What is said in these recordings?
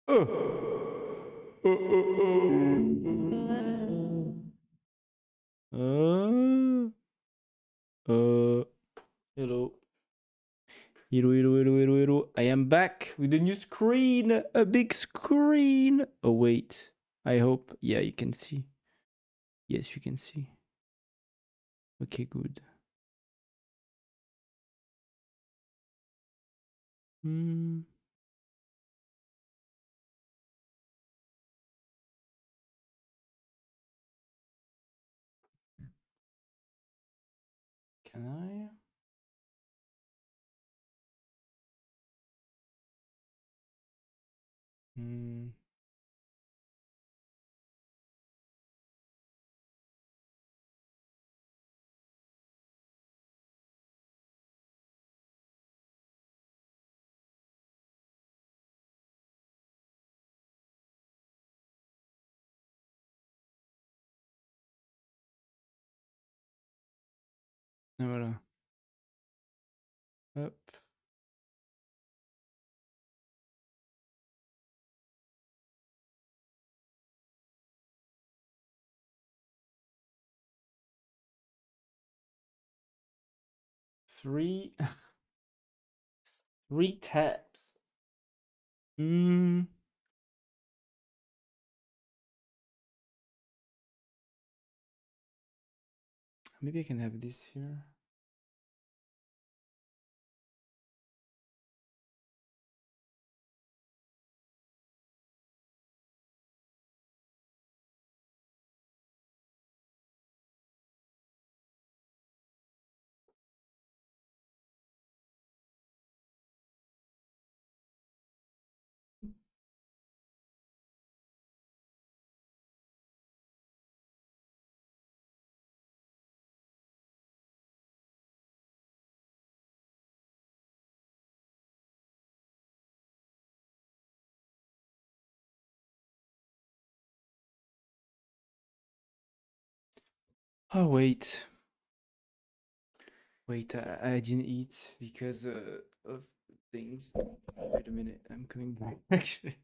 Uh, uh, hello. Hello, hello, hello, hello, hello. I am back with a new screen. A big screen. Oh, wait. I hope. Yeah, you can see. Yes, you can see. Okay, good. Hmm. Can I? Hmm. Ah, voilà. Hop. Three. Three taps. Hmm. Maybe I can have this here. Oh, wait. Wait, I didn't eat because of things. Wait a minute, I'm coming back actually.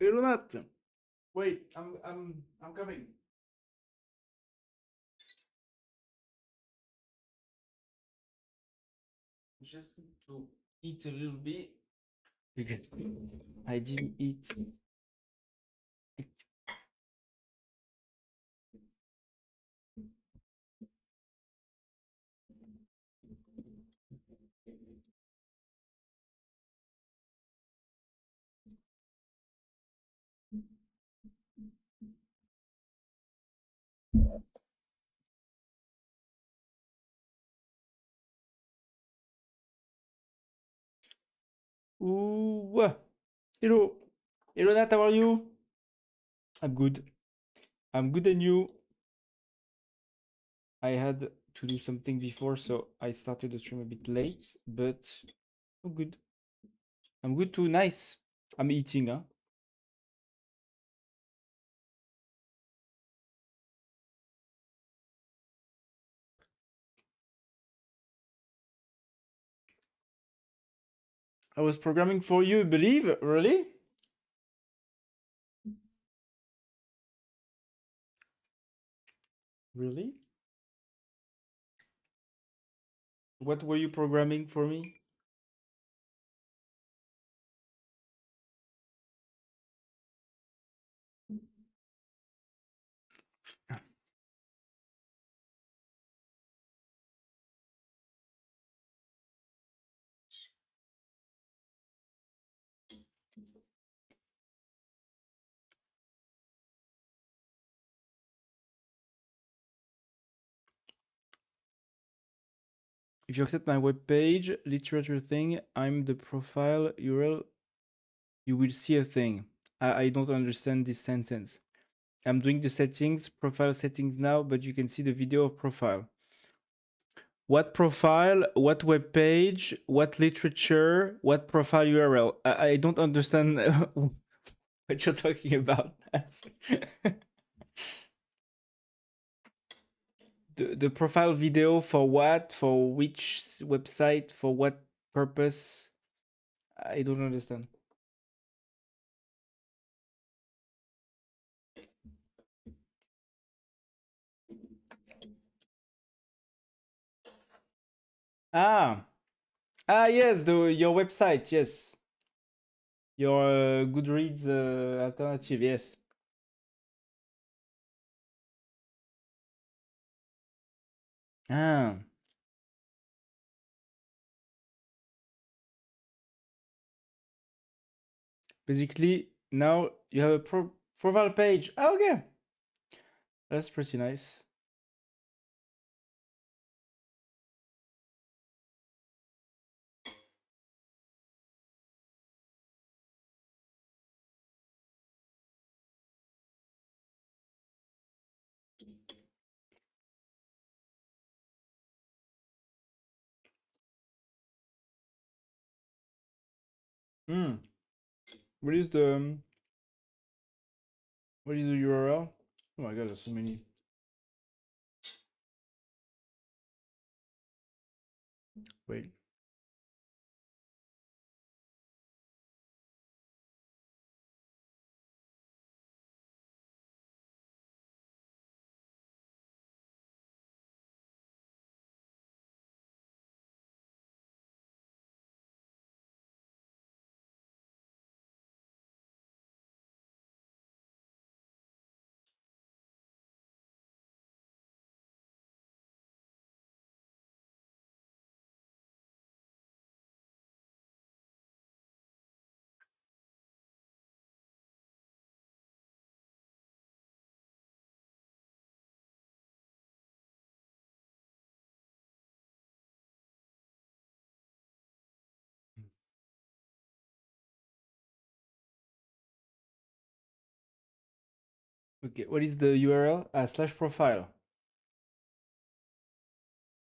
Donat. Wait, I'm coming. Just to eat a little bit because I didn't eat. Ooh. Hello. Hello, Nat, how are you? I'm good. I'm good and you? I had to do something before, so I started the stream a bit late, but oh, good. I'm good too. Nice. I'm eating, huh? I was programming for you, believe? Really? Really? What were you programming for me? If you accept my webpage, literature thing, I'm the profile URL, you will see a thing. I don't understand this sentence. I'm doing the settings, profile settings now, but you can see the video of profile. What profile, what web page, what literature, what profile URL? I don't understand what you're talking about. The profile video for what? For which website? For what purpose? I don't understand. Ah, yes, your website, yes. Your Goodreads alternative, yes. Ah, basically now you have a profile page. Oh, okay, that's pretty nice. Hmm. What is the what is the URL? Oh my god, there's so many. Wait. Okay, what is the URL? Slash profile.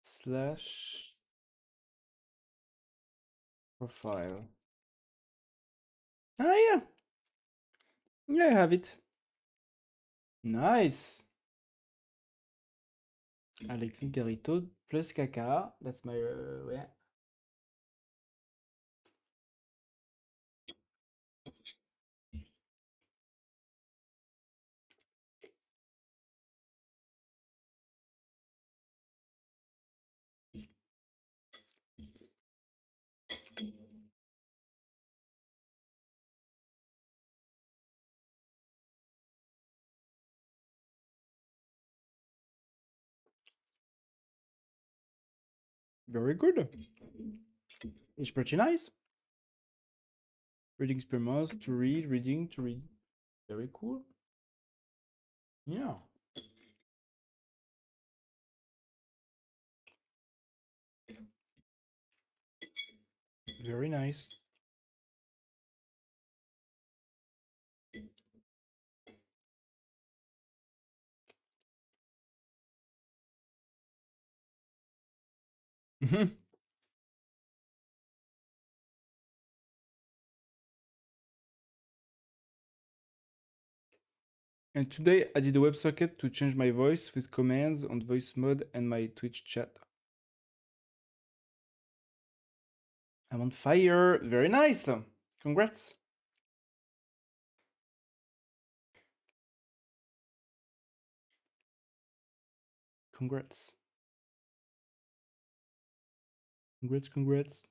Slash profile. Ah, yeah. Yeah, I have it. Nice. Alexis Carito plus Kaka. That's my, yeah. Very good. It's pretty nice. Readings per month to read, reading to read. Very cool. Yeah. Very nice. And today I did a WebSocket to change my voice with commands on voice mode and my Twitch chat. I'm on fire. Very nice. Congrats. Congrats. Congrats, congrats.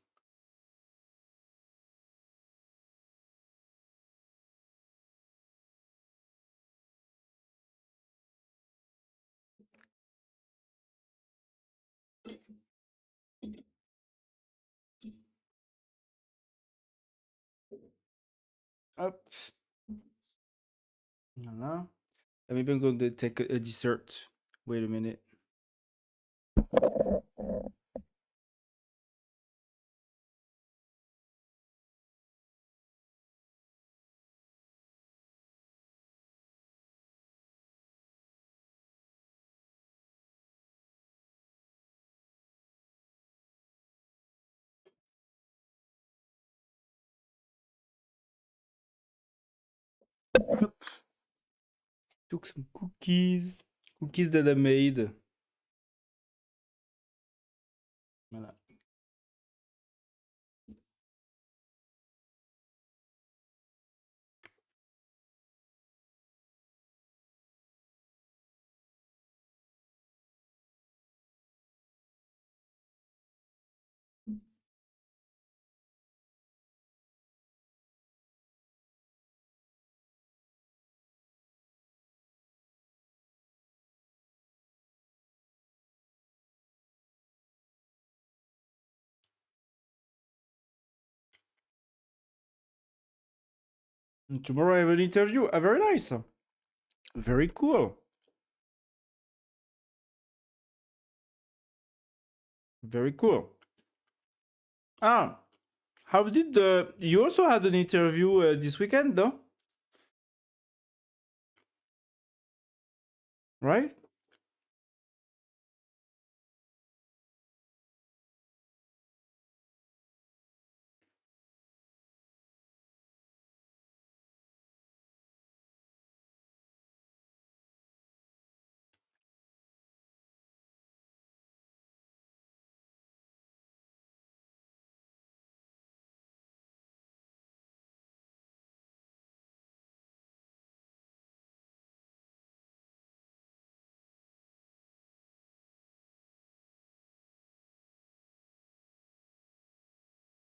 Up. Voila. Maybe I'm going to take a dessert. Wait a minute. Took some cookies. Cookies that I made. Voilà. And tomorrow I have an interview. Very nice. Very cool. Very cool. Ah, how did you also had an interview this weekend, no? Right?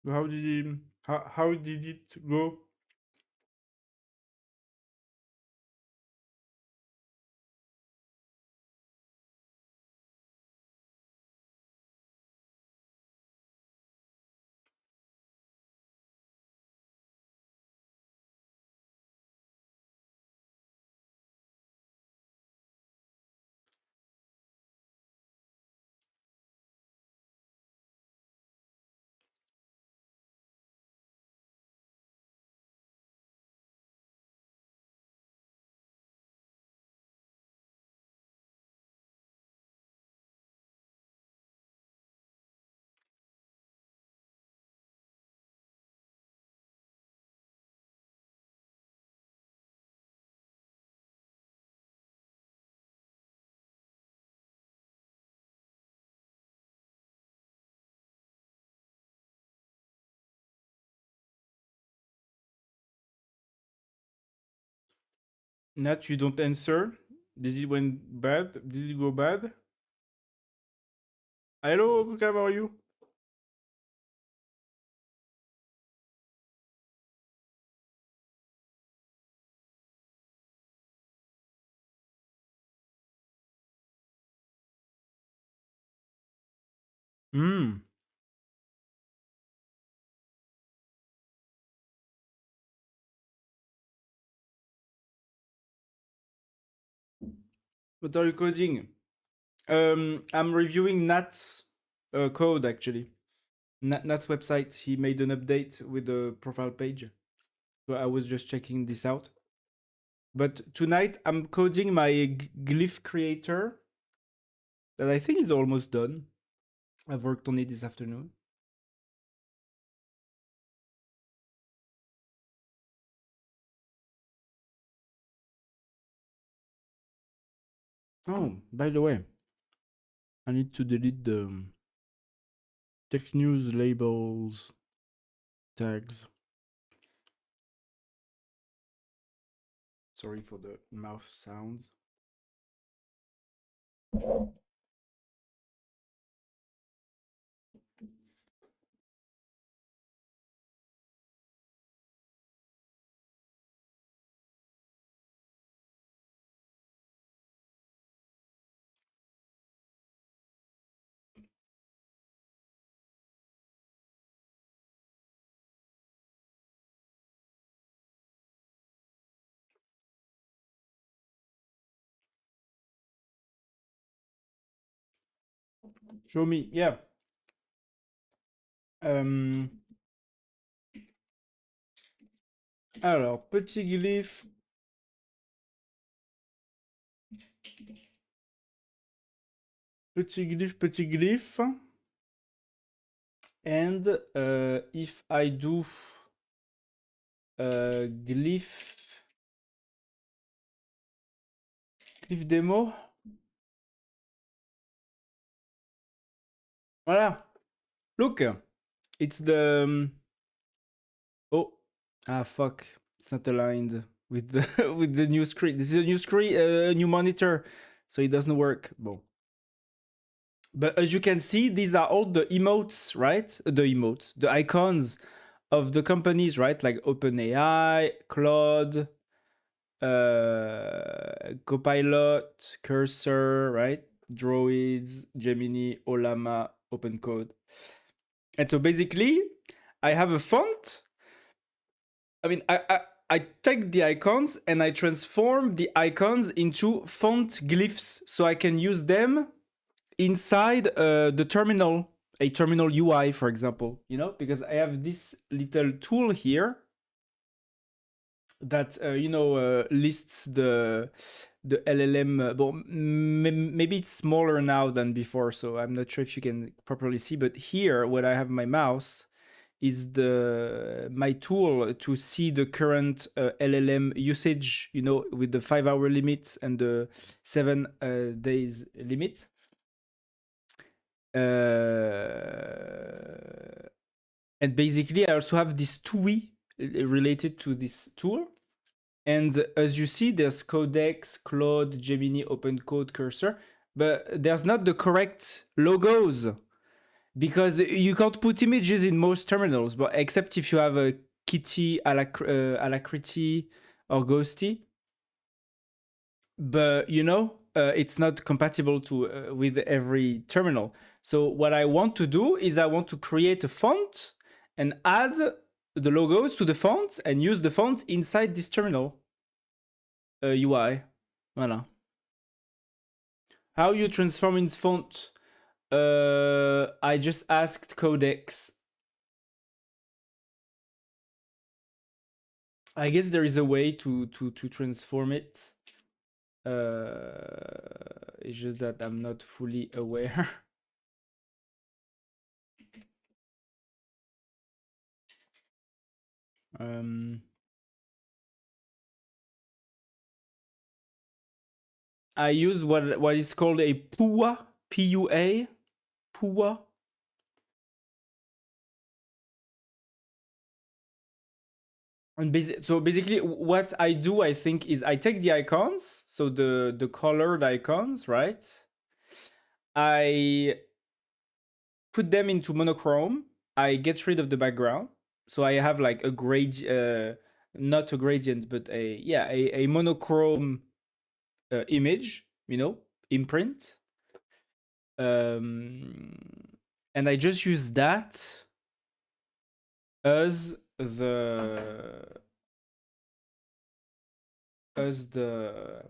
How did it go? Nat, you don't answer. Did it went bad? Did it go bad? Hello, how are you? Mm. What are you coding? I'm reviewing Nat's code actually. Nat's website. He made an update with the profile page. So I was just checking this out. But tonight I'm coding my glyph creator that I think is almost done. I've worked on it this afternoon. Oh, by the way, I need to delete the tech news labels tags. Sorry for the mouth sounds. Show me, yeah. Alors, petit glyphe. Petit glyphe, petit glyphe. And if I do glyph demo. Voilà. Look, it's the oh, fuck, it's not aligned with the with the new screen. This is a new screen, new monitor, so it doesn't work. Bon. But as you can see, these are all the emotes, right? The icons of the companies, right? Like OpenAI, Claude, Copilot, Cursor, right? Droids, Gemini, Olama, OpenCode. And so basically, I have a font. I mean, I take the icons and I transform the icons into font glyphs so I can use them inside the terminal, a terminal UI, for example, you know, because I have this little tool here that lists the LLM. Well, maybe it's smaller now than before, so I'm not sure if you can properly see. But here, when I have my mouse, is my tool to see the current LLM usage. You know, with the 5-hour limit and the 7 days limit. And basically, I also have this TUI related to this tool. And as you see, there's Codex, Claude, Gemini, OpenCode, Cursor, but there's not the correct logos because you can't put images in most terminals, but except if you have a Kitty, Alacrity, or Ghosty. But it's not compatible to with every terminal. So what I want to do is I want to create a font and add the logos to the font and use the font inside this terminal UI. Voilà. How you transform in font? I just asked Codex. I guess there is a way to transform it. It's just that I'm not fully aware. I use what is called a PUA, P-U-A, PUA. And so basically what I do, I think, is I take the icons, so the colored icons, right? I put them into monochrome. I get rid of the background. So I have like a not a gradient, but a monochrome image, imprint. And and I just use that as the as the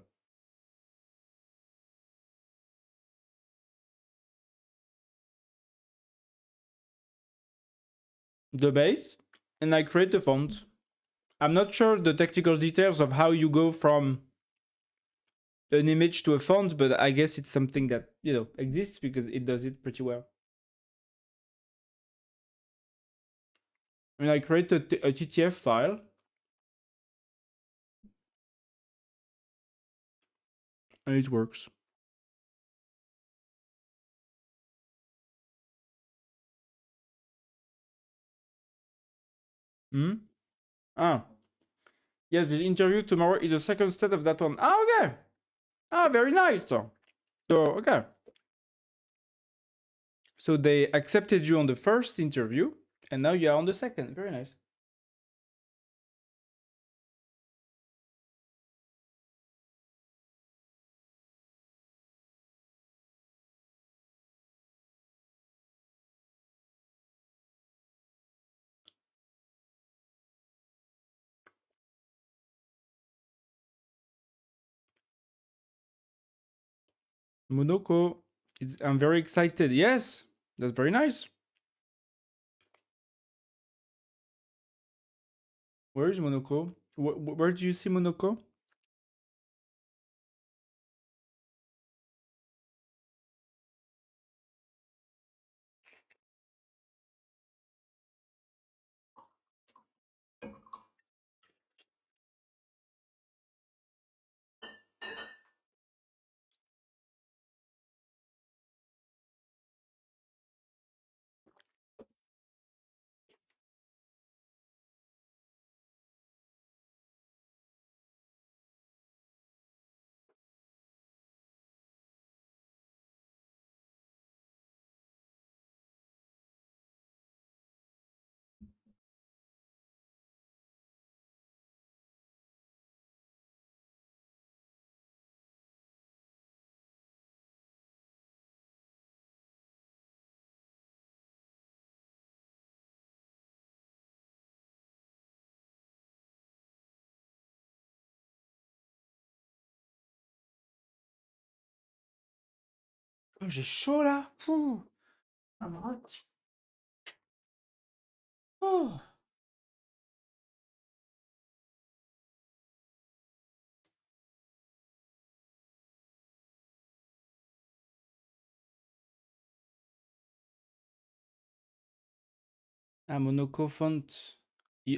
the base, and I create the font. I'm not sure the technical details of how you go from an image to a font, but I guess it's something that, you know, exists because it does it pretty well. And I create a TTF file, and it works. Hmm? Ah. Yes, the interview tomorrow is the second step of that one. Ah, okay. Ah, very nice. So, okay. So they accepted you on the first interview, and now you are on the second. Very nice. Monoko, I'm very excited. Yes, that's very nice. Where is Monoko? Where do you see Monoko? Oh, j'ai chaud là. Pouh. Ça me rate. Oh. Ah, Monoko font.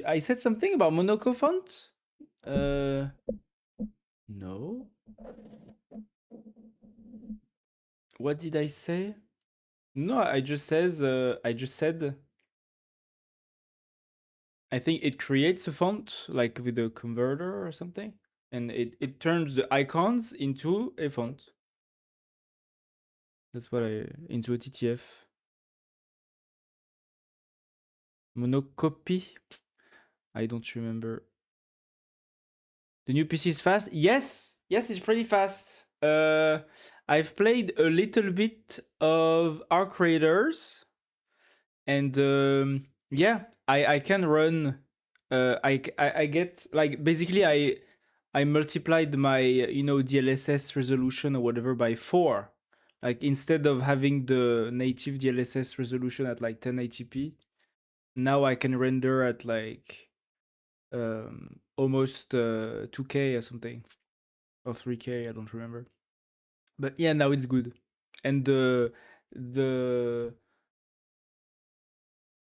I said something about Monoko font? No. What did I say? No, I just said I think it creates a font like with a converter or something, and it turns the icons into a font. That's what I into a TTF. Monocopy? I don't remember. The new PC is fast? Yes, yes, it's pretty fast. I've played a little bit of Arc Raiders, and yeah, I can run. I get like basically I multiplied my DLSS resolution or whatever by 4. Like instead of having the native DLSS resolution at like 1080p, now I can render at like almost 2K or something, or 3K, I don't remember. But yeah, now it's good. And the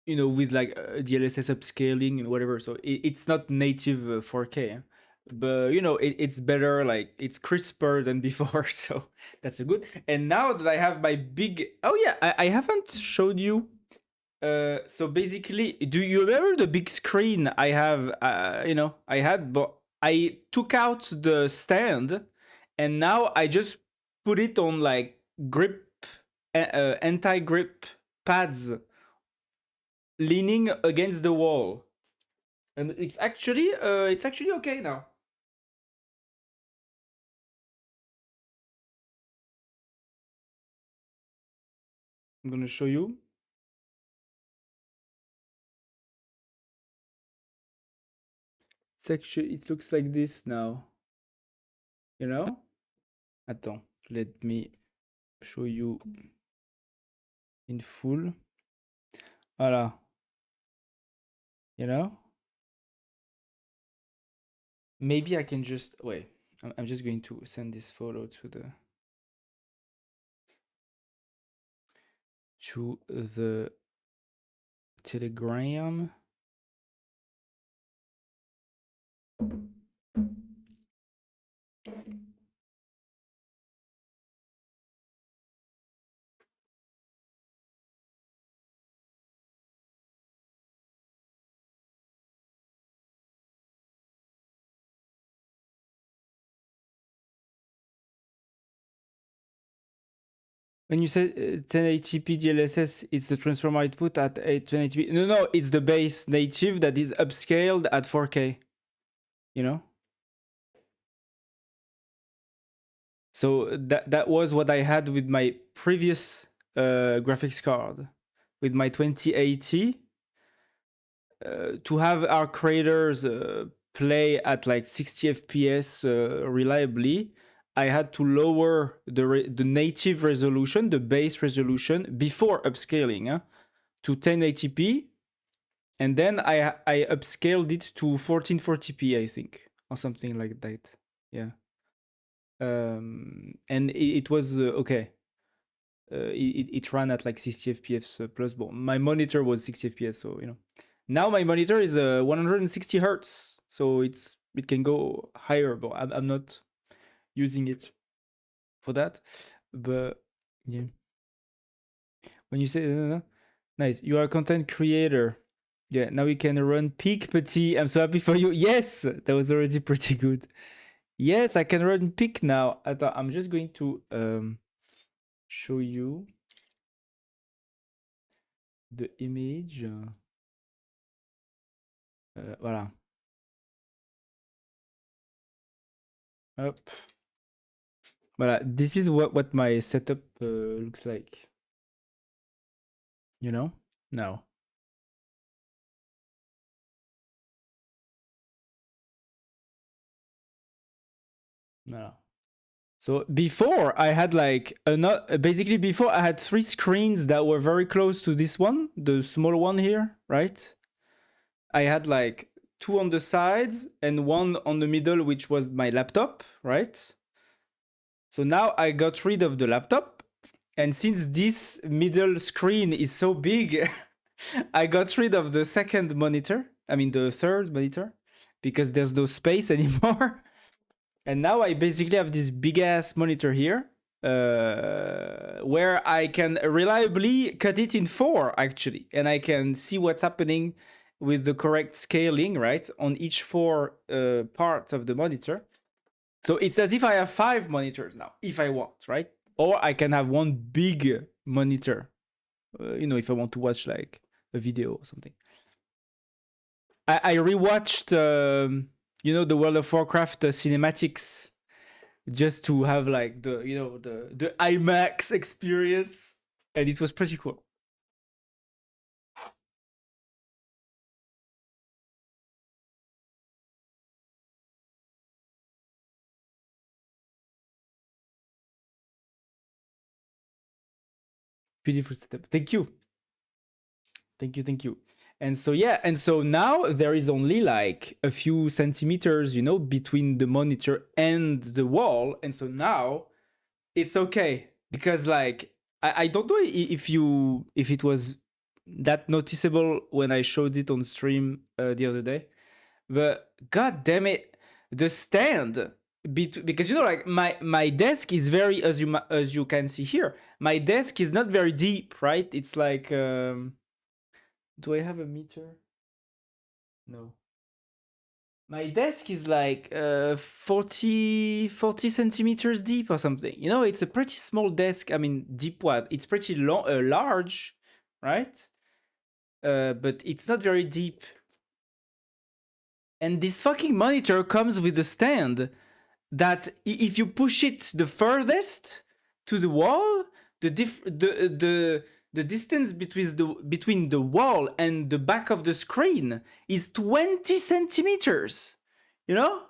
with like DLSS upscaling and whatever, so it's not native 4K, but it's better, like it's crisper than before. So that's a good. And now that I have my big, oh yeah, I haven't showed you. So basically, do you remember the big screen I have? I had, but I took out the stand, and now I just put it on like grip, anti-grip pads, leaning against the wall, and it's actually okay now. I'm gonna show you. It's actually, it looks like this now. You know? Attends, let me show you in full. Voilà. You know? Maybe I can just wait. I'm just going to send this photo to the Telegram. When you say 1080p DLSS, it's the transformer output at 1080p. No, it's the base native that is upscaled at 4K. You know? So that was what I had with my previous graphics card. With my 2080, to have our creators play at like 60 FPS reliably, I had to lower the native resolution, the base resolution, before upscaling to 1080p, and then I upscaled it to 1440p, I think, or something like that. Yeah. And it was okay. It ran at like 60 FPS plus. But my monitor was 60 FPS, so you know. Now my monitor is 160 hertz, so it can go higher, but I'm not using it for that. But yeah, when you say nice, you are a content creator. Yeah, now we can run Peak Petit. I'm so happy for you. Yes, that was already pretty good. Yes, I can run Peak now. I'm just going to show you the image. Voilà. Hop. Voilà. This is what my setup looks like. You know? Now. No. So before I had like basically before I had 3 screens that were very close to this one, the small one here, right? I had like 2 on the sides and 1 on the middle, which was my laptop, right? So now I got rid of the laptop, and since this middle screen is so big, I got rid of the second monitor. I mean the third monitor, because there's no space anymore. And now I basically have this big ass monitor here, where I can reliably cut it in 4 actually, and I can see what's happening with the correct scaling, right, on each 4 parts of the monitor. So it's as if I have 5 monitors now, if I want, right? Or I can have one big monitor, you know, if I want to watch like a video or something. I rewatched, you know, the World of Warcraft cinematics, just to have like the, you know, the IMAX experience, and it was pretty cool. Beautiful setup. Thank you. Thank you. And so yeah, and so now there is only like a few centimeters, you know, between the monitor and the wall, and so now it's okay, because like I don't know if it was that noticeable when I showed it on stream the other day, but god damn it, the stand because you know, like my desk is very, as you can see here, my desk is not very deep, right? It's like do I have a meter? No. My desk is like 40 centimeters deep or something. You know, it's a pretty small desk. I mean, deep what? It's pretty large, right? But it's not very deep. And this fucking monitor comes with a stand that if you push it the furthest to the wall, the distance between the wall and the back of the screen is 20 centimeters. you know?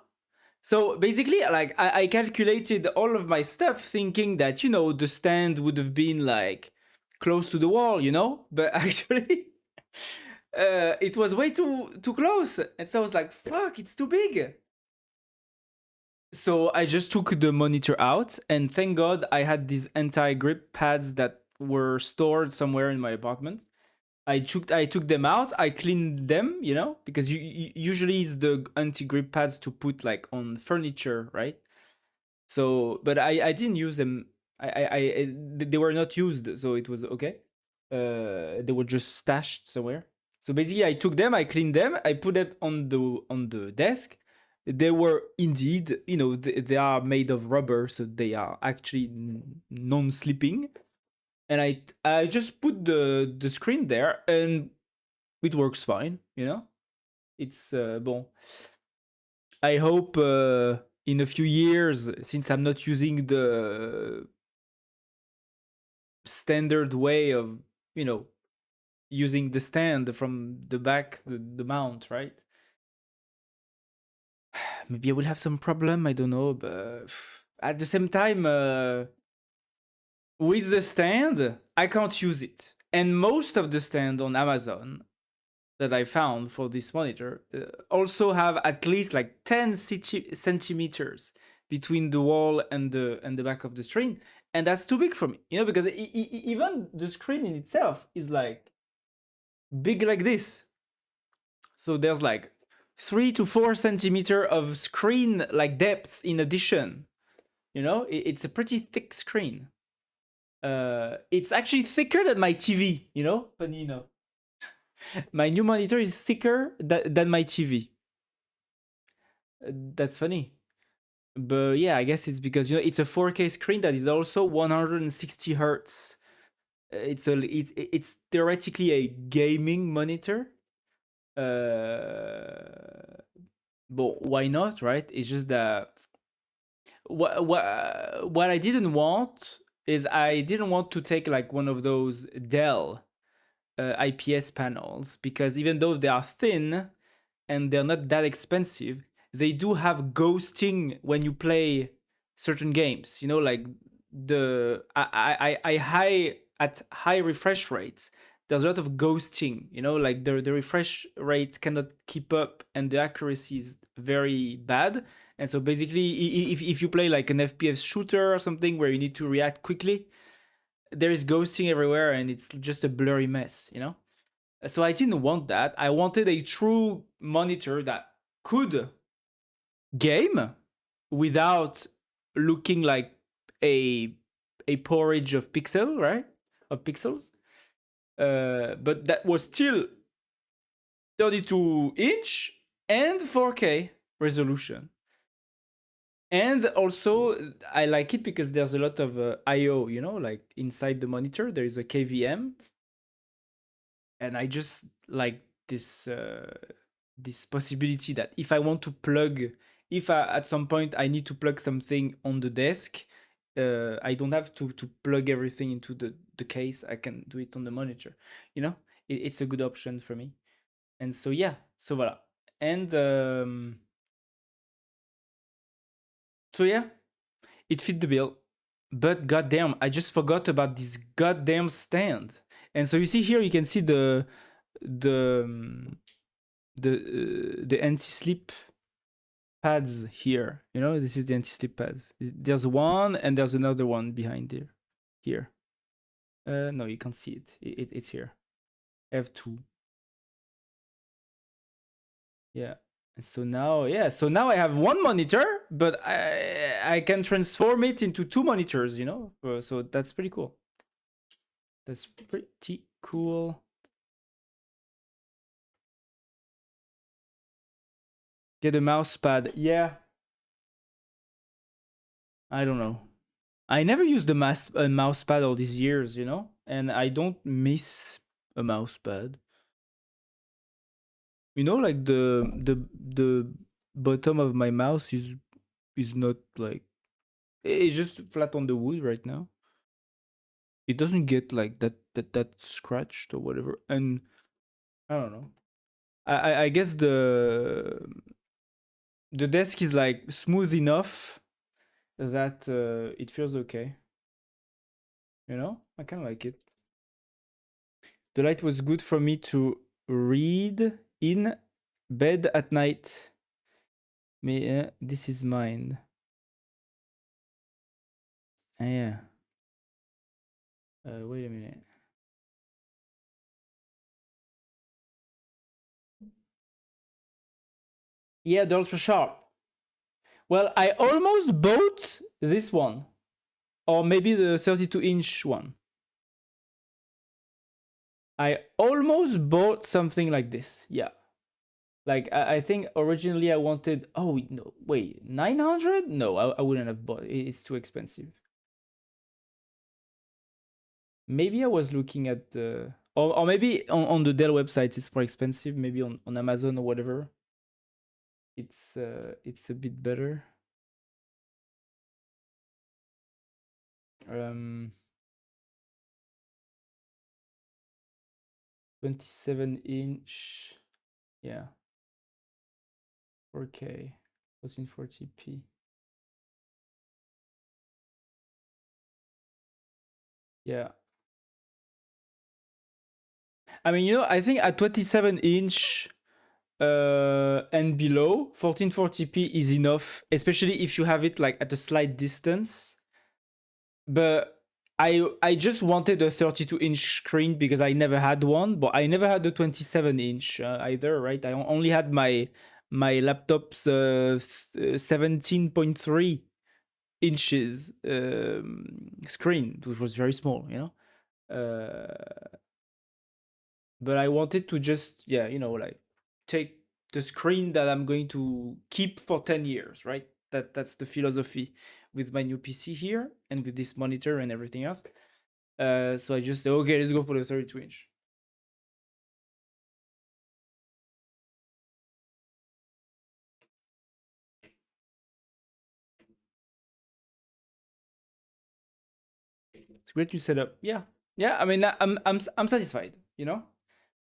So basically, like I calculated all of my stuff thinking that, the stand would have been like close to the wall, but actually it was way too close. And so I was like, fuck, it's too big. So I just took the monitor out, and thank God I had these anti-grip pads that were stored somewhere in my apartment. I took them out. I cleaned them, because usually it's the anti-grip pads to put like on furniture, right? So, but I didn't use them. They were not used, so it was okay. They were just stashed somewhere. So basically, I took them, I cleaned them, I put them on the desk. They were indeed, they are made of rubber, so they are actually non-slipping. And I just put the screen there, and it works fine. It's bon. I hope in a few years, since I'm not using the standard way of, using the stand from the back, the mount, right? Maybe I will have some problem. I don't know, but at the same time, with the stand, I can't use it. And most of the stand on Amazon that I found for this monitor also have at least like 10 centimeters between the wall and the back of the screen, and that's too big for me, because even the screen in itself is like big like this. So there's like 3 to 4 centimeter of screen like depth in addition. It's a pretty thick screen. It's actually thicker than my TV. Funny enough. My new monitor is thicker than my TV. That's funny. But yeah, I guess it's because it's a 4K screen that is also 160 hertz. It's theoretically a gaming monitor. But why not, right? It's just that what I didn't want is I didn't want to take like one of those Dell IPS panels, because even though they are thin and they're not that expensive, they do have ghosting when you play certain games. Like I high at high refresh rates. There's a lot of ghosting. Like the refresh rate cannot keep up, and the accuracy is very bad. And so basically, if you play like an FPS shooter or something where you need to react quickly, there is ghosting everywhere, and it's just a blurry mess. So I didn't want that. I wanted a true monitor that could game without looking like a porridge of pixel, right? Of pixels. But that was still 32-inch and 4K resolution. And also, I like it because there's a lot of I/O. Like inside the monitor, there is a KVM, and I just like this possibility that if I want to plug, if at some point I need to plug something on the desk, I don't have to plug everything into the case. I can do it on the monitor. It's a good option for me. And so yeah, so voila. And so yeah, it fit the bill. But goddamn, I just forgot about this goddamn stand. And so you see here, you can see the the anti-slip pads here. This is the anti-slip pads. There's one and there's another one behind there. Here. No, you can't see it. It's here. I have two. Yeah. And so now, I have one monitor, but I can transform it into two monitors. So that's pretty cool. That's pretty cool. Get a mouse pad. Yeah. I don't know. I never used a mouse pad all these years, and I don't miss a mouse pad. Like the bottom of my mouse is not like, it's just flat on the wood right now. It doesn't get like that scratched or whatever, and I don't know. I guess the desk is like smooth enough that it feels okay. You know, I kind of like it. The light was good for me to read in bed at night. This is mine. Yeah. Wait a minute. Yeah, the ultra sharp. Well, I almost bought this one, or maybe the 32-inch one. I almost bought something like this. Yeah. Like I think originally I wanted. Oh no, wait, 900? No, I wouldn't have bought it. It's too expensive. Maybe I was looking at the, or maybe on the Dell website it's more expensive. Maybe on Amazon or whatever. It's a bit better. 27-inch. Yeah. 4K, 1440p. Yeah. I mean, you know, I think at 27-inch and below, 1440p is enough, especially if you have it like at a slight distance. But I just wanted a 32-inch screen because I never had one, but I never had a 27-inch either, right? I only had my laptop's 17.3 inches screen, which was very small, you know. But I wanted to just, yeah, you know, like take the screen that I'm going to keep for 10 years, right? That's the philosophy with my new PC here and with this monitor and everything else. So I just say, okay, let's go for the 32-inch. It's great to set up. Yeah, yeah. I mean, I'm satisfied. You know,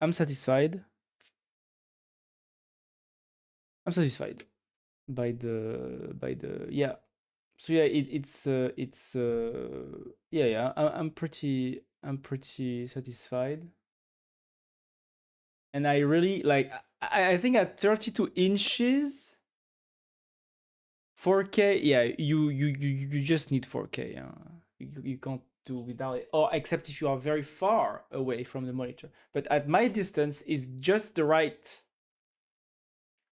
I'm satisfied. I'm satisfied by the yeah. So yeah, it's yeah. I'm pretty satisfied, and I really like. I think at 32 inches, 4K. Yeah, you just need 4K. You can't do without it, or except if you are very far away from the monitor. But at my distance, is just the right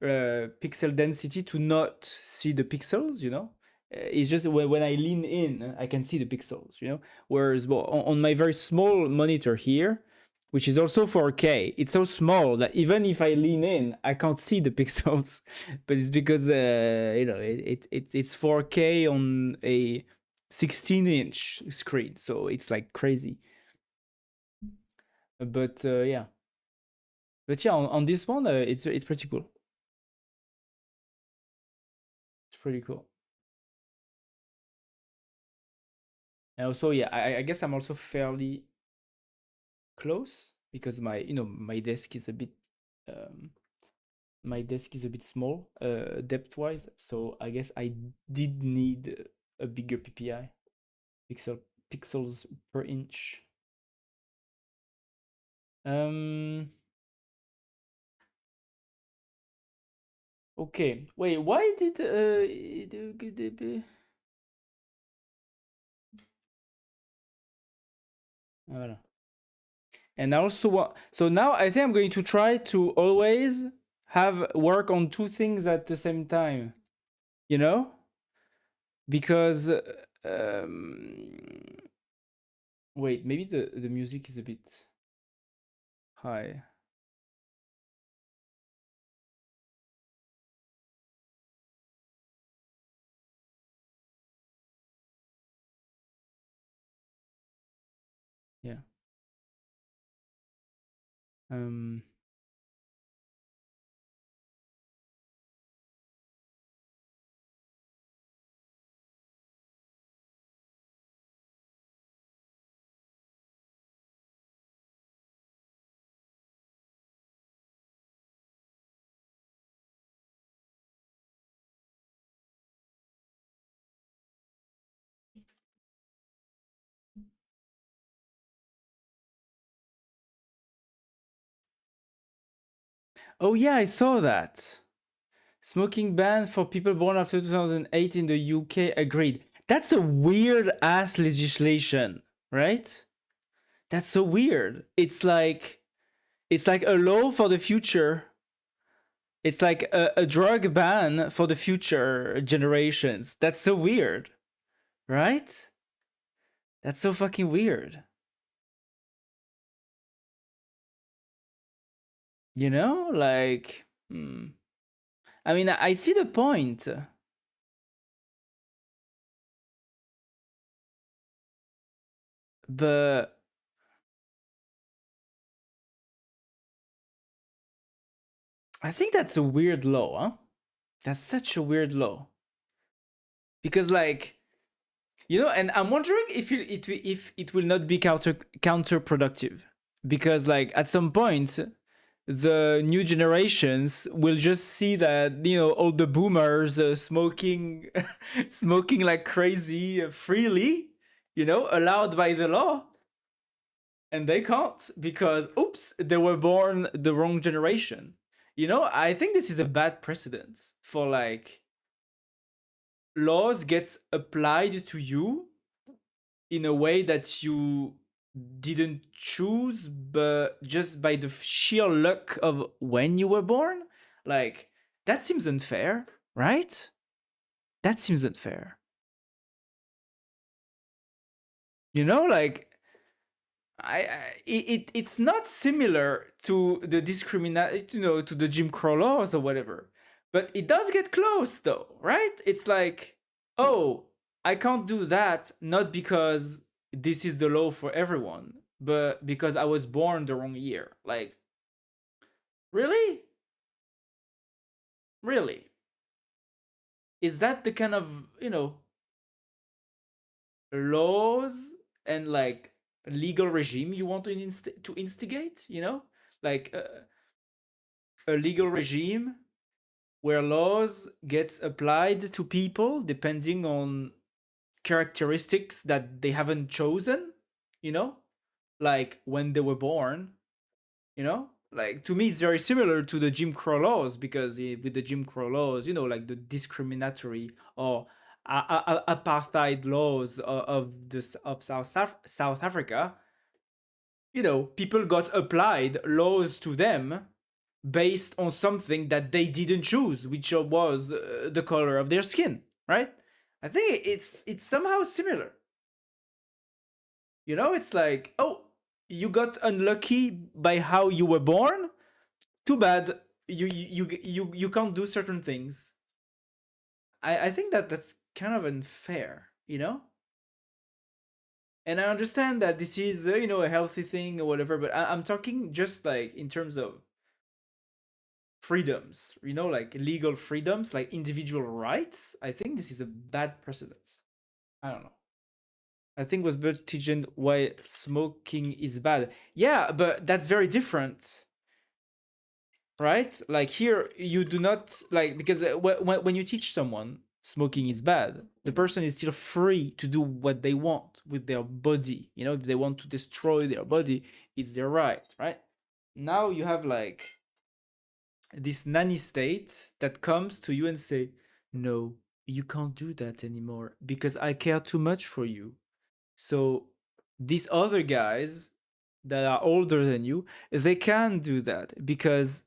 pixel density to not see the pixels, you know. It's just when I lean in, I can see the pixels, you know. Whereas well, on my very small monitor here, which is also 4K, it's so small that even if I lean in, I can't see the pixels. But it's because you know it's 4K on a 16-inch screen, so it's like crazy. But yeah, on this one, it's pretty cool. It's pretty cool. And also, yeah, I guess I'm also fairly close because my desk is a bit um, small depth wise. So I guess I did need a bigger PPI, pixels per inch. Um. Okay. Wait. Why did Voilà. And I also want. So now I think I'm going to try to always have work on two things at the same time. You know, because wait, maybe the music is a bit high. Yeah. Um. Oh yeah, I saw that. Smoking ban for people born after 2008 in the UK. Agreed. That's a weird ass legislation, right? That's so weird. It's like a law for the future. It's like a drug ban for the future generations. That's so weird, right? That's so fucking weird. You know, like, I mean, I see the point, but I think that's a weird law, huh? That's such a weird law because, like, you know, and I'm wondering if it will not be counterproductive because, like, at some point, the new generations will just see that, you know, all the boomers smoking smoking like crazy freely, you know, allowed by the law, and they can't because oops, they were born the wrong generation. You know, I think this is a bad precedent for, like, laws gets applied to you in a way that you didn't choose, but just by the sheer luck of when you were born. Like, that seems unfair, right? That seems unfair. You know, like, it's not similar to the discriminate, you know, to the Jim Crow laws or whatever, but it does get close though, right? It's like, oh, I can't do that not because this is the law for everyone, but because I was born the wrong year. Like, really, really, is that the kind of, you know, laws and, like, legal regime you want to to instigate? You know, like, a legal regime where laws gets applied to people depending on characteristics that they haven't chosen, you know, like when they were born, you know, like, to me it's very similar to the Jim Crow laws because with the Jim Crow laws, you know, like the discriminatory or apartheid laws of South Africa, you know, people got applied laws to them based on something that they didn't choose, which was the color of their skin, right? I think it's somehow similar. You know, it's like, oh, you got unlucky by how you were born. Too bad. You can't do certain things. I think that that's kind of unfair, you know. And I understand that this is you know, a healthy thing or whatever, but I'm talking just like in terms of freedoms, you know, like legal freedoms, like individual rights. I think this is a bad precedent. I don't know. I think was Bert teaching why smoking is bad. Yeah, but that's very different, right? Like, here, you do not, like, because when you teach someone smoking is bad, the person is still free to do what they want with their body. You know, if they want to destroy their body, it's their right, right? Now you have, like, this nanny state that comes to you and say, no, you can't do that anymore because I care too much for you. So these other guys that are older than you, they can do that because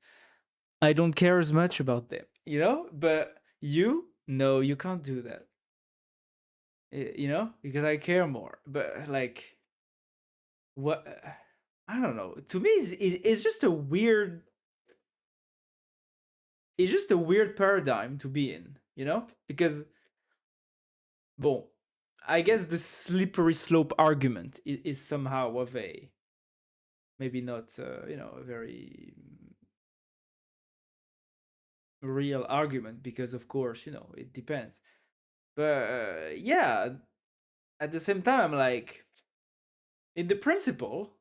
I don't care as much about them, you know. But you, no, you can't do that, you know, because I care more. But, like, what, I don't know, to me it's just a weird, it's just a weird paradigm to be in, you know, because, bon, I guess the slippery slope argument is somehow of a, maybe not you know, a very real argument because, of course, you know, it depends. But yeah, at the same time, like, in the principle,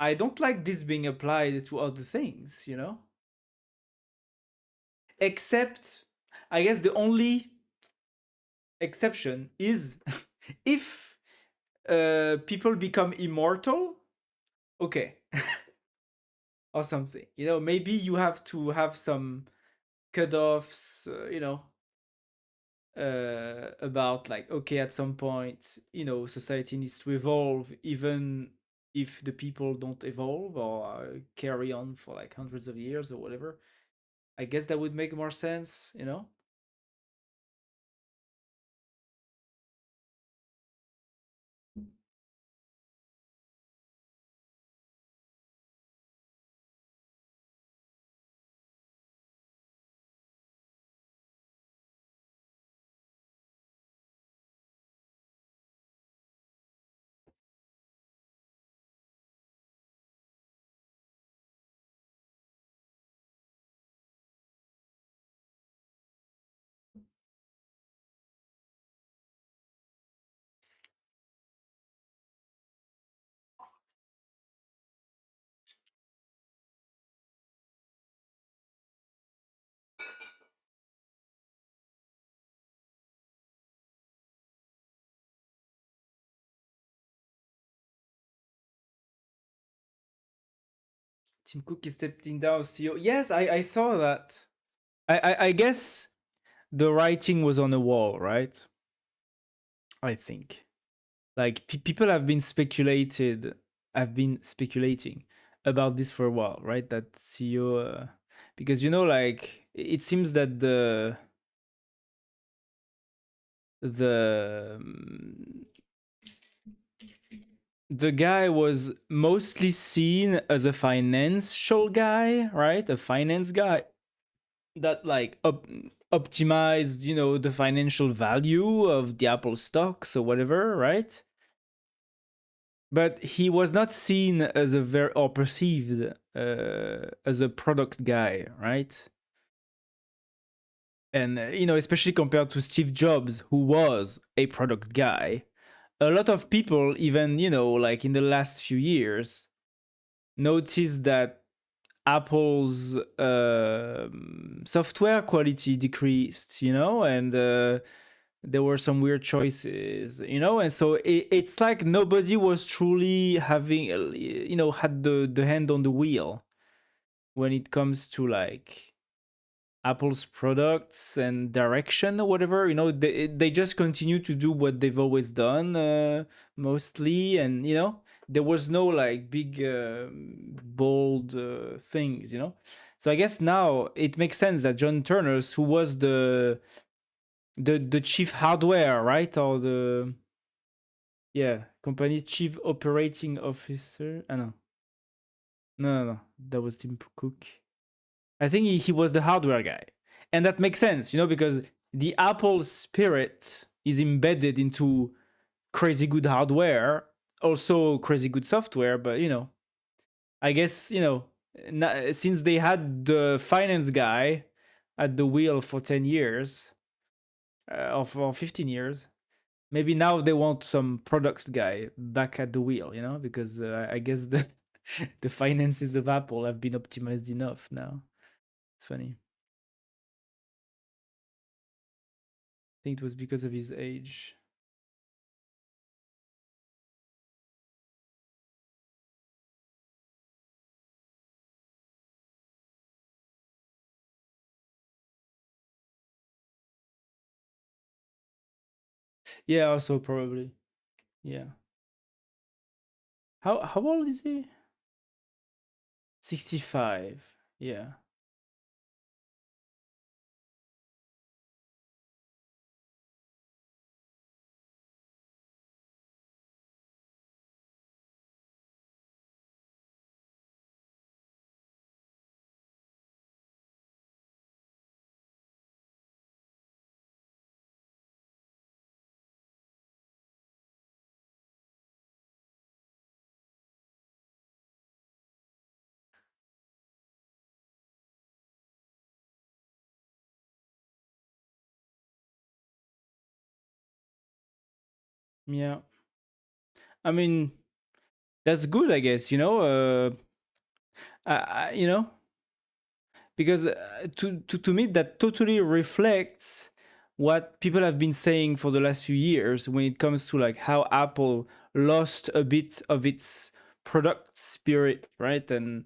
I don't like this being applied to other things, you know. Except, I guess the only exception is if people become immortal. Okay. or something. You know, maybe you have to have some cutoffs. About like, okay, at some point, society needs to evolve, even if the people don't evolve or carry on for like hundreds of years or whatever. I guess that would make more sense. Tim Cook is stepping down CEO. Yes, I saw that. I guess the writing was on the wall, right? I think. Like people have been speculating about this for a while, right? That CEO, because like it seems that the the guy was mostly seen as a financial guy, right? A finance guy that like optimized, the financial value of the Apple stocks or whatever, right? But he was not seen as a very or perceived as a product guy, right? And especially compared to Steve Jobs, who was a product guy. A lot of people, even like in the last few years, noticed that Apple's software quality decreased, and there were some weird choices, and so it's like nobody was truly having, had the hand on the wheel when it comes to like Apple's products and direction or whatever. They just continue to do what they've always done, mostly, and there was no like big bold things. So I guess now it makes sense that John Turners, who was the chief hardware, right, or the company chief operating officer. No, no, that was Tim Cook. I think he was the hardware guy. And that makes sense, because the Apple spirit is embedded into crazy good hardware, also crazy good software. But, I guess, since they had the finance guy at the wheel for 10 years, or for 15 years, maybe now they want some product guy back at the wheel, because I guess the, the finances of Apple have been optimized enough now. It's funny. I think it was because of his age. Yeah, also probably. Yeah. How old is he? 65. Yeah. Yeah. I mean, that's good, I guess, you know, because to me that totally reflects what people have been saying for the last few years when it comes to like how Apple lost a bit of its product spirit, right? And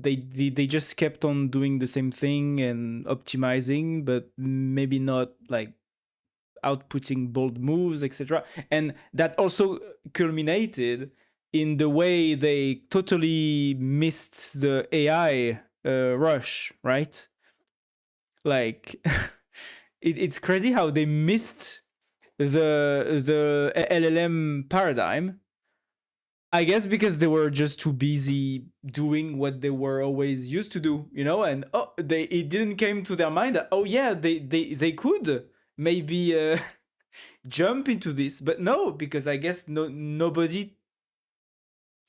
they just kept on doing the same thing and optimizing, but maybe not like outputting bold moves, etc. And that also culminated in the way they totally missed the AI rush, right? Like it's crazy how they missed the LLM paradigm. I guess because they were just too busy doing what they were always used to do, and it didn't came to their mind that yeah, they could maybe jump into this, but no, because I guess nobody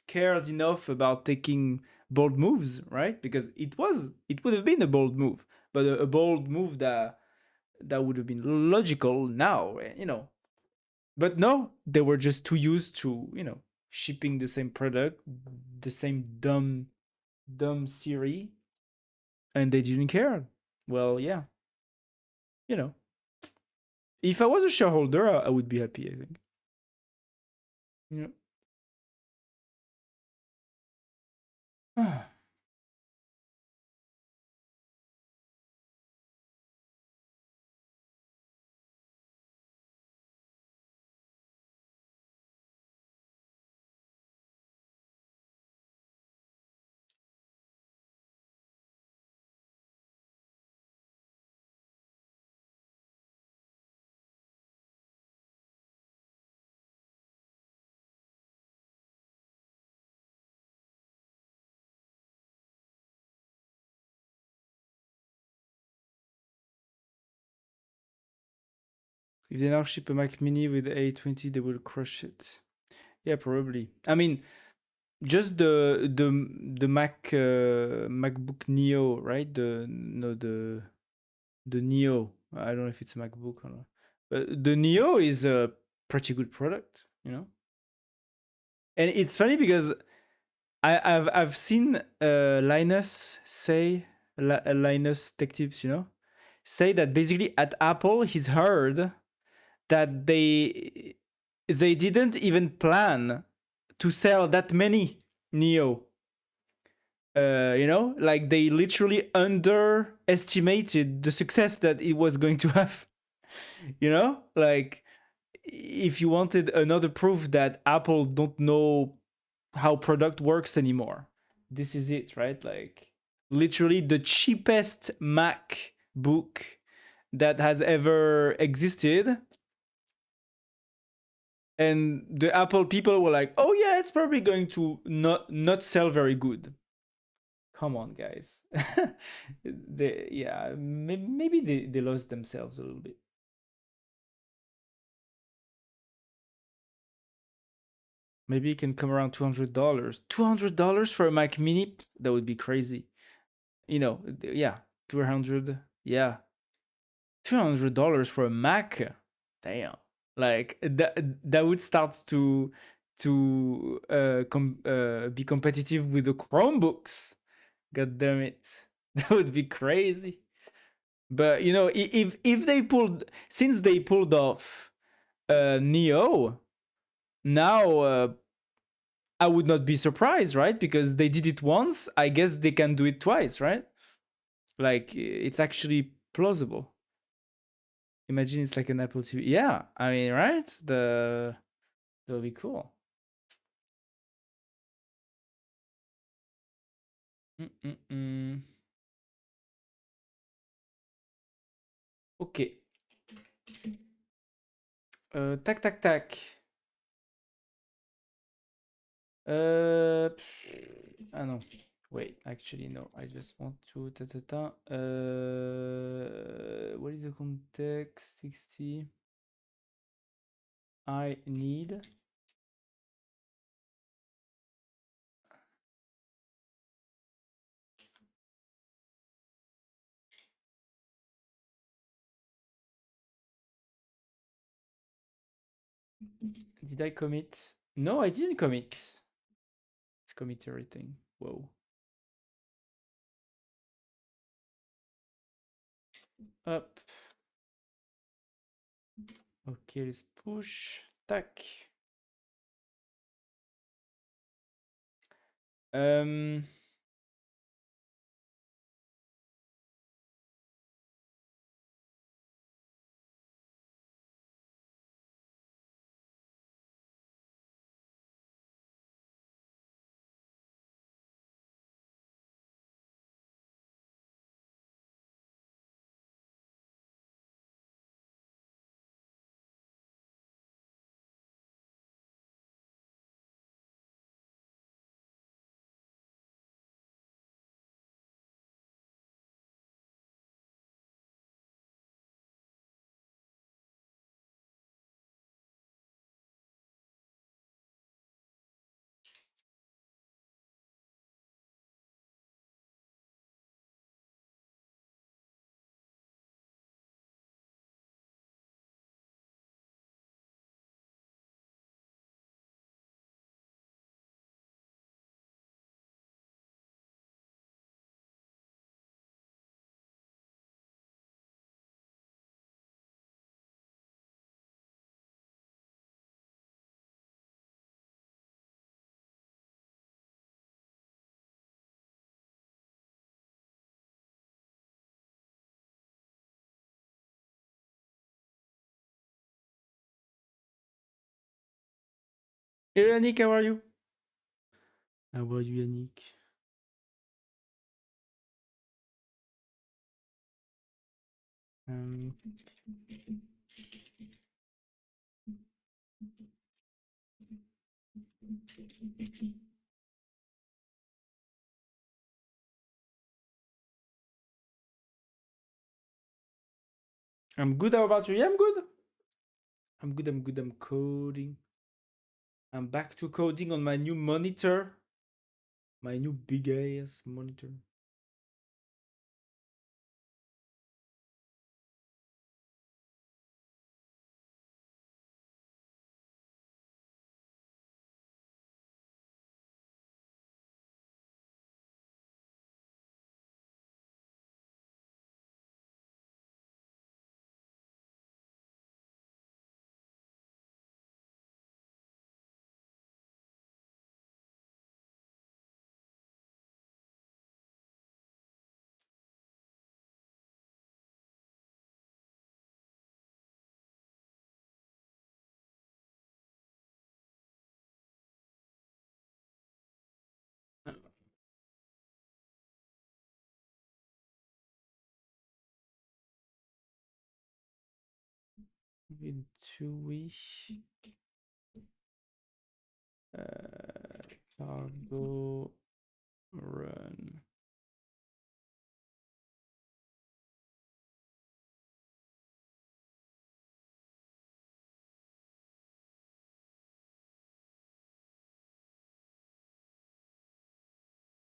cared enough about taking bold moves, right? Because it would have been a bold move, but a bold move that would have been logical now, but no, they were just too used to, shipping the same product, the same dumb Siri, and they didn't care. Well, yeah, you know, if I was a shareholder, I would be happy, I think. Yeah. If they now ship a Mac Mini with A20, they will crush it. Yeah, probably. I mean, just the MacBook Neo, right? The Neo. I don't know if it's a MacBook or not, but the Neo is a pretty good product, And it's funny because I've seen Linus say Linus Tech Tips, say that basically at Apple he's heard that they didn't even plan to sell that many Neo. Like they literally underestimated the success that it was going to have. Like if you wanted another proof that Apple don't know how product works anymore, this is it, right? Like literally the cheapest MacBook that has ever existed, and the Apple people were like, "Oh yeah, it's probably going to not sell very good." Come on, guys. Maybe they lost themselves a little bit. Maybe it can come around $200. $200 for a Mac Mini? That would be crazy. Yeah, 200. Yeah, $200 for a Mac. Damn. Like that would start to be competitive with the Chromebooks. God damn it. That would be crazy. But if they pulled since they pulled off Neo, now I would not be surprised, right? Because they did it once, I guess they can do it twice, right? Like it's actually plausible. Imagine it's like an Apple TV. Yeah, I mean, right? That'll be cool. Mm-mm-mm. Ok. Tac, tac, tac. Ah non. Wait, actually, no. I just want to... what is the context? 60. I need... Did I commit? No, I didn't commit. Let's commit everything. Whoa. Up. Okay, let's push. Tac. Hey Yannick, how are you? How are you, Yannick? Um, I'm good. How about you? Yeah, I'm good. I'm good. I'm good. I'm coding. I'm back to coding on my new monitor. My new big ass monitor. Into cargo run.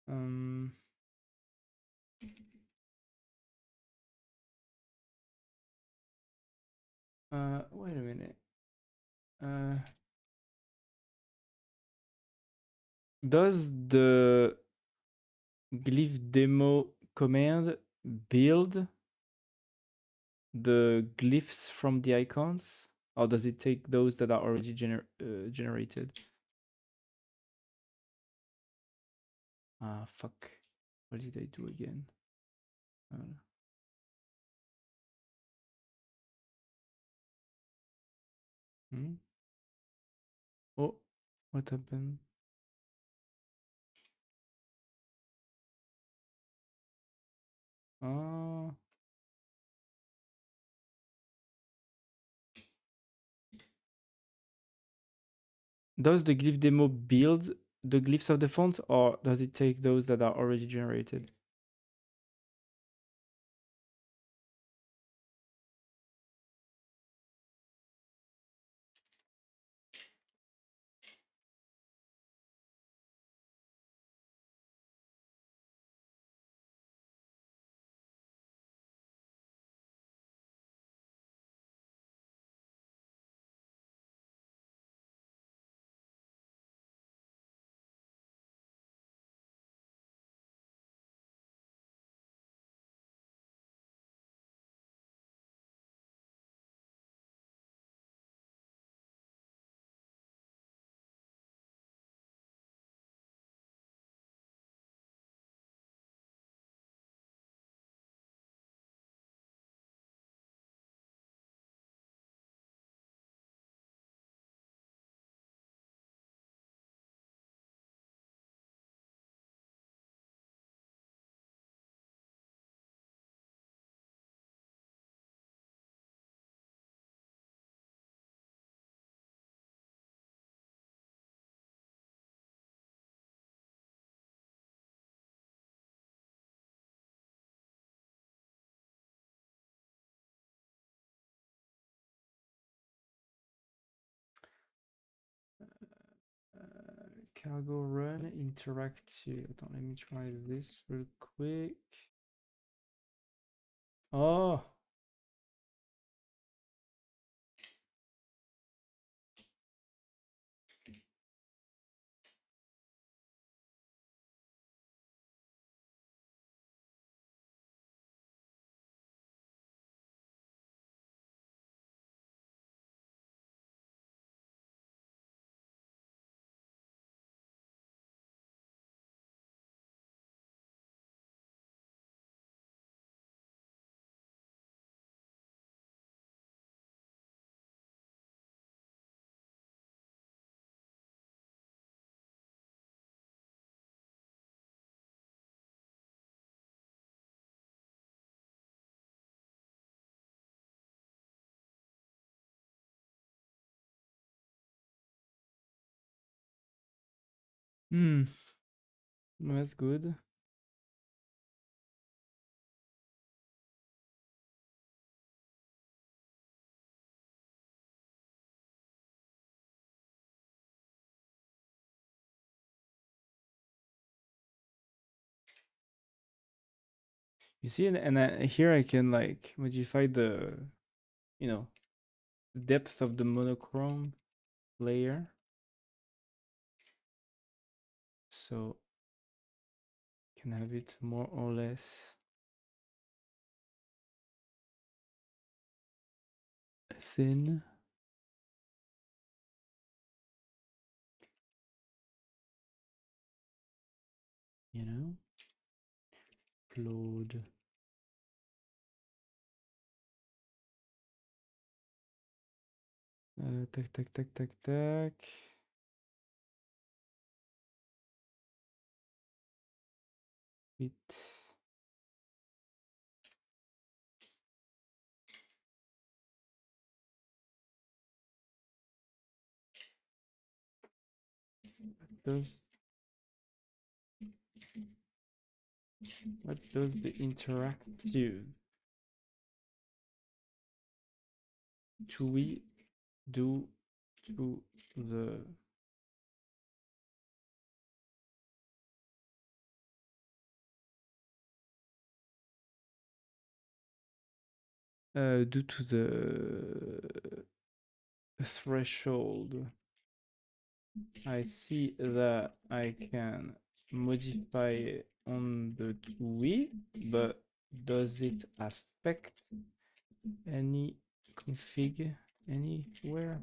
Um. Wait a minute. Does the glyph demo command build the glyphs from the icons, or does it take those that are already generated? Ah, fuck. What did I do again? Uh, hmm? Oh, what happened? Oh, does the glyph demo build the glyphs of the font, or does it take those that are already generated? Cargo run interactive. Attends, let me try this real quick. Oh, Hmm. That's good. You see, here I can like modify the, you know, depth of the monochrome layer. So can have it more or less thin. You know, upload. Tac, tac, tac, tac, tac. It. Does what does the interactive TUI do to the due to the threshold? I see that I can modify it on the TUI, but does it affect any config anywhere?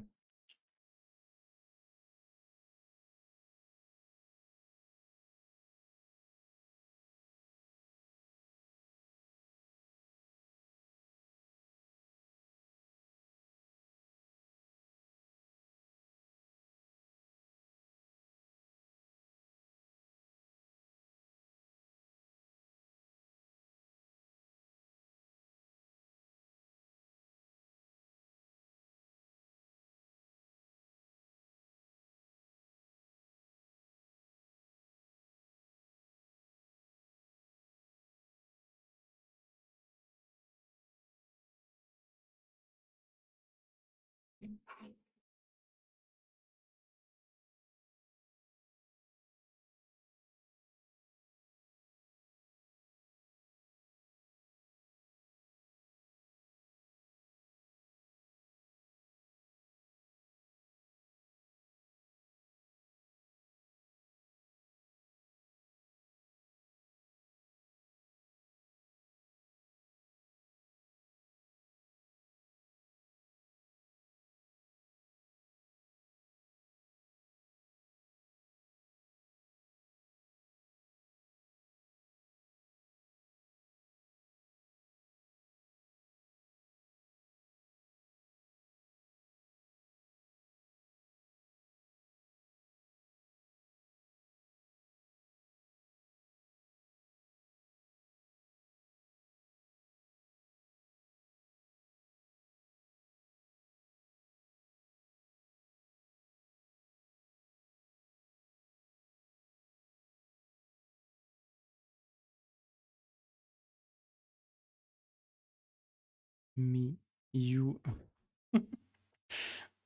Me, you.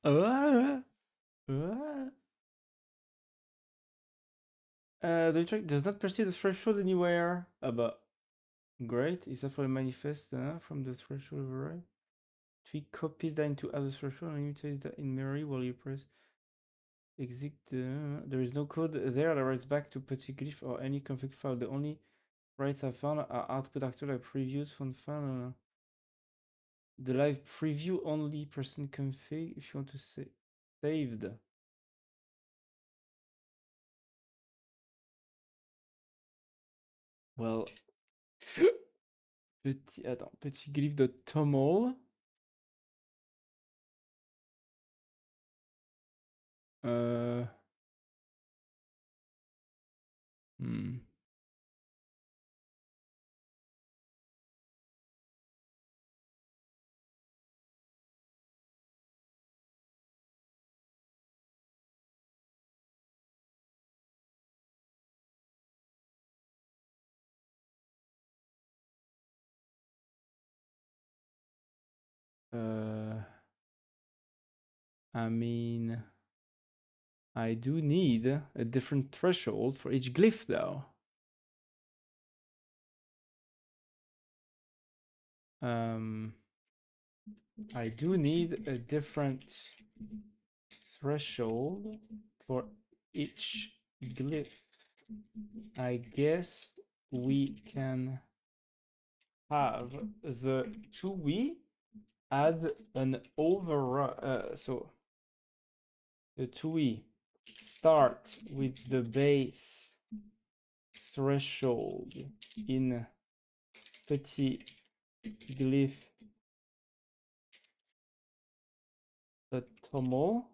Ah, ah. The track does not perceive the threshold anywhere. But great. Is that for a manifest from the threshold override? Tweak copies that into other threshold and imitates that in memory while you press exit. There is no code there that writes back to Petitglyph or any config file. The only writes I found are output actor like previews from file. The live preview only percent config if you want to say saved. Well, Petitglyph de Tomol. Euh... Hmm. I mean, I do need a different threshold for each glyph though. I do need a different threshold for each glyph. I guess we can have the 2e add an override. So the 2e start with the base threshold in petit glyph toml.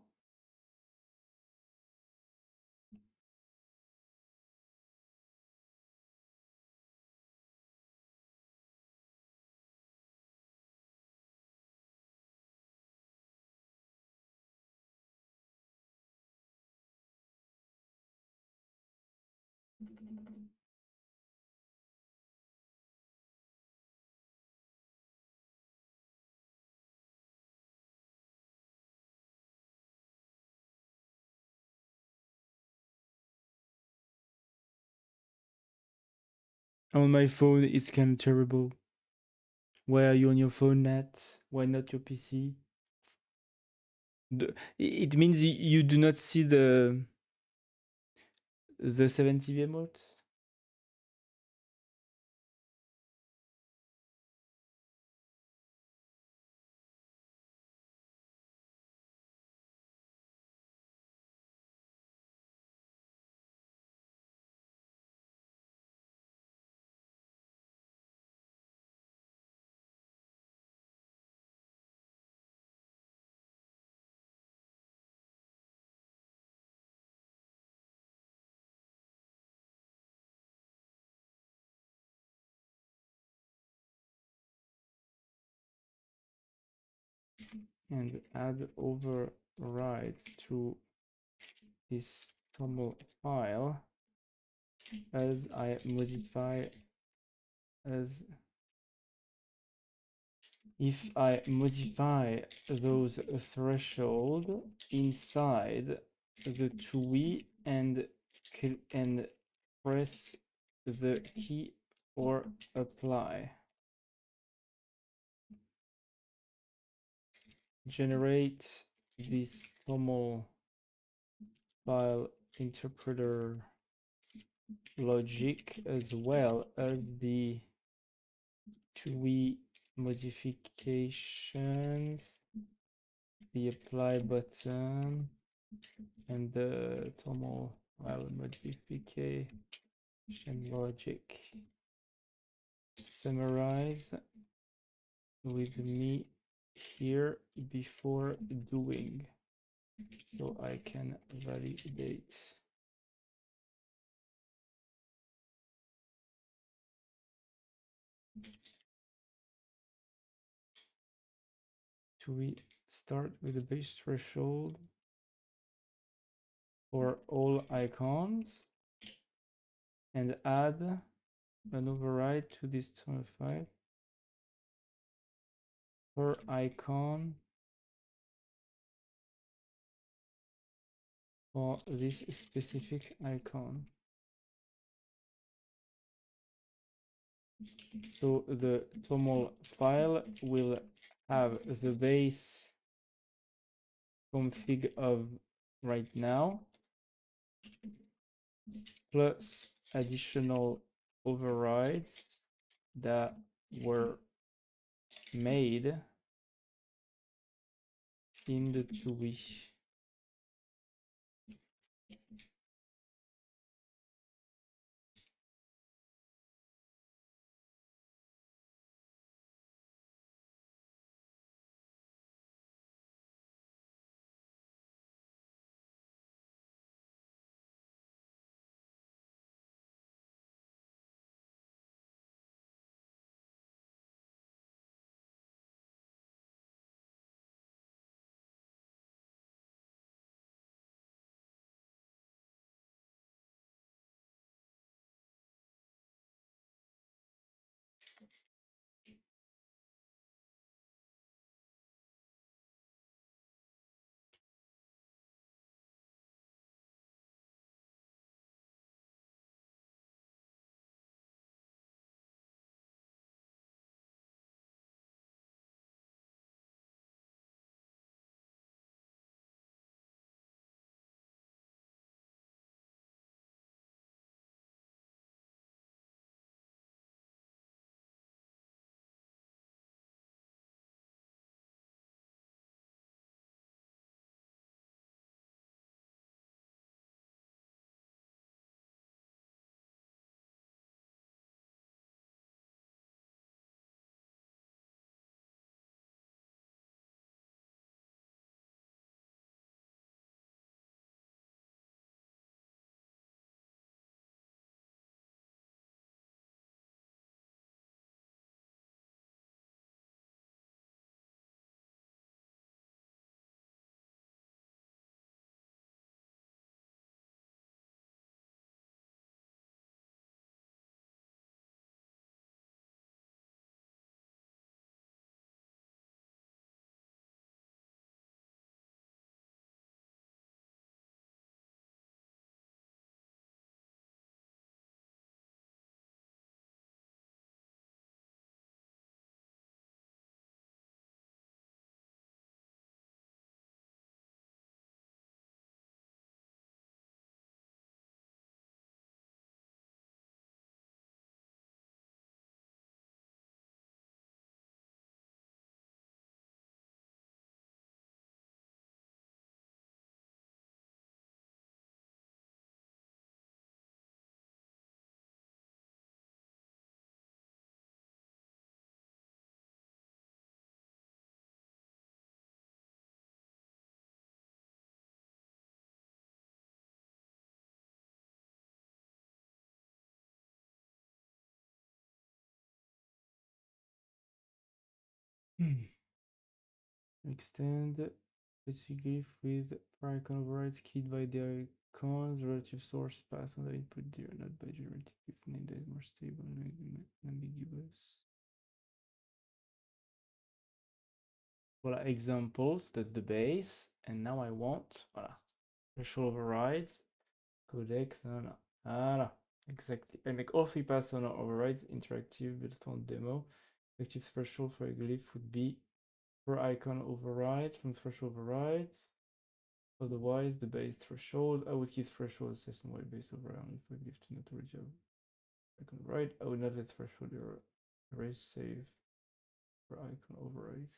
On my phone, it's kind of terrible. Why are you on your phone, Nat? Why not your PC? It means you do not see the 70 emote? And add override to this toml file as I modify as if I modify those threshold inside the TUI and press the key or apply. Generate this toml file interpreter logic as well as the TUI modifications, the apply button, and the toml file modification logic. Summarize with me here before doing, so I can validate. Do we start with the base threshold for all icons and add an override to this file per icon for this specific icon? So the toml file will have the base config of right now plus additional overrides that were made in the TUI. Extend specific glyph with per icon overrides keyed by the icon's relative source path on the input there, not by generative glyph name that is more stable and ambiguous. Voilà, examples, that's the base. And now I want, voilà, threshold overrides, codex, no. Voilà, exactly. I make all three paths on overrides, interactive, built on demo. Effective threshold for a glyph would be per icon overrides from threshold overrides. Otherwise, the base threshold, I would keep threshold system-wide base override only for glyph to not original icon override. I would not let threshold erase save per icon overrides.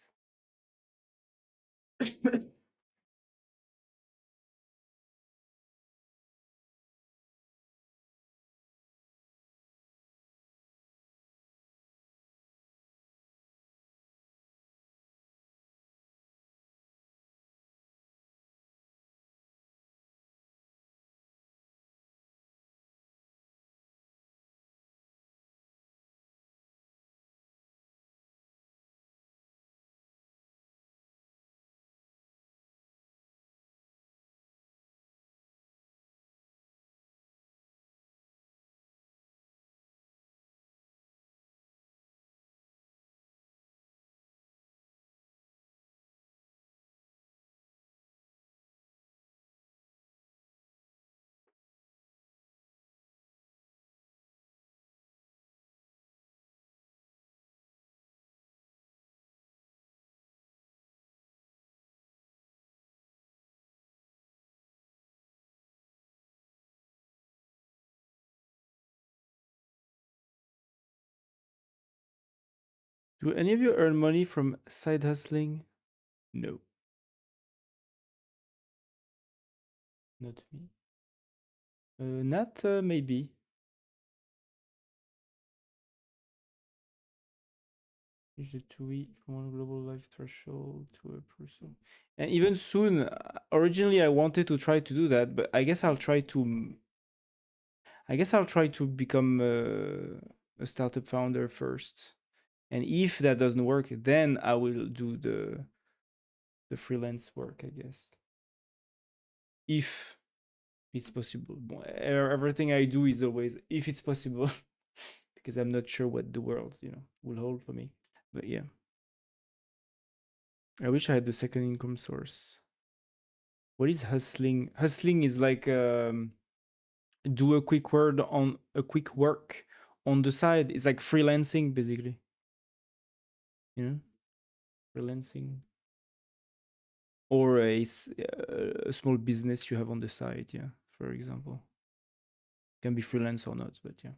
Do any of you earn money from side hustling? No, not me. Not maybe. Use the TUI from one global life threshold to a person. And even soon, originally I wanted to try to do that, but I guess I'll try to. I guess I'll try to become a startup founder first, and if that doesn't work, then I will do the freelance work. I guess if it's possible. Everything I do is always if it's possible, because I'm not sure what the world will hold for me. But yeah, I wish I had the second income source. What is hustling? Hustling is like do a quick work on the side. It's like freelancing basically. You know, freelancing or a small business you have on the side. Yeah, for example, can be freelance or not, but yeah,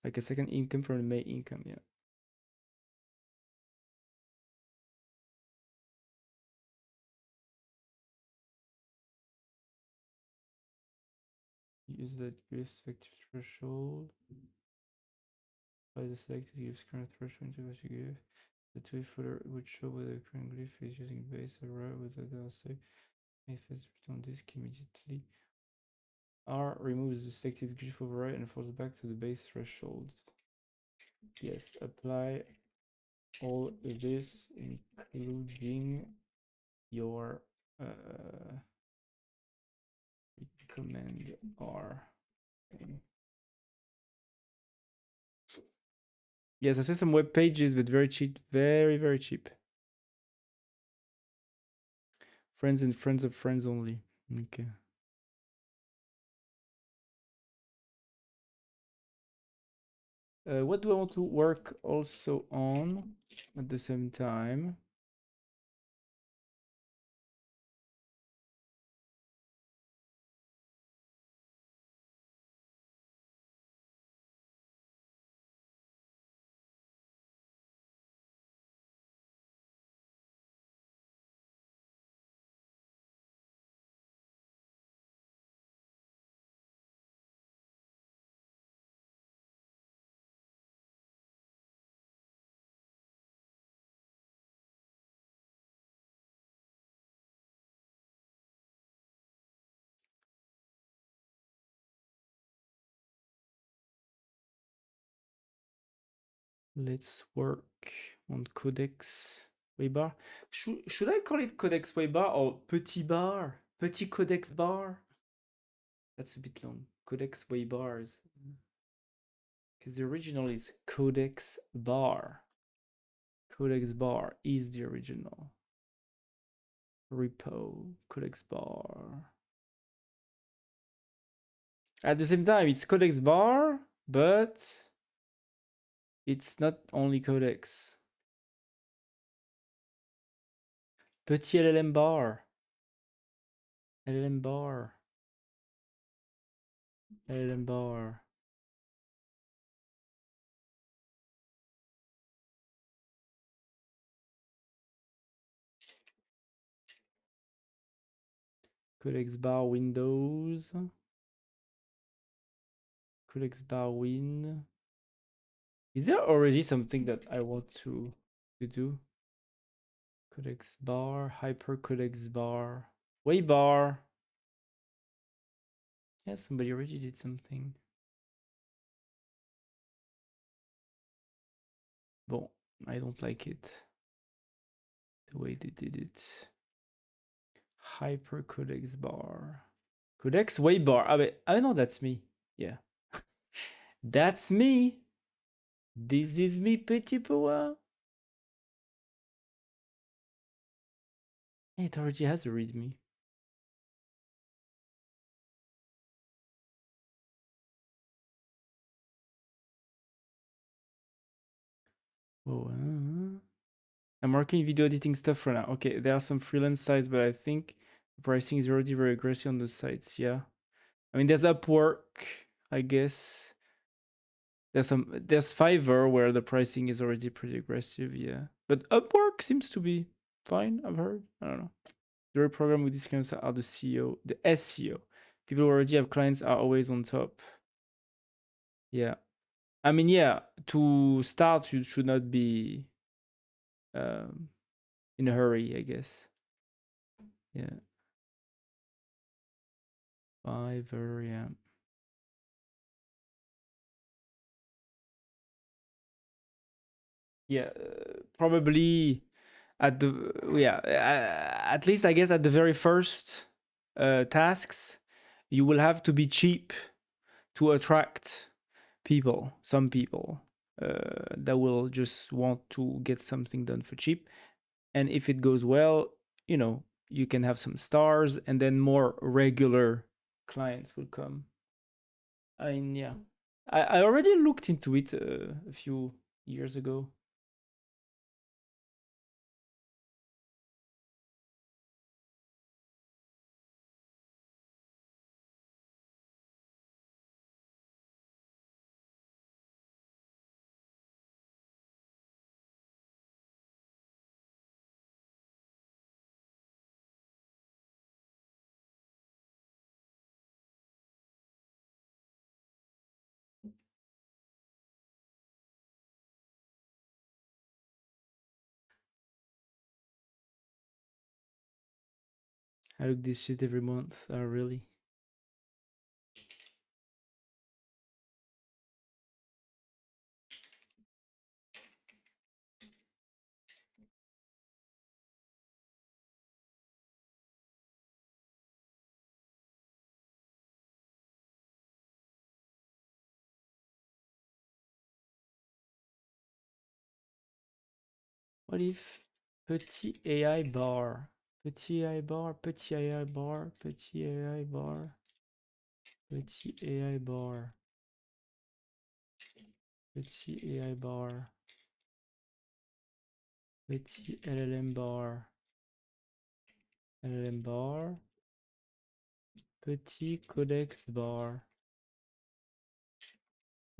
like a second income from the main income. Yeah. Use that gives effective threshold. By the selected gives current threshold into what you give. The tweet footer would show whether the current glyph is using base array with the data. If it's on disk immediately. R removes the selected glyph override and falls back to the base threshold. Yes, apply all edges, including your command R. Okay. Yes, I see some web pages, but very cheap, very, very cheap. Friends and friends of friends only. Okay. What do I want to work also on at the same time? Let's work on Codex Waybar. Should I call it Codex Waybar or Petit Bar? Petit Codex Bar? That's a bit long. Codex Waybars. Because the original is Codex Bar. Codex Bar is the original. Repo, Codex Bar. At the same time, it's Codex Bar, but it's not only Codex. Petit LLM Bar. LLM Bar. LLM Bar. Codex Bar Windows. Codex Bar Win. Is there already something that I want to do? Codex Bar, Hyper Codex Bar, Waybar. Yeah, somebody already did something. Bon, I don't like it. The way they did it. Hyper Codex Bar. Codex Waybar. I know that's me. Yeah. That's me. This is me, Petit Pois. It already has a readme. Oh, I'm working video editing stuff right now. Okay, there are some freelance sites, but I think the pricing is already very aggressive on those sites. Yeah. I mean, there's Upwork, I guess. There's Fiverr where the pricing is already pretty aggressive, yeah. But Upwork seems to be fine, I've heard. I don't know. The real program with these clients are the CEO, the SEO. People who already have clients are always on top. Yeah. I mean, yeah, to start, you should not be in a hurry, I guess. Yeah. Fiverr, yeah. Yeah, probably at the at least I guess at the very first tasks, you will have to be cheap to attract people, some people that will just want to get something done for cheap. And if it goes well, you know, you can have some stars and then more regular clients will come. I mean, yeah, I already looked into it a few years ago. I look this shit every month. Oh, really? What if petit AI bar? Petit AI bar, petit AI bar, petit AI bar, petit AI bar, petit AI bar, petit LLM bar, LLM bar, petit codex bar,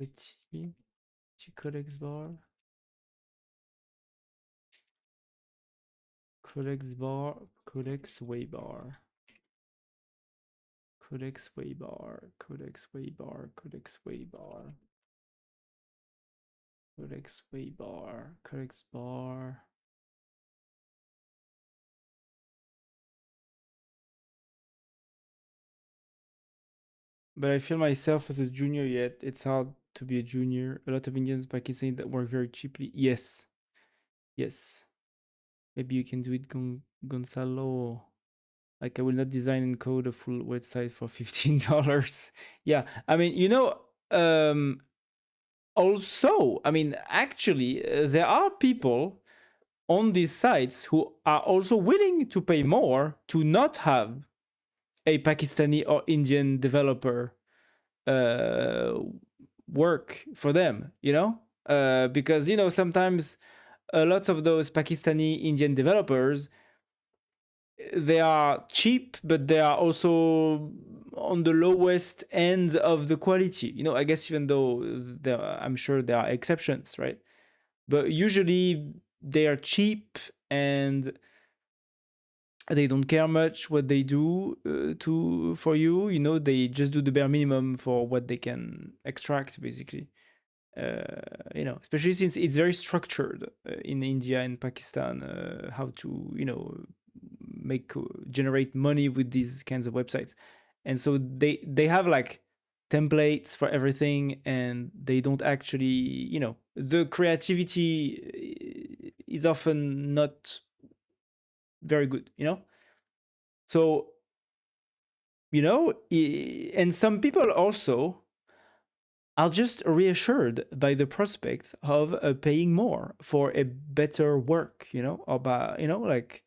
petit codex bar, codex bar, codex waybar, codex waybar, codex waybar, codex waybar, codex waybar, codex bar. But I feel myself as a junior yet. It's hard to be a junior. A lot of Indians, Pakistanis that work very cheaply. Yes, yes. Maybe you can do it, Gonzalo. Like, I will not design and code a full website for $15. Yeah, I mean, also, I mean, actually, there are people on these sites who are also willing to pay more to not have a Pakistani or Indian developer uh, work for them, because, sometimes a lot of those Pakistani Indian developers, they are cheap, but they are also on the lowest end of the quality. I guess, even though I'm sure there are exceptions, right? But usually they are cheap, and they don't care much what they do for you. They just do the bare minimum for what they can extract, basically. Especially since it's very structured in India and Pakistan, how to generate money with these kinds of websites. And so they have like templates for everything, and they don't actually, the creativity is often not very good. So, and some people also are just reassured by the prospect of paying more for a better work, or by, like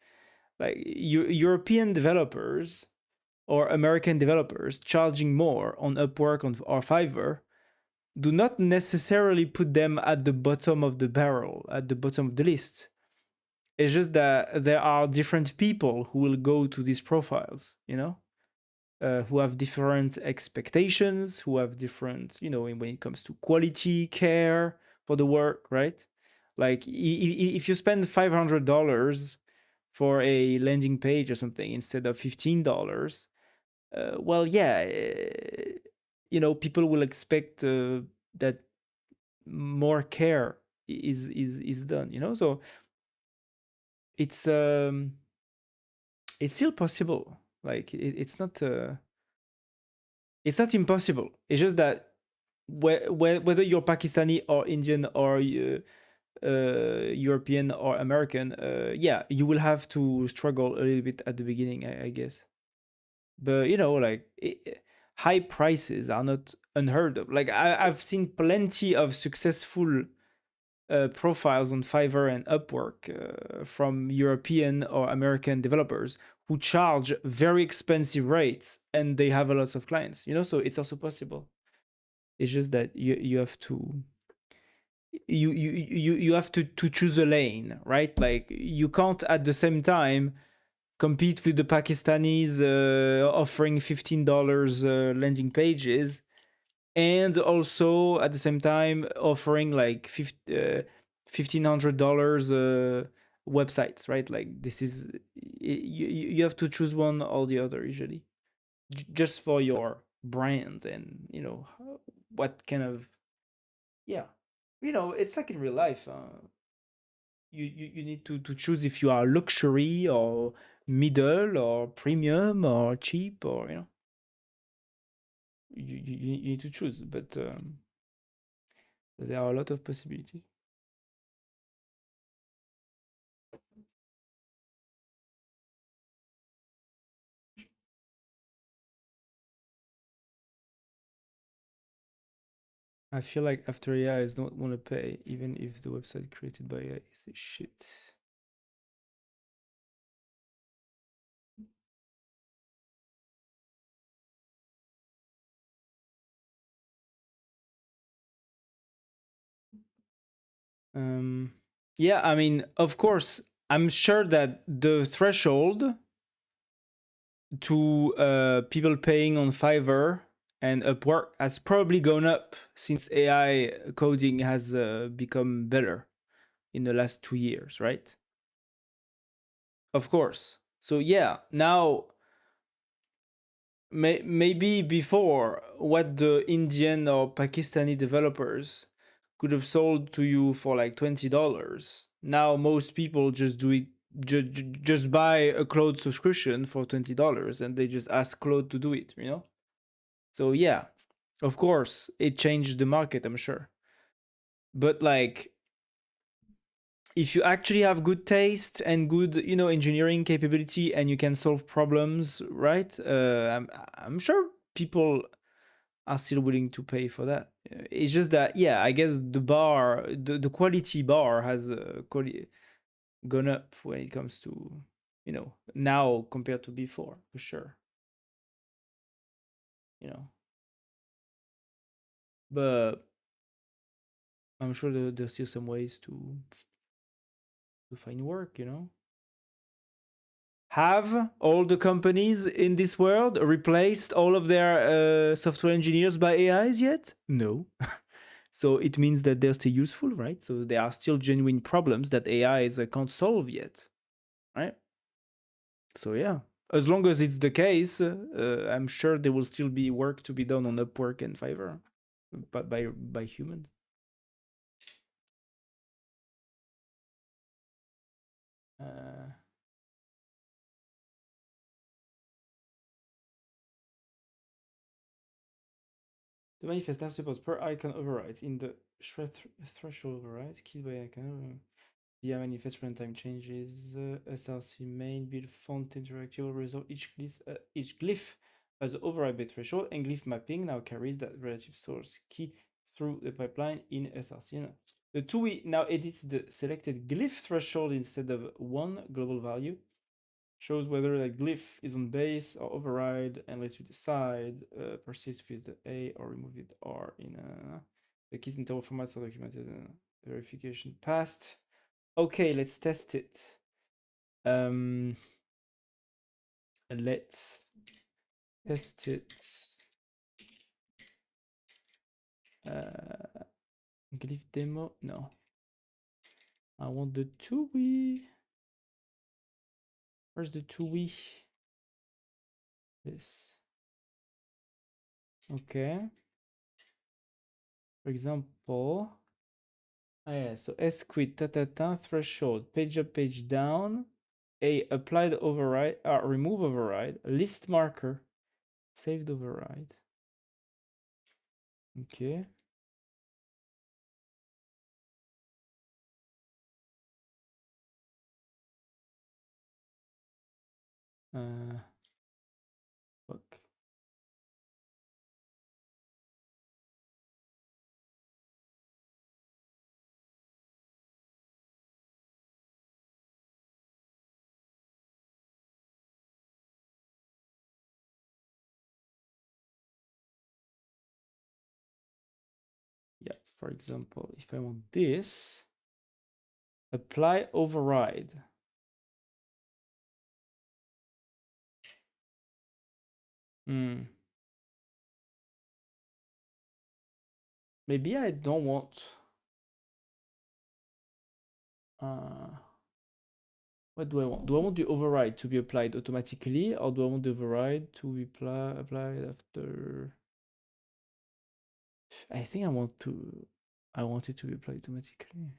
European developers or American developers charging more on Upwork or Fiverr do not necessarily put them at the bottom of the barrel, at the bottom of the list. It's just that there are different people who will go to these profiles, who have different expectations, who have different, when it comes to quality, care for the work, right? Like, if you spend $500 for a landing page or something instead of $15, well, yeah, people will expect that more care is done. So it's still possible. Like, it's not impossible. It's just that whether you're Pakistani or Indian or European or American, yeah, you will have to struggle a little bit at the beginning, I guess. But like, high prices are not unheard of. Like, I've seen plenty of successful profiles on Fiverr and Upwork from European or American developers who charge very expensive rates, and they have a lot of clients. So it's also possible. It's just that you have to you have to choose a lane, right? Like, you can't at the same time compete with the Pakistanis offering $15 landing pages, and also at the same time offering like $1,500 websites, right? Like, this is, you have to choose one or the other usually, just for your brand, and what kind of, yeah, it's like in real life. You need to choose if you are luxury or middle or premium or cheap, or you need to choose. But there are a lot of possibilities. I feel like after AI, I don't want to pay, even if the website created by AI is shit. Yeah, I mean, of course, I'm sure that the threshold to people paying on Fiverr and Upwork has probably gone up since AI coding has become better in the last 2 years, right? Of course. So yeah, now maybe before, what the Indian or Pakistani developers could have sold to you for like $20, now most people just do it, just buy a Claude subscription for $20, and they just ask Claude to do it. So yeah, Of course, it changed the market, I'm sure. But like, if you actually have good taste and good, engineering capability, and you can solve problems, right? I'm sure people are still willing to pay for that. It's just that, yeah, I guess the quality bar has gone up when it comes to, now compared to before, for sure. But I'm sure there's still some ways to find work. Have all the companies in this world replaced all of their software engineers by AIs yet? No. So it means that they're still useful, right? So there are still genuine problems that AIs can't solve yet, right? So yeah, as long as it's the case, I'm sure there will still be work to be done on Upwork and Fiverr, but by humans. The manifestation supports per icon override in the threshold override keyed by icon. Via manifest runtime changes, SRC main build font interactive will resolve each glyph as override by threshold, and glyph mapping now carries that relative source key through the pipeline in SRC. The TUI now edits the selected glyph threshold instead of one global value. Shows whether the glyph is on base or override, and lets you decide, persist with the A or remove with R in the keys interval formats are documented. Verification passed. Okay, let's test it. Let's test it. Glyph demo. No. I want the TUI. Where's the TUI? This. Okay. For example, yeah, so squid, threshold, page up, page down, A, applied override, remove override, list marker, saved override. Okay. Fuck. Yeah, for example, if I want this, apply override. Maybe I don't want. What do I want? Do I want the override to be applied automatically, or do I want the override to be applied after? I think I want it to be applied automatically.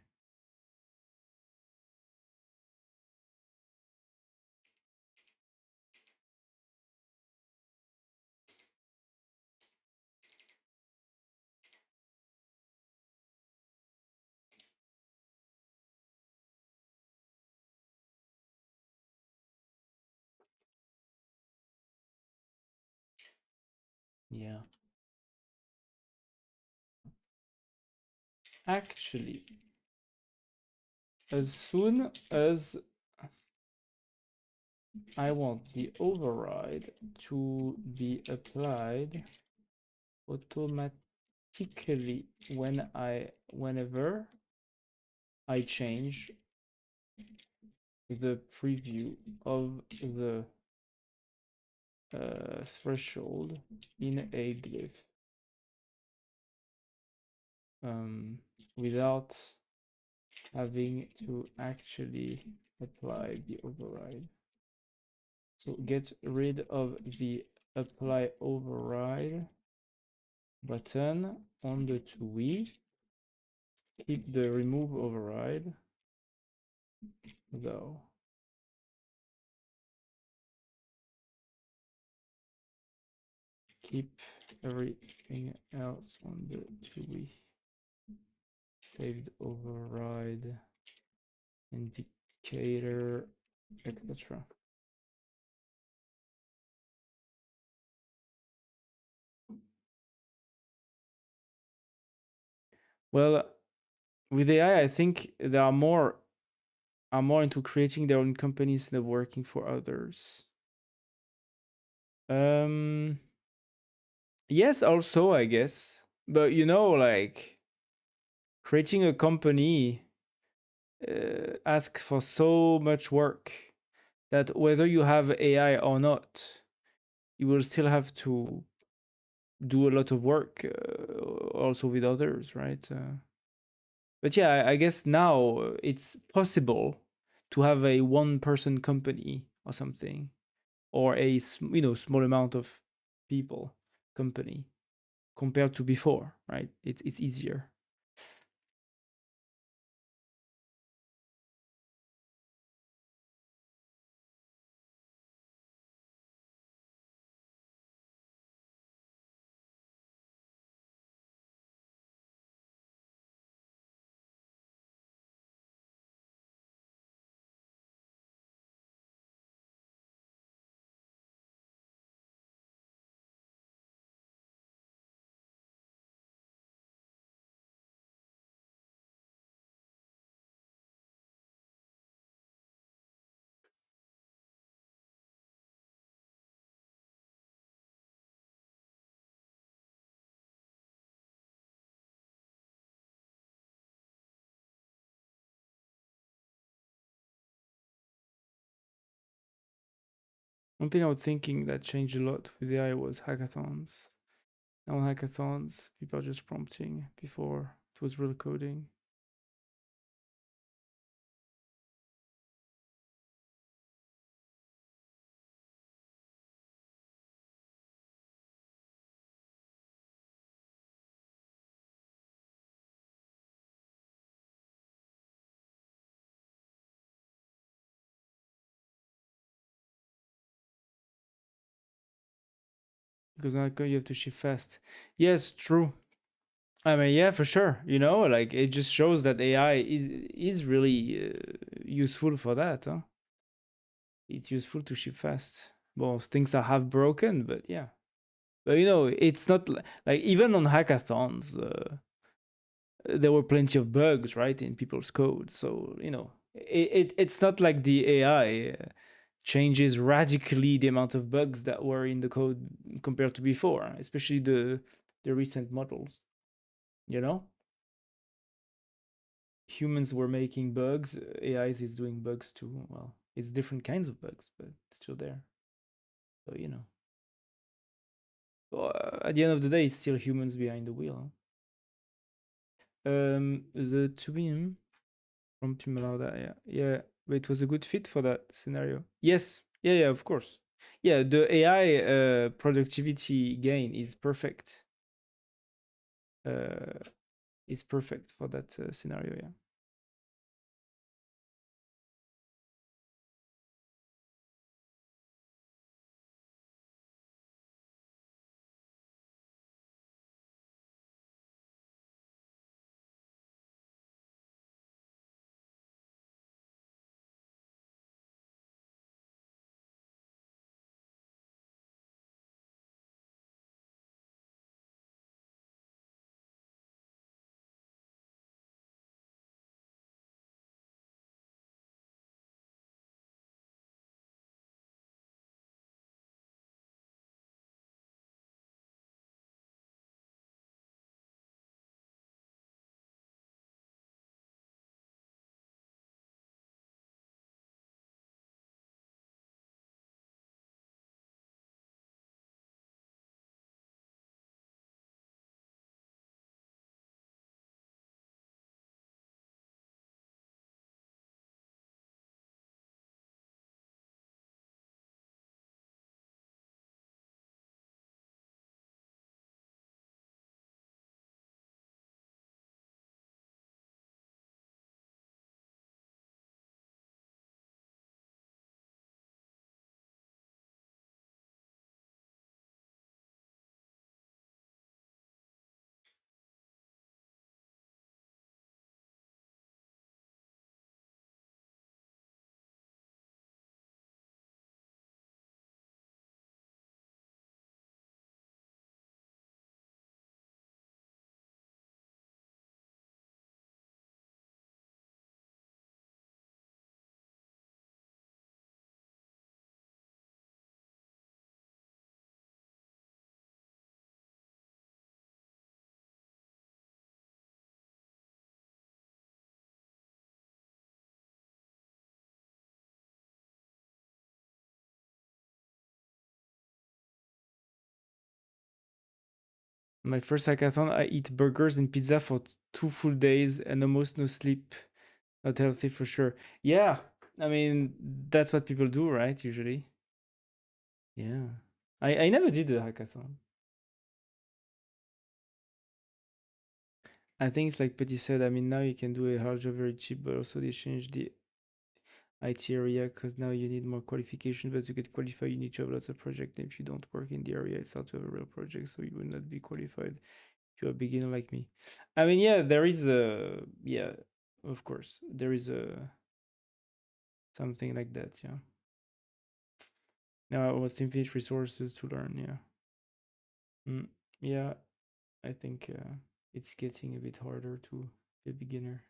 Yeah. Actually, as soon as I want the override to be applied automatically whenever I change the preview of the threshold in a glyph, without having to actually apply the override. So get rid of the apply override button on the TUI. Keep the remove override though. Keep everything else on the TUI. Saved override, indicator, etc. Well, with AI, I think there are more into creating their own companies than working for others. Yes, also I guess, but like creating a company asks for so much work that whether you have AI or not, you will still have to do a lot of work also with others, right? But yeah, I guess now it's possible to have a one-person company or something, or a small amount of people company compared to before, right? It's easier. One thing I was thinking that changed a lot with AI was hackathons. Now on hackathons, people are just prompting. Before it was real coding. Because now you have to shift fast. Yes, true. I mean, yeah, for sure. Like it just shows that AI is really useful for that. Huh? It's useful to ship fast. Well, things are half broken, but yeah. But it's not like even on hackathons, there were plenty of bugs, right, in people's code. So it's not like the AI changes radically the amount of bugs that were in the code compared to before, especially the recent models. You know, humans were making bugs, AI is doing bugs too. Well, it's different kinds of bugs, but still there. So well, at the end of the day, it's still humans behind the wheel. The twin from Pimalada, yeah, but it was a good fit for that scenario. Yes, yeah, of course. Yeah, the AI productivity gain is perfect. Is perfect for that scenario. Yeah. My first hackathon, I eat burgers and pizza for 2 full days and almost no sleep. Not healthy for sure. Yeah, I mean that's what people do, right? Usually. Yeah. I never did a hackathon. I think it's like Petit said. I mean, now you can do a hard job very cheap, but also they changed the IT area because now you need more qualifications. But to get qualified, you need to have lots of projects. If you don't work in the area, it's hard to have a real project, so you will not be qualified if you're a beginner like me. I mean, yeah, there is a yeah, of course, there is a something like that. Yeah. Now I was infinite resources to learn. Yeah. Yeah, I think it's getting a bit harder to be a beginner.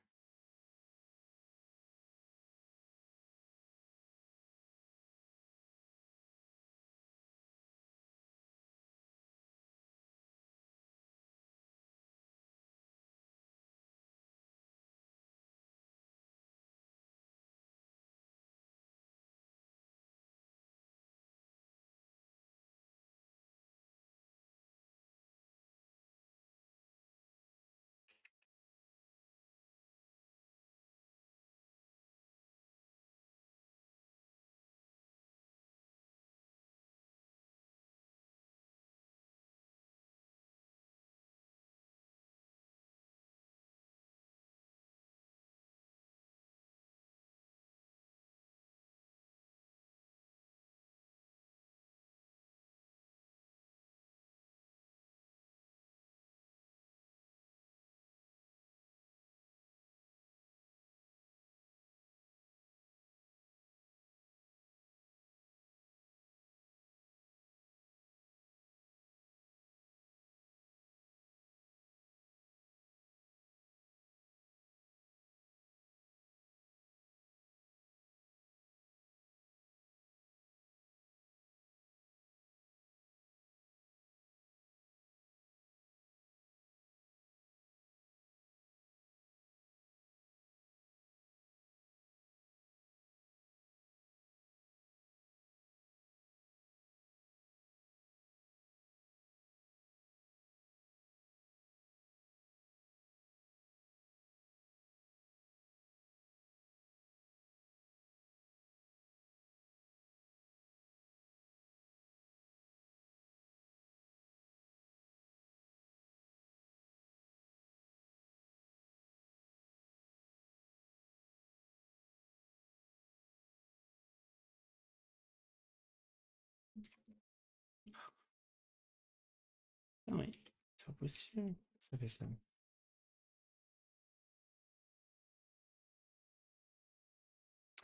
Ah oui, c'est pas possible. Ça fait ça.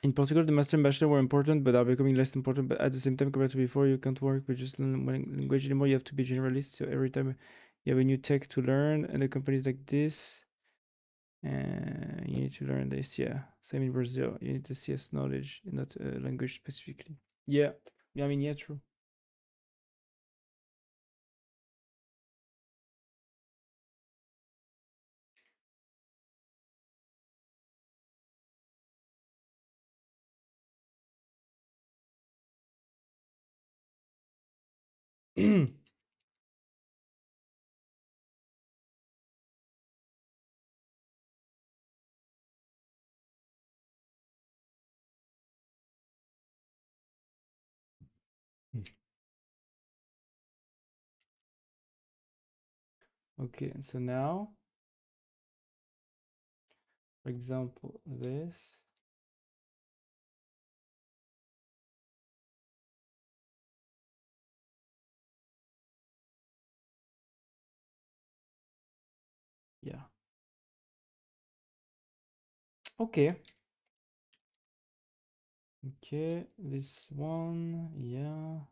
In Portugal, the master and bachelor were important, but are becoming less important. But at the same time, compared to before, you can't work with just language anymore. You have to be generalist. So every time you have a new tech to learn, and the companies like this, you need to learn this. Yeah, same in Brazil. You need the CS knowledge, not language specifically. Yeah, I mean, yeah, true. Okay, so now, for example, this. Yeah. Okay. Okay, this one, yeah.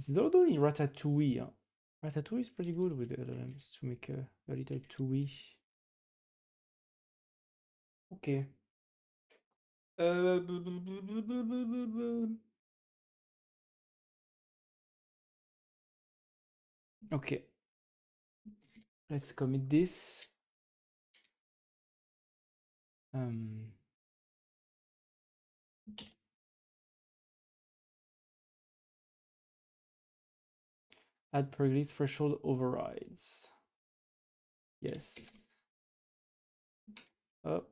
This is also in Ratatouille. Huh? Ratatouille is pretty good with the LLMs to make a little TUI. Okay. Okay. Let's commit this. Add pre-release threshold overrides. Yes. Up.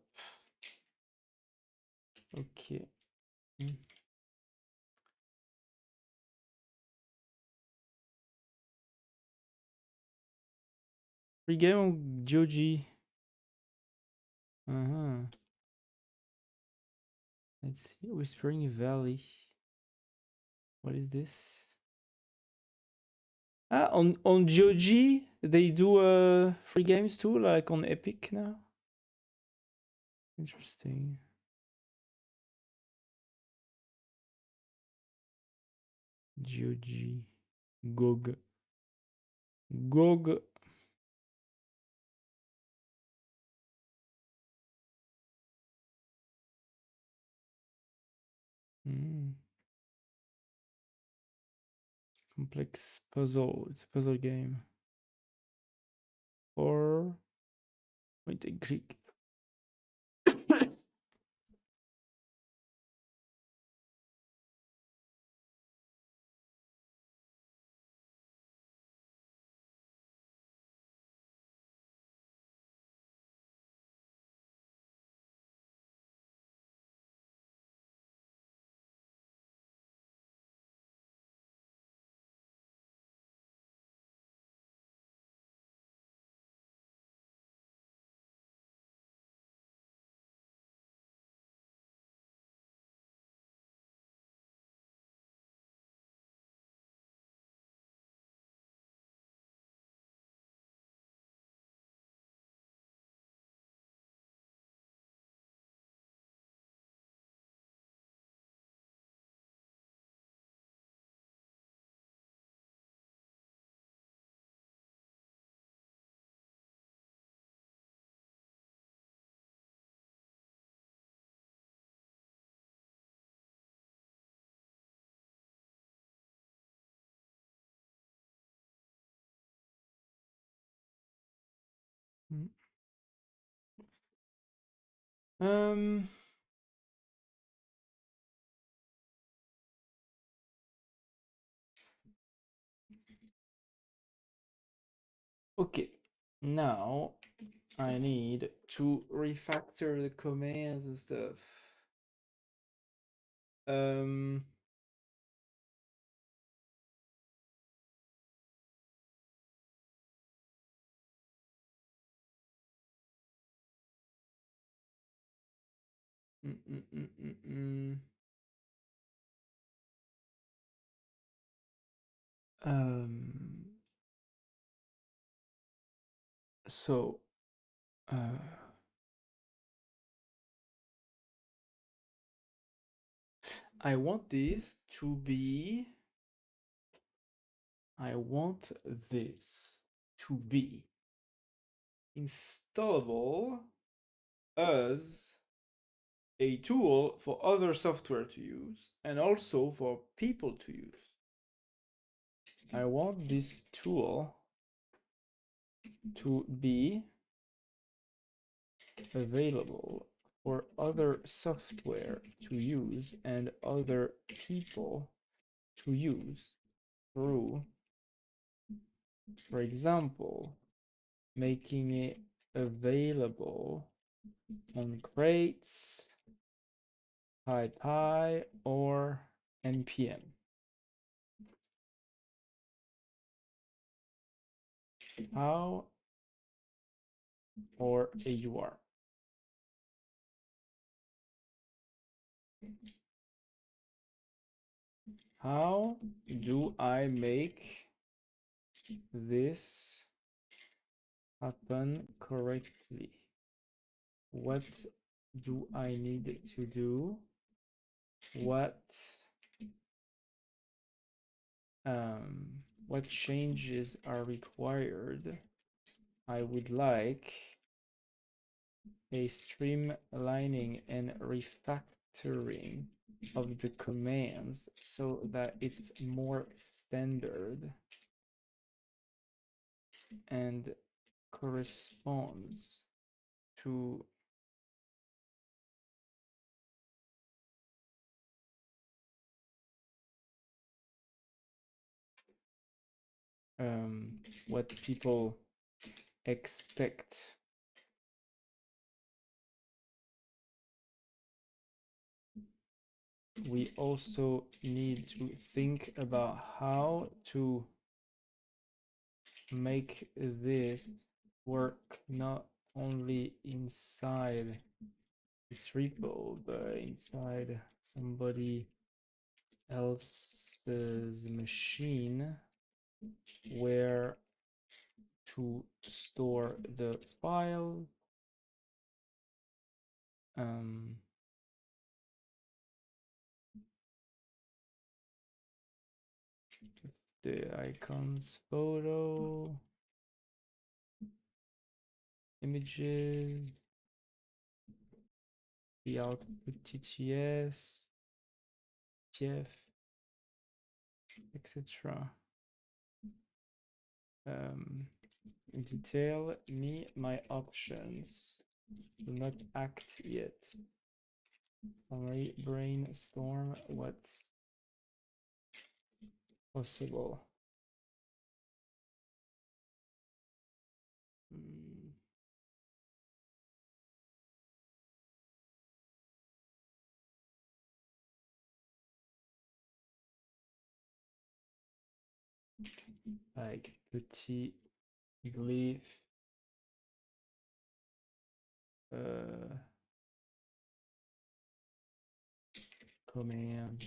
Okay. Free game on Joji. Let's see. Whispering Valley. What is this? Ah, on GOG they do free games too, like on Epic now. Interesting. GOG. GOG. GOG. Complex puzzle. It's a puzzle game. Or wait and click. Um. Okay. Now I need to refactor the commands and stuff. Um. Mm, mm, mm, mm, mm. So, I want this to be. I want this to be installable as a tool for other software to use and also for people to use. I want this tool to be available for other software to use and other people to use through, for example, making it available on crates, PyPI, or NPM. How or AUR. How do I make this happen correctly? What do I need to do? What What changes are required? I would like a streamlining and refactoring of the commands so that it's more standard and corresponds to what people expect. We also need to think about how to make this work not only inside this repo, but inside somebody else's machine where to store the file. The icons, photo, images, the output TTS, TF, etc. In detail, my options. Do not act yet. Only brainstorm what's possible. Like petit glyph, command.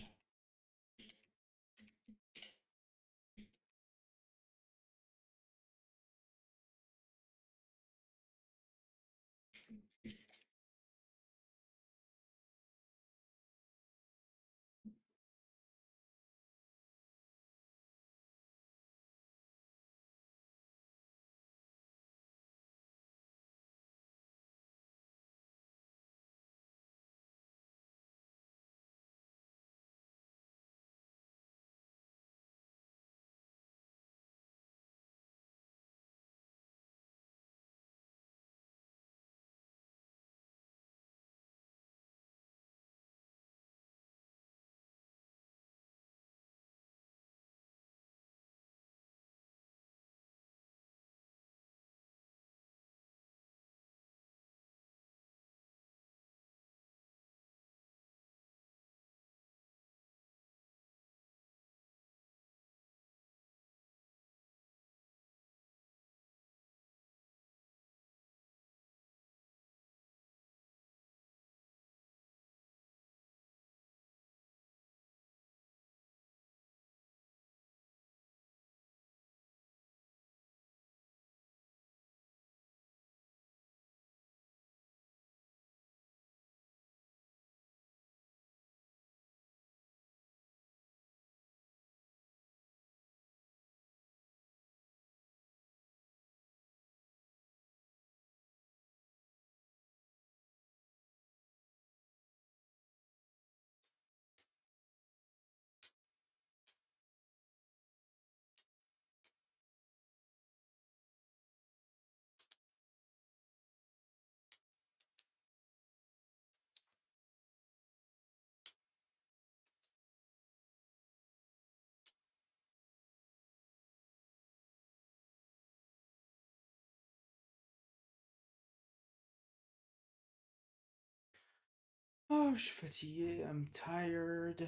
Oh, je suis fatigué. I'm tired.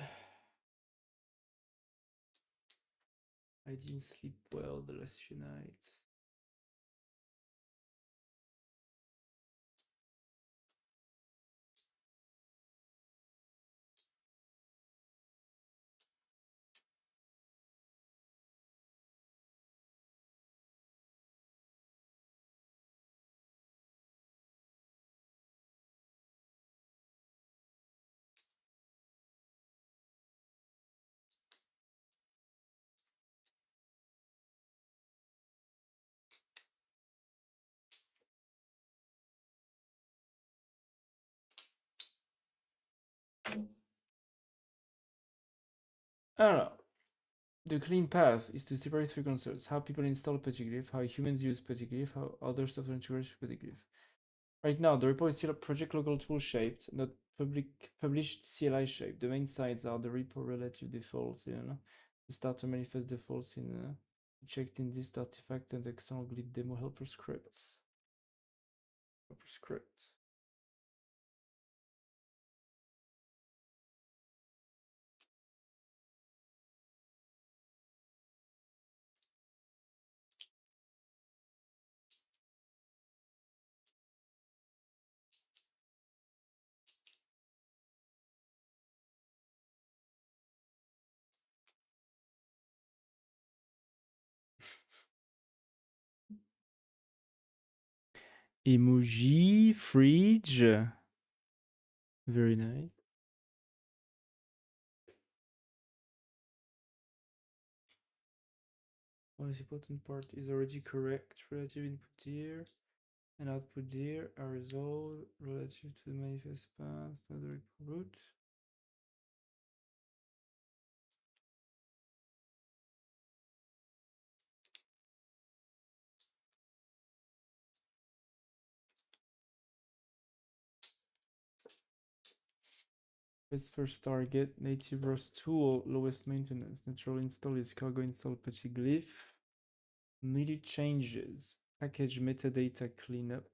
I didn't sleep well the last few nights. I don't know. The clean path is to separate three concepts: how people install Pettigrew, how humans use Pettigrew, how other software integrates Pettigrew. Right now, the repo is still a project local tool shaped, not published CLI shaped. The main sites are the repo relative defaults, the starter manifest defaults checked in this artifact and the external glib demo helper scripts. Helper scripts. Emoji fridge. Very nice. One important part is already correct. Relative input here and output here are resolved relative to the manifest path, not the root. Best first target, native Rust tool, lowest maintenance, natural install is cargo install patchy glyph. Needed changes, package metadata cleanup.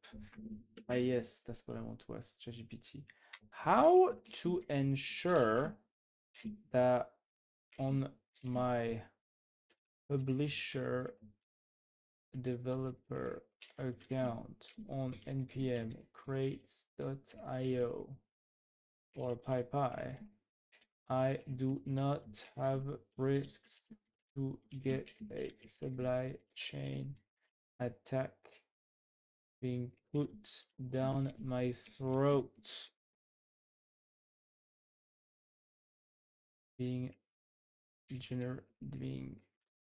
Ah yes, that's what I want to ask ChatGPT. How to ensure that on my publisher developer account on npm crates.io or PyPy, I do not have risks to get a supply chain attack being put down my throat, being being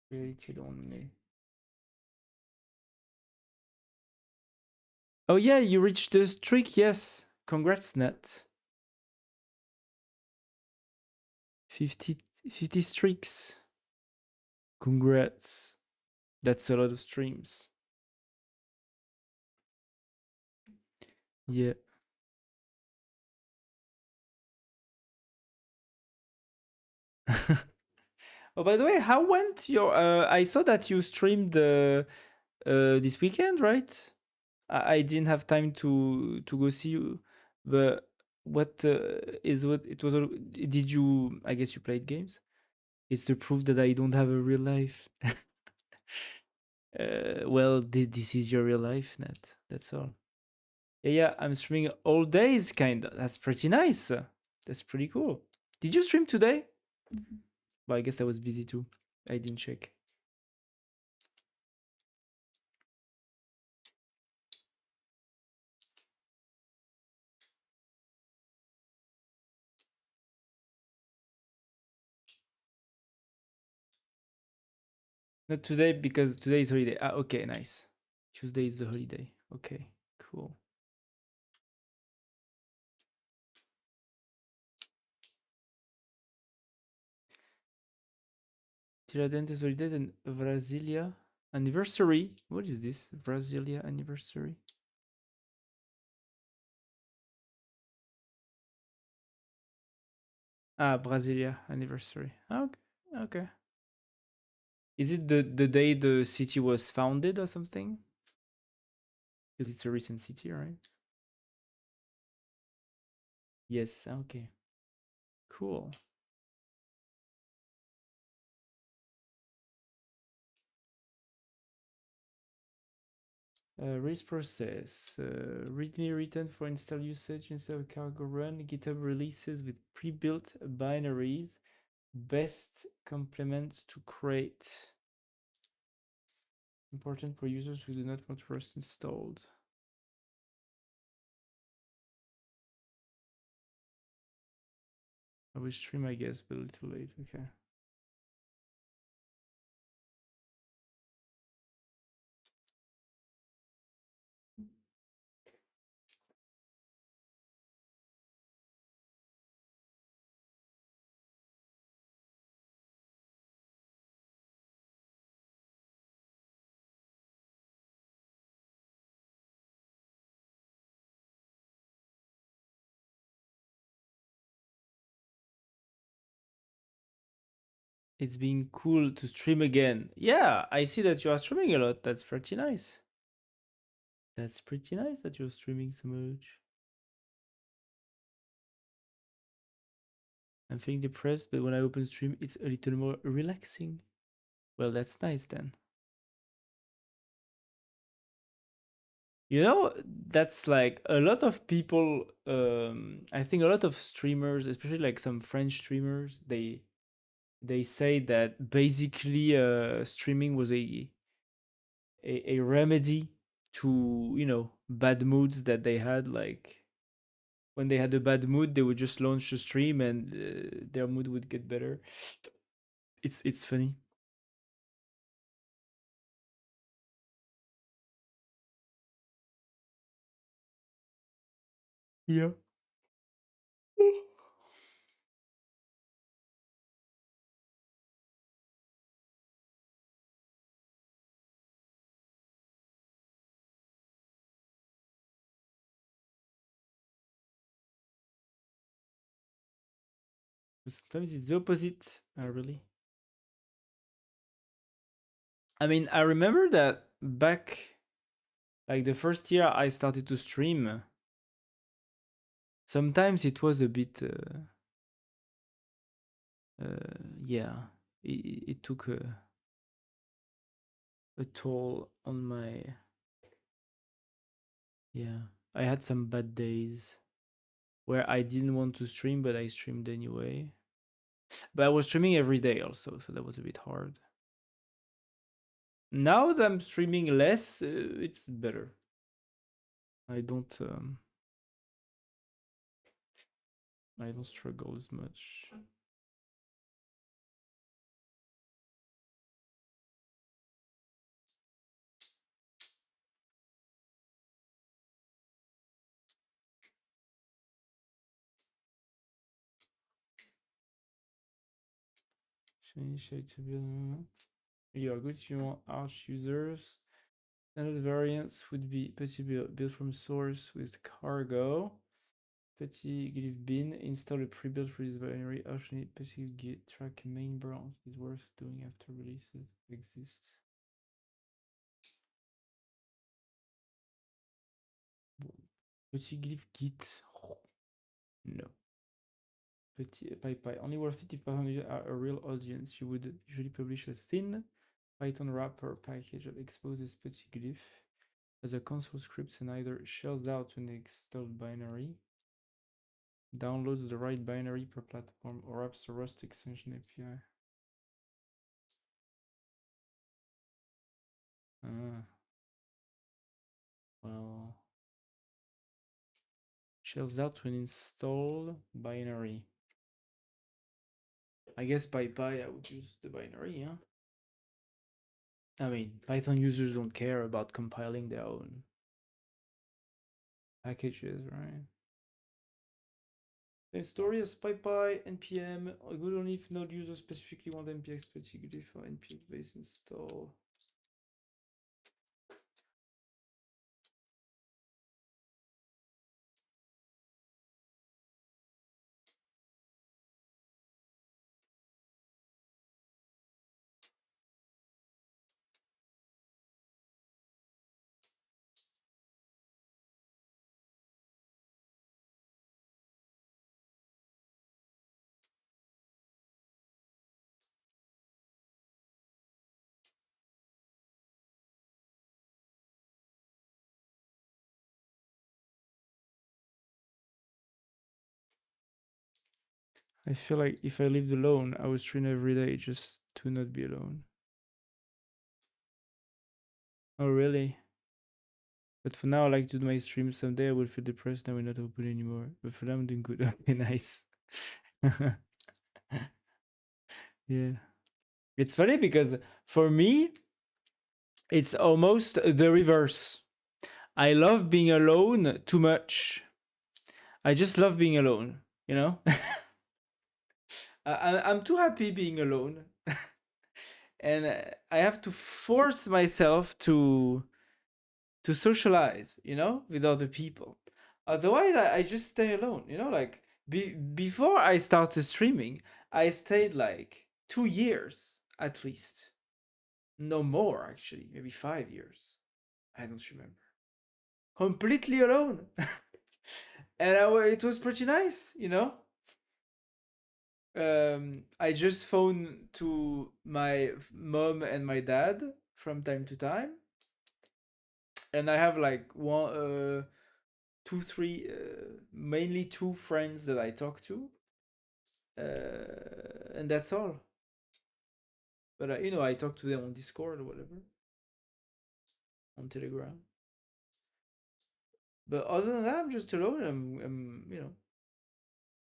created on me. Oh yeah, you reached the streak, yes. Congrats, Net. 50 streaks. Congrats. That's a lot of streams. Yeah. Oh, by the way, how went your I saw that you streamed this weekend, right? I didn't have time to go see you, but what is what it was? Did you? I guess you played games. It's the proof that I don't have a real life. Well, this is your real life, Net. That's all. Yeah, yeah. I'm streaming all days, kinda. That's pretty nice. That's pretty cool. Did you stream today? Well, I guess I was busy too. I didn't check. Not today because today is holiday. Ah, okay, nice. Tuesday is the holiday. Okay, cool. Tiradentes holidays and Brasilia anniversary. What is this? Brasilia anniversary. Ah, Brasilia anniversary. Okay, okay. Is it the day the city was founded or something? Because it's a recent city, right? Yes. Okay. Cool. Release process. README written for install usage instead of cargo run. GitHub releases with pre-built binaries. Best complement to create. Important for users who do not want Rust installed. I will stream, I guess, but a little late. Okay. It's been cool to stream again. Yeah, I see that you are streaming a lot. That's pretty nice. That's pretty nice that you're streaming so much. I'm feeling depressed, but when I open stream, it's a little more relaxing. Well, that's nice then. You know, that's like a lot of people. I think a lot of streamers, especially like some French streamers, they say that basically streaming was a remedy to, you know, bad moods that they had. Like when they had a bad mood, they would just launch a stream and their mood would get better. It's funny. Yeah. But sometimes it's the opposite. Really. I mean, I remember that back, like the first year I started to stream, sometimes it was a bit, yeah, it took a toll on my, yeah. I had some bad days where I didn't want to stream, but I streamed anyway. But I was streaming every day also, so that was a bit hard. Now that I'm streaming less, it's better. I don't struggle as much. Initiate to build. You are good if you want Arch users. Standard variants would be Petit built from source with cargo. Petit glyph bin. Install a pre-built release binary. Arch Petit git track main branch is worth doing after releases exist. Petit glyph git. No. Petit PyPy. Only worth it if Python users are a real audience. You would usually publish a thin Python wrapper package that exposes Petit glyph as a console script and either shells out an installed binary, downloads the right binary per platform, or wraps the Rust extension API. Well, shells out to an install binary. I guess PyPy I would use the binary, yeah. I mean, Python users don't care about compiling their own packages, right? The story is PyPy, npm, good only if node users specifically want npx particularly for npx based install. I feel like if I lived alone, I would stream every day just to not be alone. Oh, really? But for now, I like to do my stream. Someday I will feel depressed and I will not open anymore. But for now, I'm doing good. Okay, nice. Yeah. It's funny because for me, it's almost the reverse. I love being alone too much. I just love being alone, you know? I'm too happy being alone. And I have to force myself to socialize, you know, with other people. Otherwise, I just stay alone, you know, like before I started streaming, I stayed like 2 years at least. No more, actually, maybe 5 years. I don't remember. Completely alone. And it was pretty nice, you know? I just phone to my mom and my dad from time to time. And I have like two, three, mainly two friends that I talk to. And that's all. But, I talk to them on Discord or whatever, on Telegram. But other than that, I'm just alone. I'm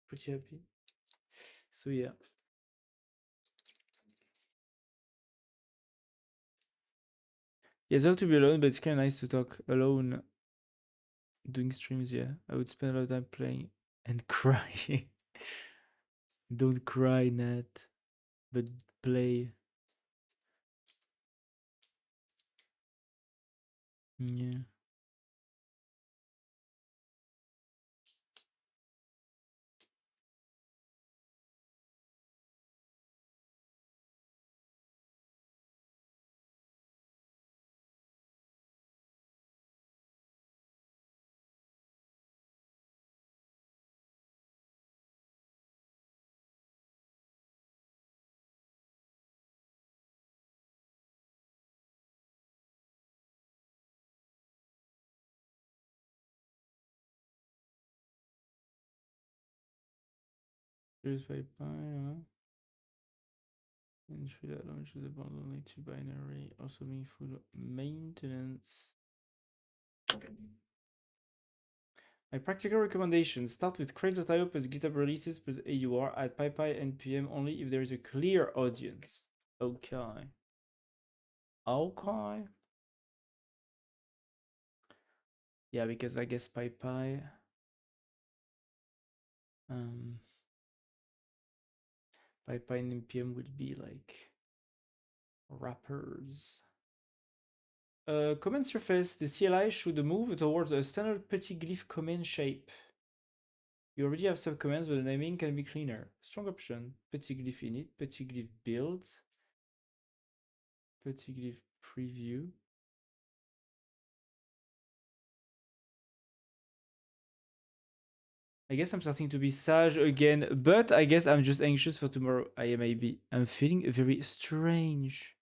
pretty happy. So yeah. Yeah, it's hard to be alone, but it's kind of nice to talk alone doing streams. Yeah, I would spend a lot of time playing and crying. Don't cry, Nat, but play. Yeah. Here's by entry that launches the bundle only to binary, also being full maintenance. My practical recommendation, start with Craig.io plus GitHub releases plus AUR at PyPy NPM only if there is a clear audience. Okay. Okay. Yeah, because I guess PyPy PyPy and NPM would be like wrappers. Command surface, the CLI should move towards a standard petitglyph command shape. You already have subcommands, but the naming can be cleaner. Strong option. Petitglyph init, petitglyph build, petitglyph preview. I guess I'm starting to be sage again, but I guess I'm just anxious for tomorrow. I'm feeling very strange.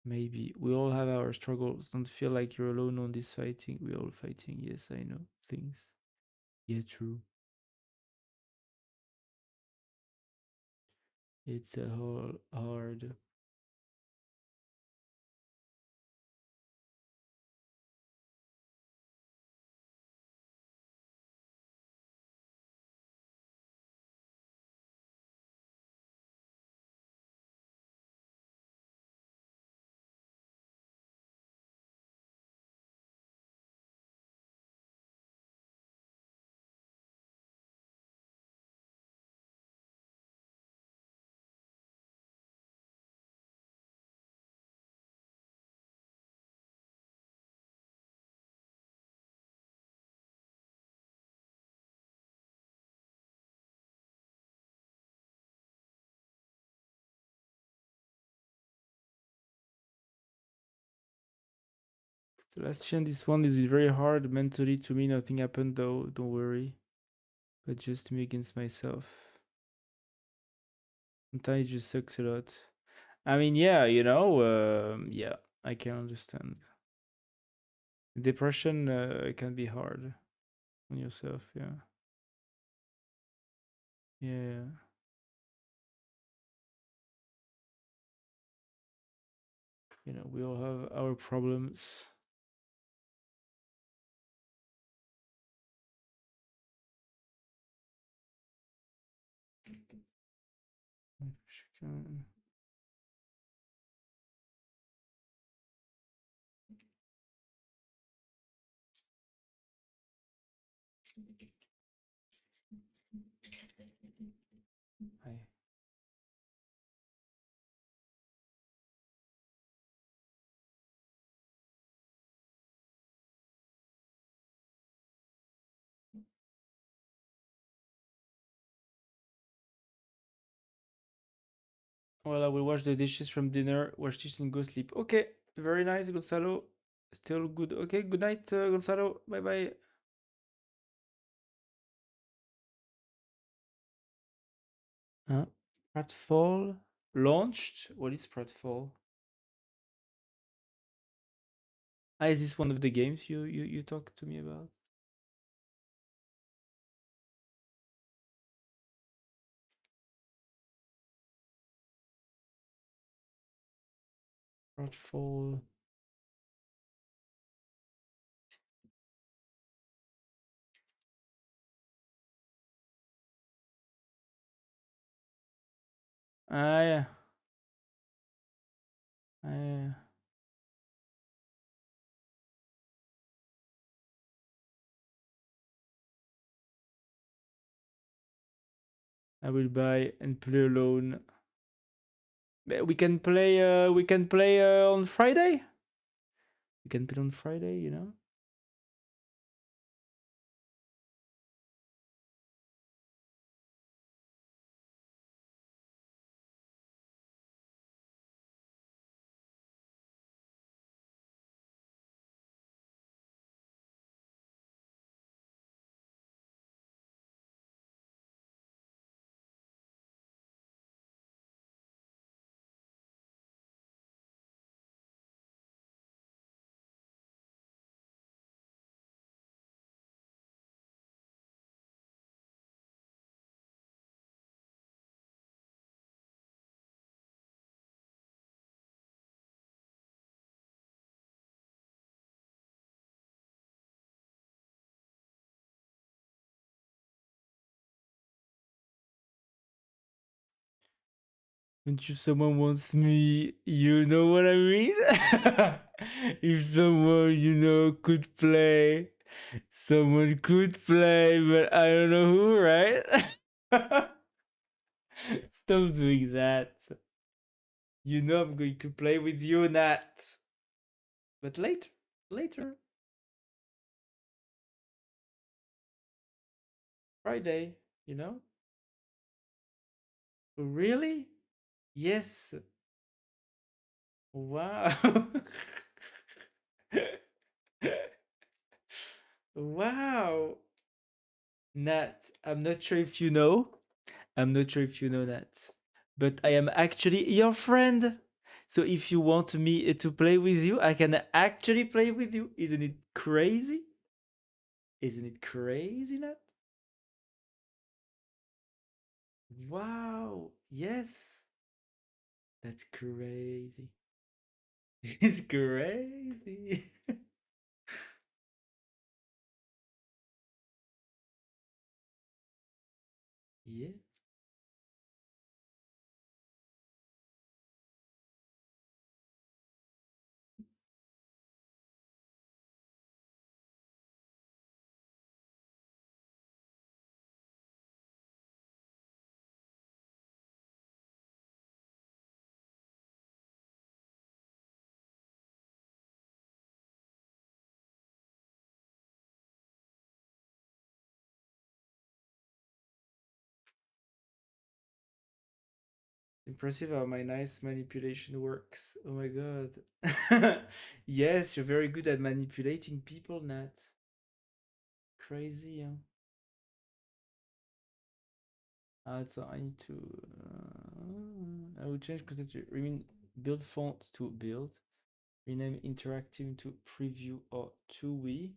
Maybe. We all have our struggles. Don't feel like you're alone on this fighting. We're all fighting. Yes, I know. Things. Yeah, true. It's a whole hard. The last chain, this one is very hard mentally to me. Nothing happened though. Don't worry. But just me against myself. Sometimes it just sucks a lot. I mean, yeah, yeah, I can understand. Depression can be hard on yourself. Yeah. Yeah. We all have our problems. Hi. Well, I will wash the dishes from dinner, wash dishes and go sleep. Okay, very nice, Gonzalo. Still good. Okay, good night, Gonzalo. Bye bye. Huh? Pratfall launched? What is Pratfall? Ah, is this one of the games you talked to me about? Pratfall. Ah, yeah. Ah, yeah. I will buy and play alone. We can play. We can play on Friday. We can play on Friday. You know. Don't you? Someone wants me. You know what I mean? If someone could play, someone could play, but I don't know who, right? Stop doing that. You know I'm going to play with you, Nat. But later, later, Friday, you know? Really? Yes. Wow. Wow. Nat, I'm not sure if you know. I'm not sure if you know that. But I am actually your friend. So if you want me to play with you, I can actually play with you. Isn't it crazy? Isn't it crazy, Nat? Wow. Yes. That's crazy. It's crazy. Yeah. Impressive how my nice manipulation works. Oh my god. Yes, you're very good at manipulating people, Nat. Crazy, huh? So I need to. I will change content to remain build font to build. Rename interactive to preview or TUI.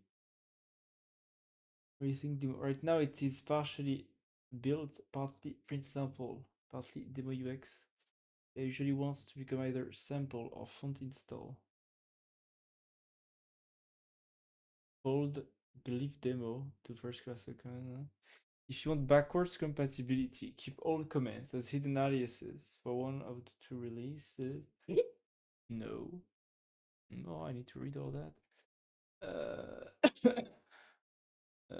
Rethink demo. Right now it is partially built, partly print sample, partly demo UX. It usually wants to become either sample or font install. Bold belief demo to first class account. If you want backwards compatibility, keep all comments as hidden aliases for one of the two releases. No. No, I need to read all that. Uh,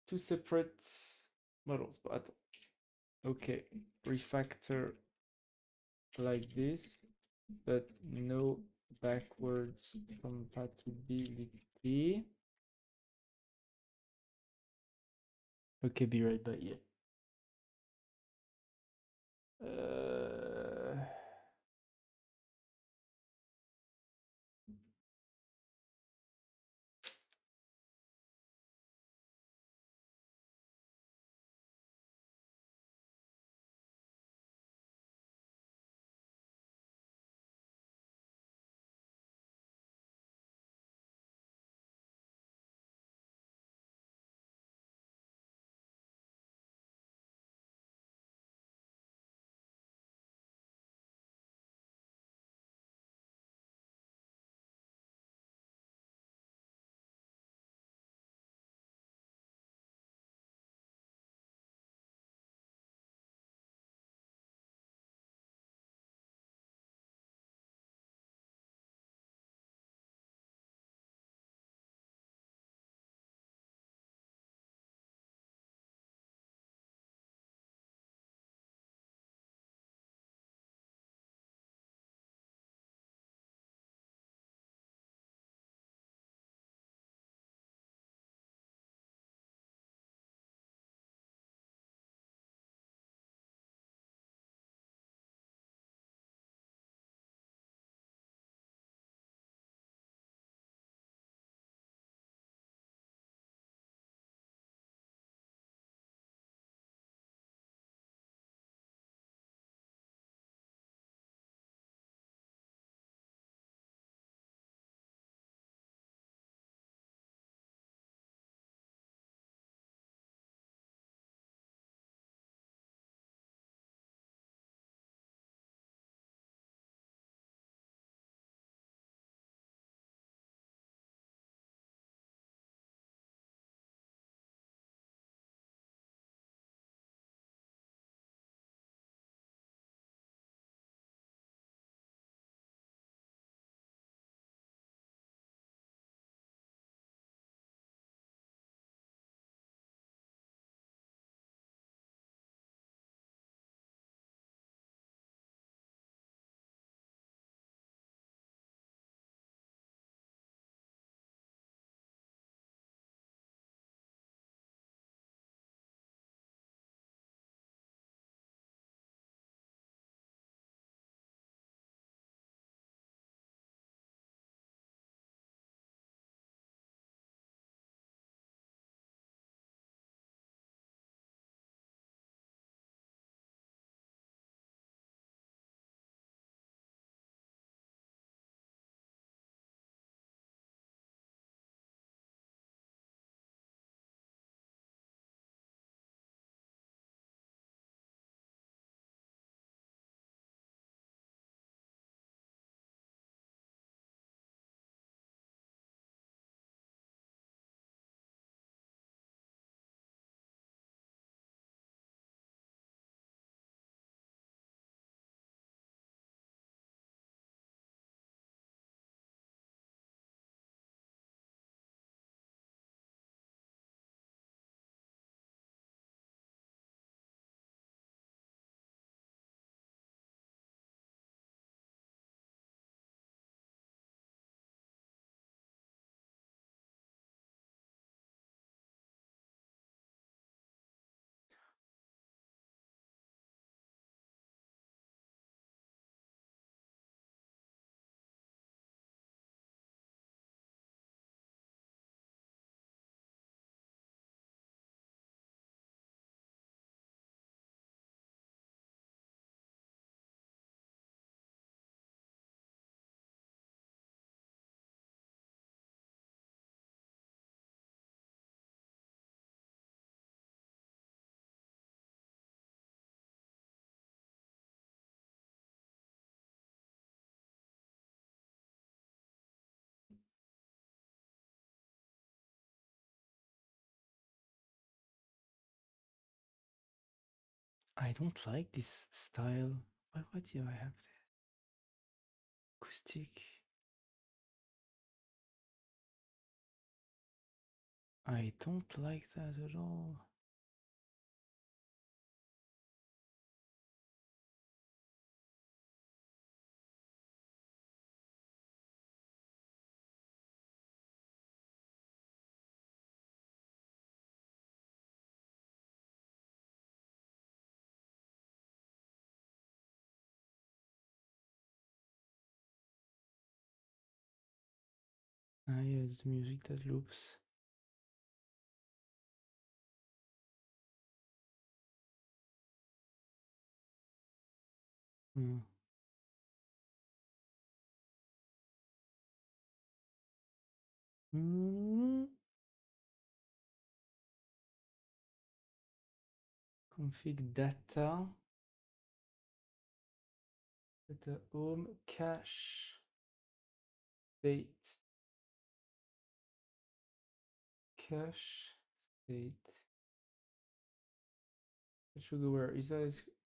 two separate models, but okay. Refactor like this, but no backwards compatibility. Okay, be right back. Yeah. Uh, I don't like this style. Why do I have the acoustic? I don't like that at all. Ah, yeah, it's the music that loops. Hmm. Config data home cache state cache state. It should go where is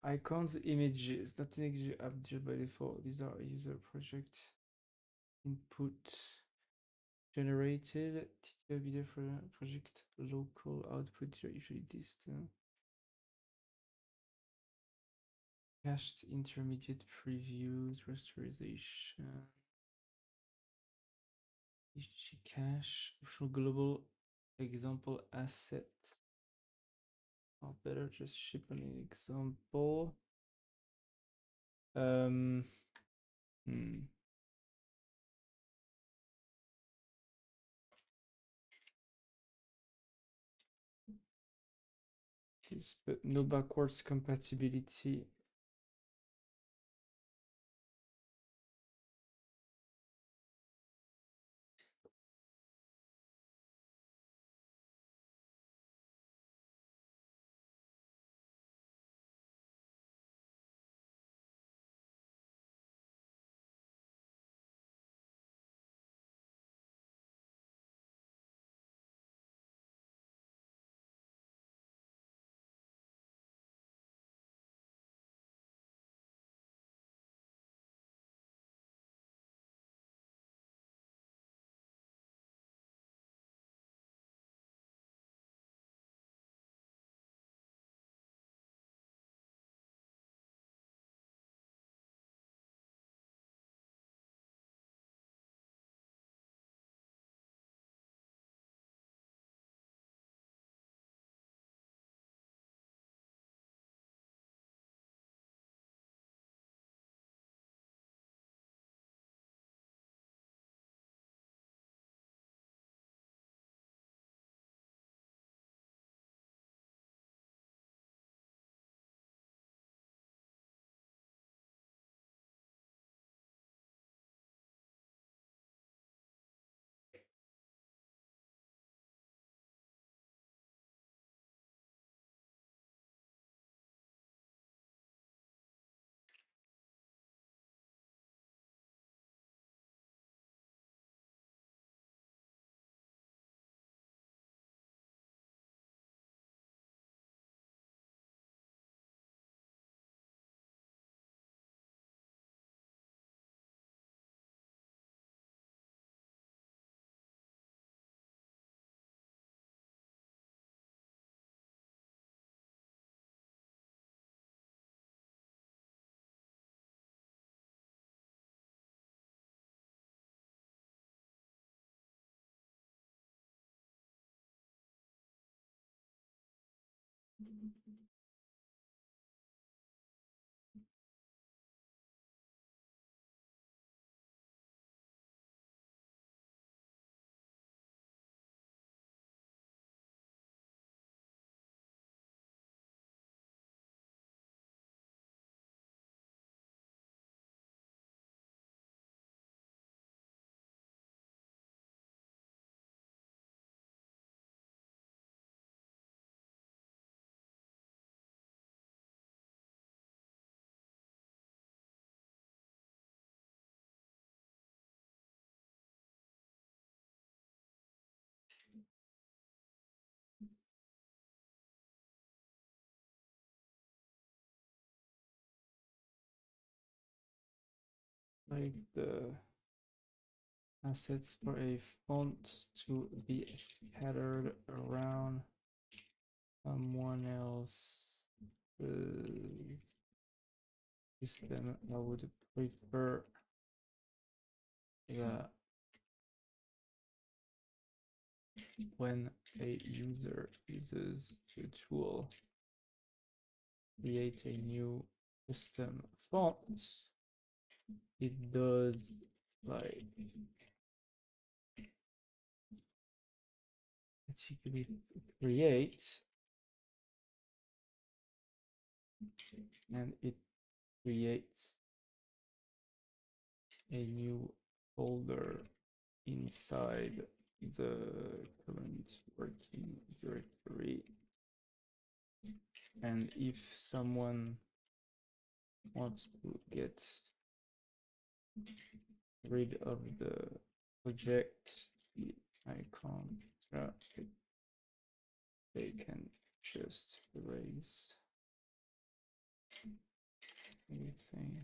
icons images, not image update by default. These are user project input generated video for project local output usually distant. Cached intermediate previews, rasterization, cache, optional global example asset. Or better just ship an example. Hmm. Yes, but no backwards compatibility. Like the assets for a font to be scattered around someone else system. I would prefer that when a user uses the tool, create a new custom font, it does like particularly create, and it creates a new folder inside the current working directory. And if someone wants to get rid of the project, the icon, they can just erase anything.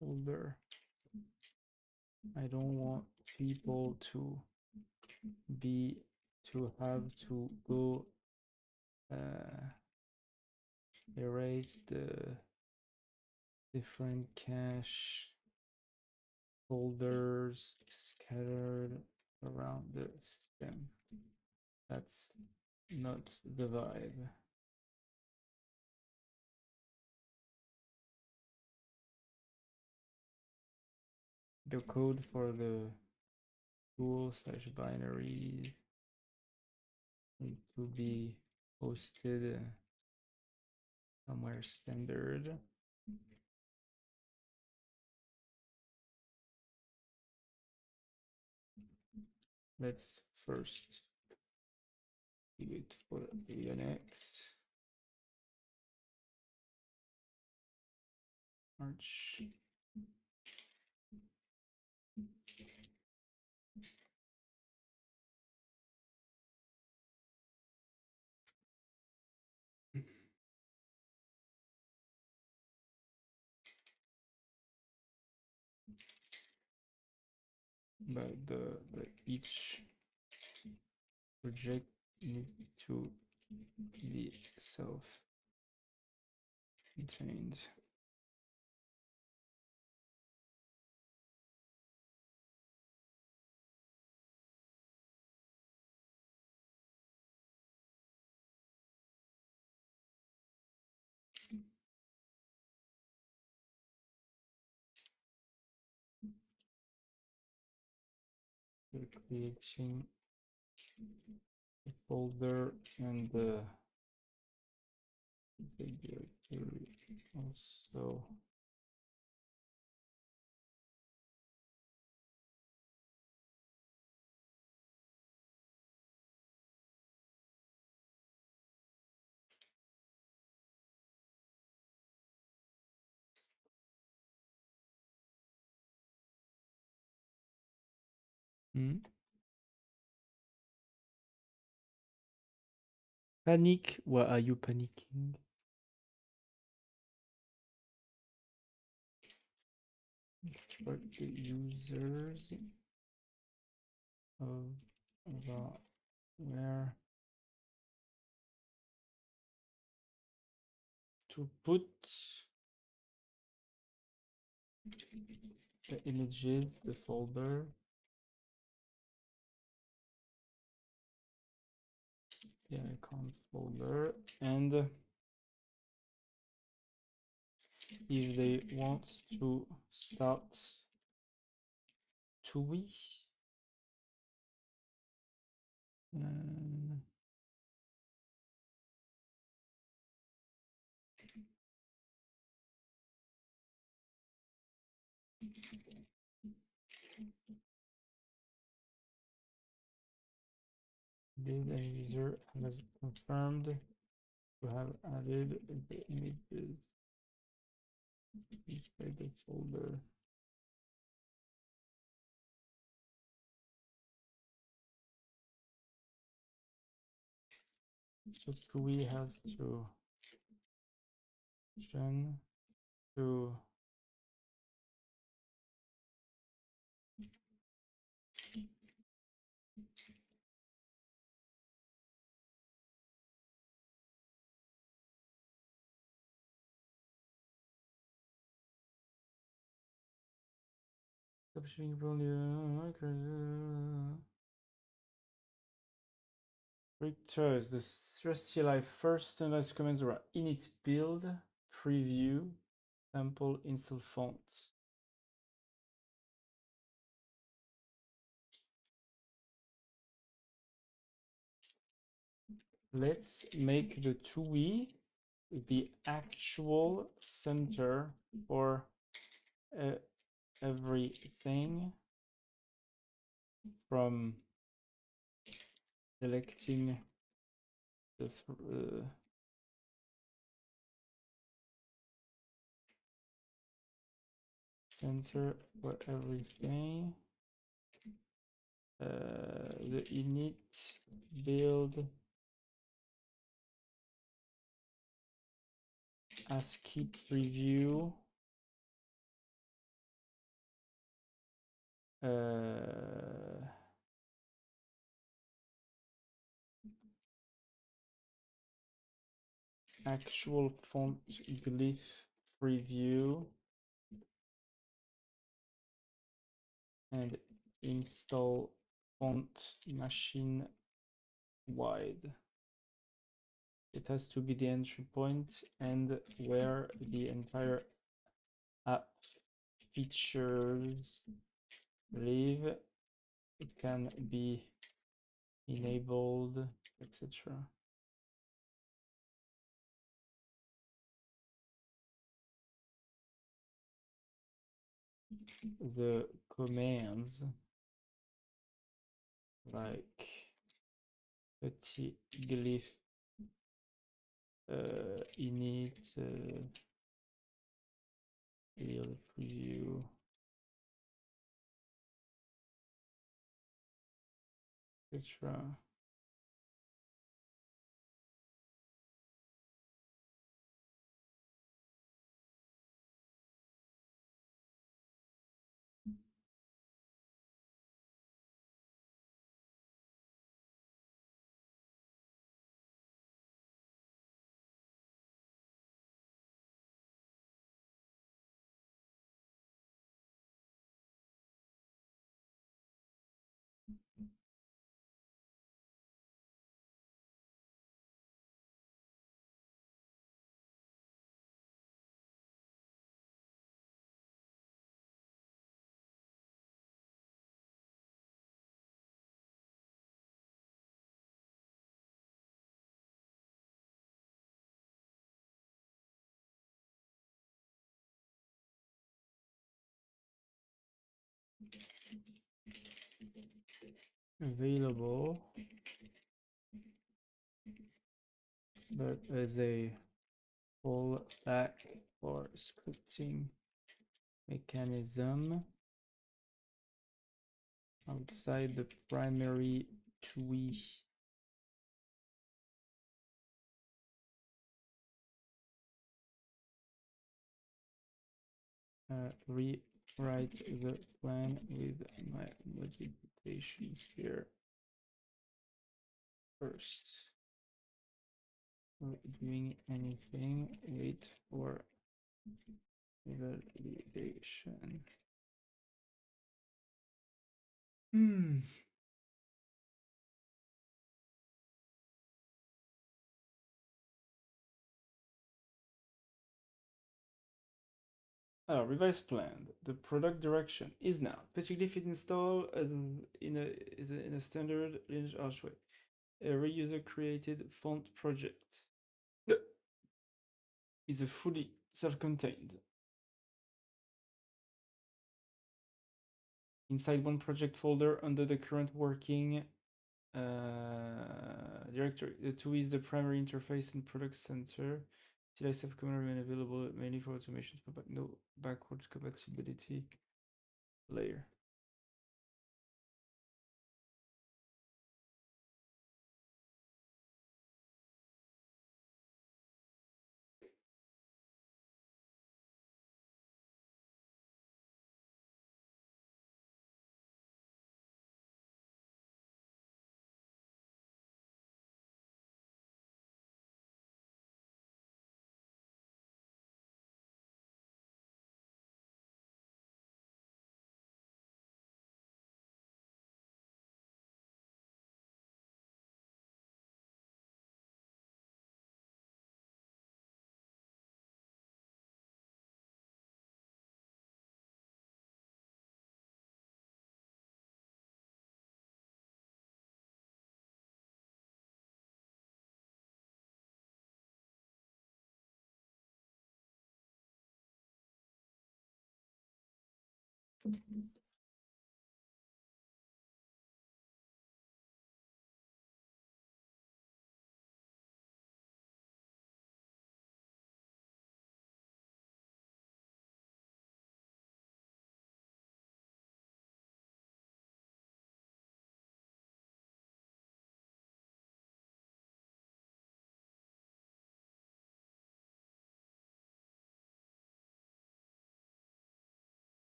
Folder. I don't want people to have to go erase the different cache folders scattered around the system. That's not the vibe. The code for the tool/binaries need to be posted somewhere standard. Let's first do it for Linux. Arch. But each project needs to be self-contained. creating a folder and the directory also. Panic? Why are you panicking? Instruct the users of the where to put the images, the folder. The icon folder, and if they want to start TUI, did a user has confirmed to have added the images inside the folder. So TUI has to gen to subscription volume. Returns the StressCLI first standardized commands are init build, preview, sample, install fonts. Let's make the TUI the actual center for everything, from selecting the center for everything, the init build ASCII preview, actual font glyph preview, and install font machine wide. It has to be the entry point and where the entire app features live. It can be enabled, etc. The commands like petit glyph init build preview, etc. available, but as a fallback for scripting mechanism outside the primary tree. Rewrite the plan with my modifications here first. Not doing anything, wait for validation. Revised plan. The product direction is now particularly fit install as in a standard Lineage Archway. Every user created font project is a fully self-contained. Inside one project folder under the current working directory. The tool is the primary interface and product center. CLI command remain available mainly for automations, but no backwards compatibility layer.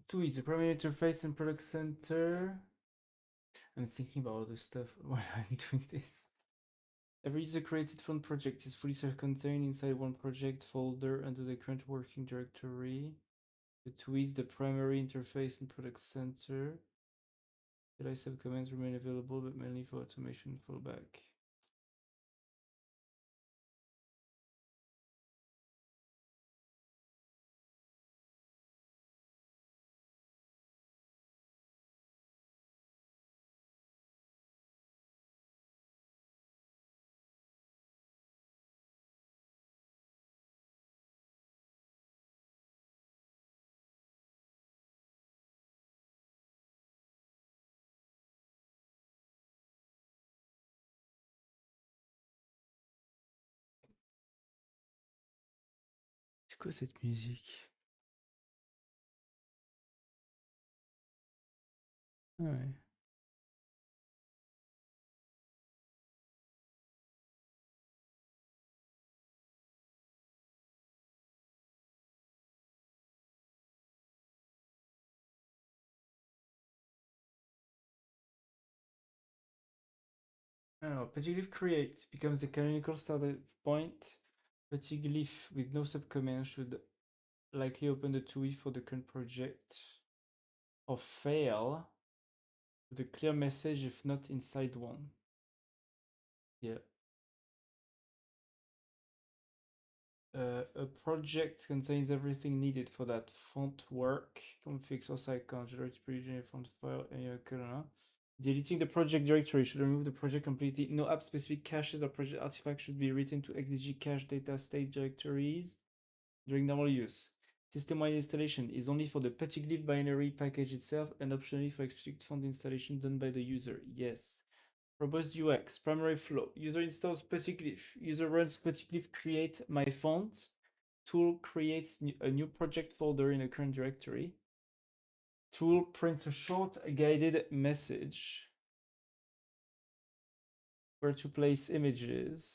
Two is the primary interface and product center. I'm thinking about all this stuff while I'm doing this. Every user created font project is fully self-contained inside one project folder under the current working directory. The two is the primary interface and product center. CLI subcommands remain available, but mainly for automation fallback. C'est quoi cette musique? Ah ouais. Alors, petit glyph create becomes the canonical starting point. Petit glyph with no subcommand should likely open the TUI for the current project, or fail with a clear message if not inside one. Yeah. A project contains everything needed for that font work, config source icon, generate provision font file, and deleting the project directory should remove the project completely. No app specific caches or project artifacts should be written to XDG cache data state directories during normal use. System-wide installation is only for the Petitglyph binary package itself and optionally for explicit font installation done by the user. Yes. Robust UX, primary flow. User installs Petitglyph. User runs Petitglyph create my font. Tool creates a new project folder in a current directory. Tool prints a short guided message where to place images,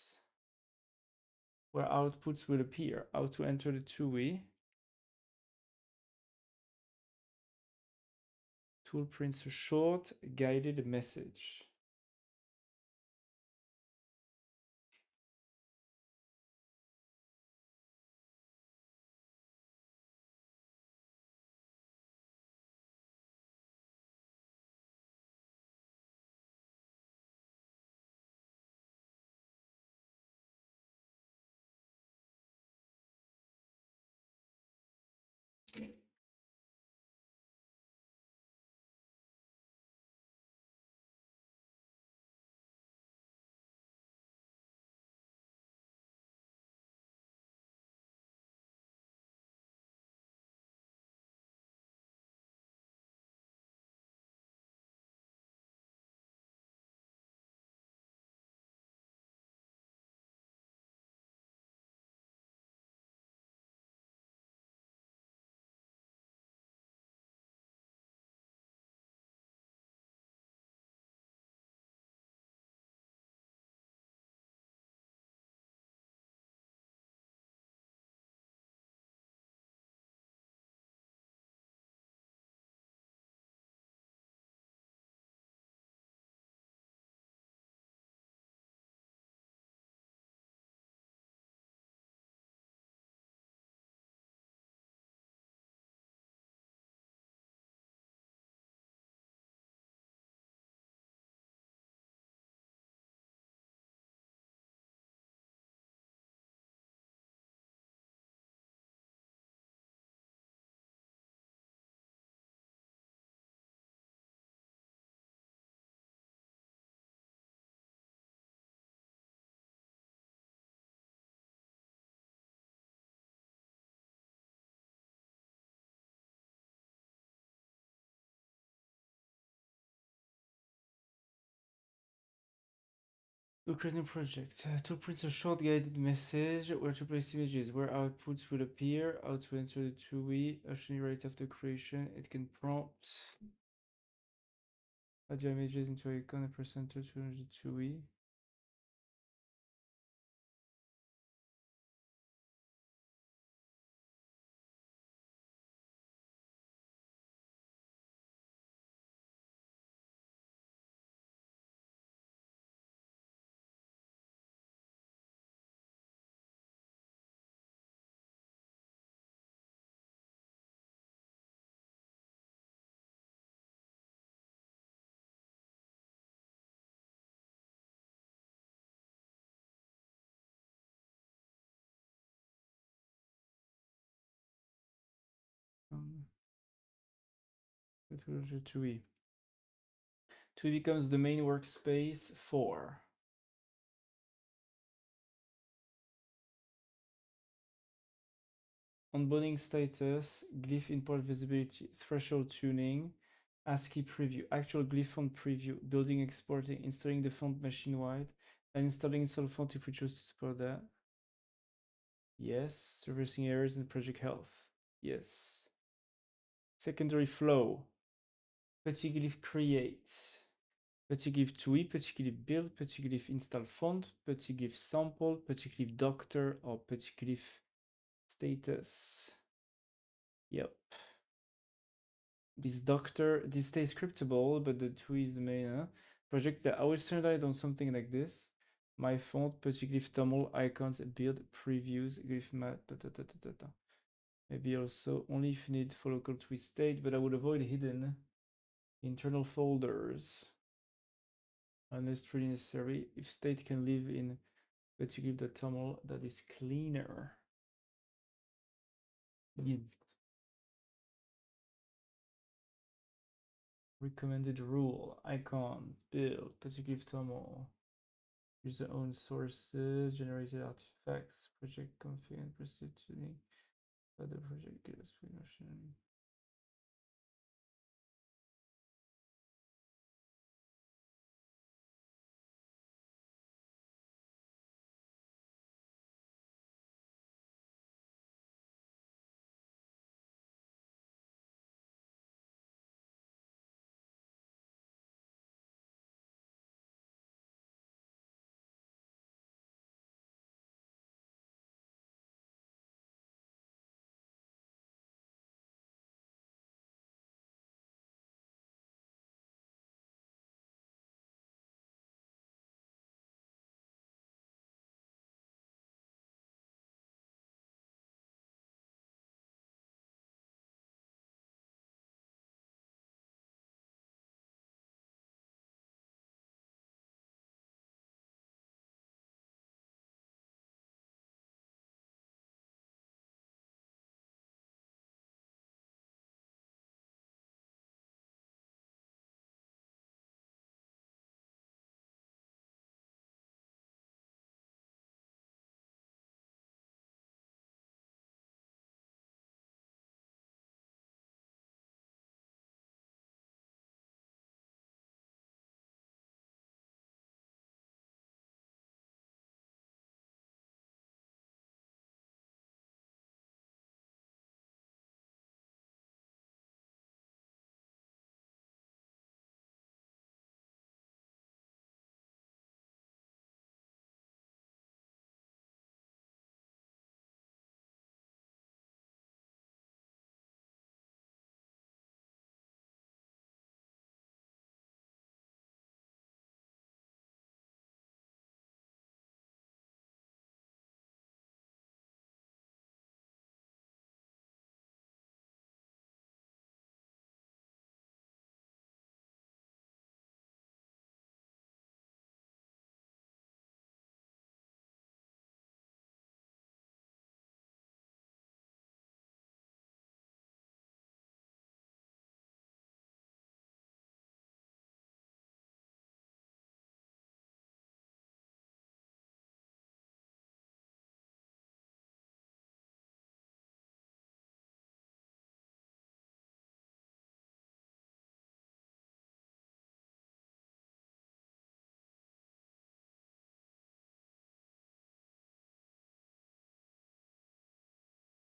where outputs will appear, how to enter the TUI. Tool prints a short guided message. Ukrainian project. Tool prints a short guided message where to place images, where outputs will appear, how to enter the TUI, actually right after creation. It can prompt add your images into icon and press enter to enter the TUI. TUI. TUI becomes the main workspace for onboarding status, glyph import visibility, threshold tuning, ASCII preview, actual glyph font preview, building, exporting, installing the font machine-wide, and installing install font if we choose to support that. Yes. Reversing errors in project health. Yes. Secondary flow. Petitglyph create. Petitglyph TUI, Petitglyph build, Petitglyph install font, Petitglyph sample, Petitglyph doctor, or Petitglyph status. Yep. This stays scriptable, but the TUI is the main project that I will standardize on something like this. My font, Petitglyph tumble, icons, build, previews, glyph mat, Maybe also only if you need for local tweet state, but I would avoid hidden internal folders unless truly necessary. If state can live in, but you give the tunnel that is cleaner. Yes. Recommended rule, icon, build, particular tunnel. Use your own sources, generated artifacts, project config and proceed to the other project gives notion.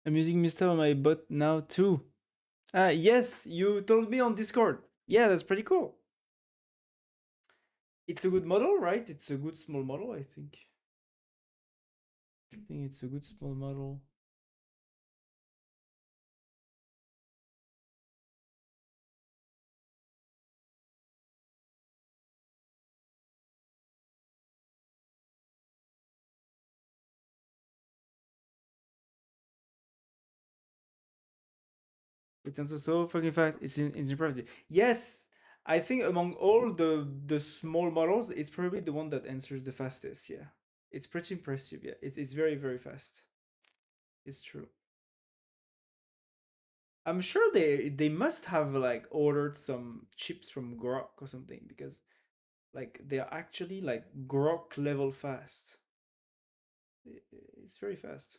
I'm using Mista on my bot now too. Yes, you told me on Discord. Yeah, that's pretty cool. It's a good model, right? It's a good small model, I think. I think it's a good small model. It answers so fucking fast. It's in privacy. Yes, I think among all the small models, it's probably the one that answers the fastest. Yeah, it's pretty impressive. Yeah, it's very very fast. It's true. I'm sure they must have like ordered some chips from Grok or something because like they're actually like Grok level fast. It's very fast.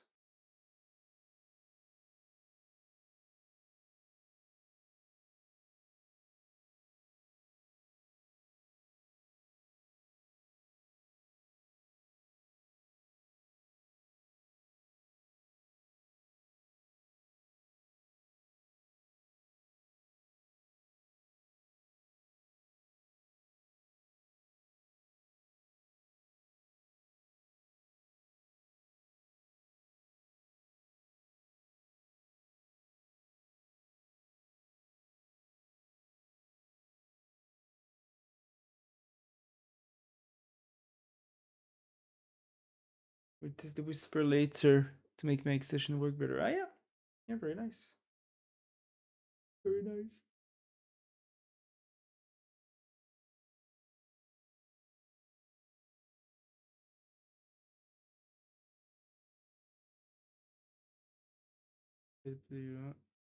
We'll test the whisper later to make my extension work better. Ah, yeah. Yeah, very nice. Very nice.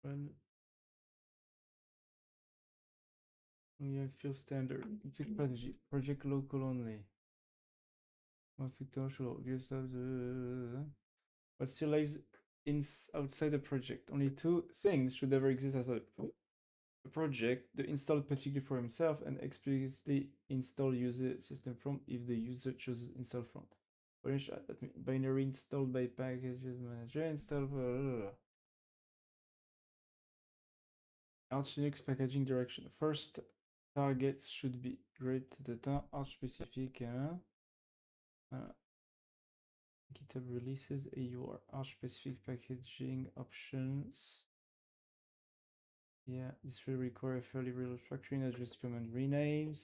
Run. Yeah, feel standard. Config strategy. Project local only. Config should gives us but still lives outside the project. Only two things should ever exist outside the project: the installed particularly for himself and explicitly install user system from if the user chooses install front. For instance, that means binary installed by packages manager install. Arch Linux packaging direction. First targets should be great data, Arch specific. GitHub releases AUR, Arch specific packaging options. Yeah, this will require fairly real structuring, not just command renames.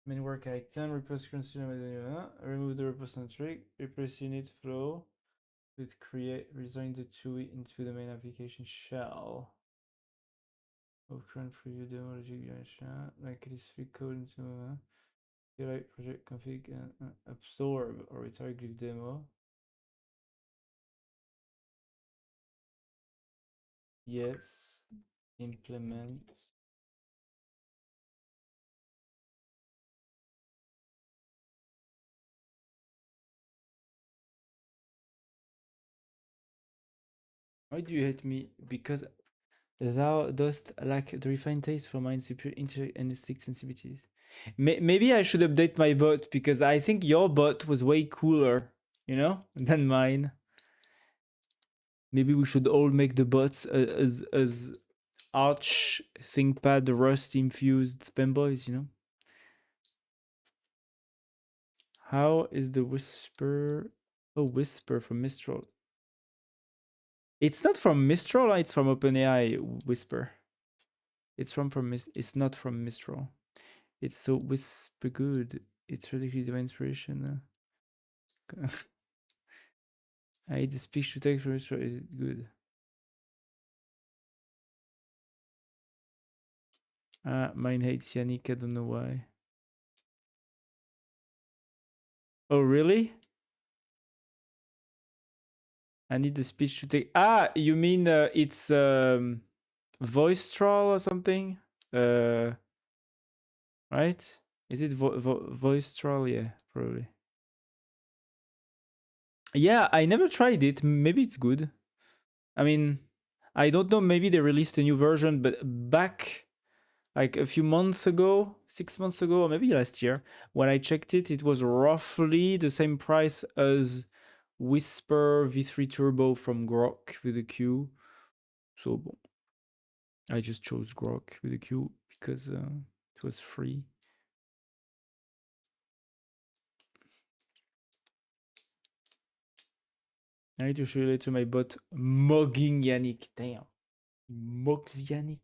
Main work item, replace consumer, remove the repository, replace unit flow with create, resign the TUI into the main application shell. Of current preview demo logic like this code into project config and absorb or retire glyph demo. Yes. Implement. Why do you hate me? Because thou dost lack the refined taste for mine superior intellect and stick sensitivities. Maybe I should update my bot because I think your bot was way cooler, you know, than mine. Maybe we should all make the bots as Arch, ThinkPad, Rust infused fanboys, you know. How is the Whisper? Oh, Whisper from Mistral. It's not from Mistral. It's from OpenAI. Whisper. It's It's not from Mistral. It's so whisper good. It's ridiculously divine inspiration. I need the speech to text from Mistral. Is it good? Mine hates Yannick. I don't know why. Oh, really? I need the speech to take. You mean it's voice troll or something? Right? Is it voice troll? Yeah, probably. Yeah, I never tried it. Maybe it's good. I mean, I don't know. Maybe they released a new version, but back like a few months ago, 6 months ago, or maybe last year, when I checked it, it was roughly the same price as Whisper V3 Turbo from Grok with a Q. So bon, I just chose Grok with a Q because it was free. I need to show you later my bot mugging Yannick. Damn. He mugs Yannick.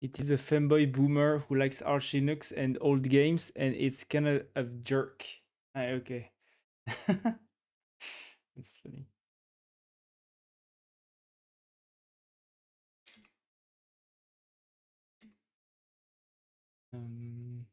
It is a fanboy boomer who likes Arch Linux and old games, and it's kind of a jerk. Okay. That's funny. Um,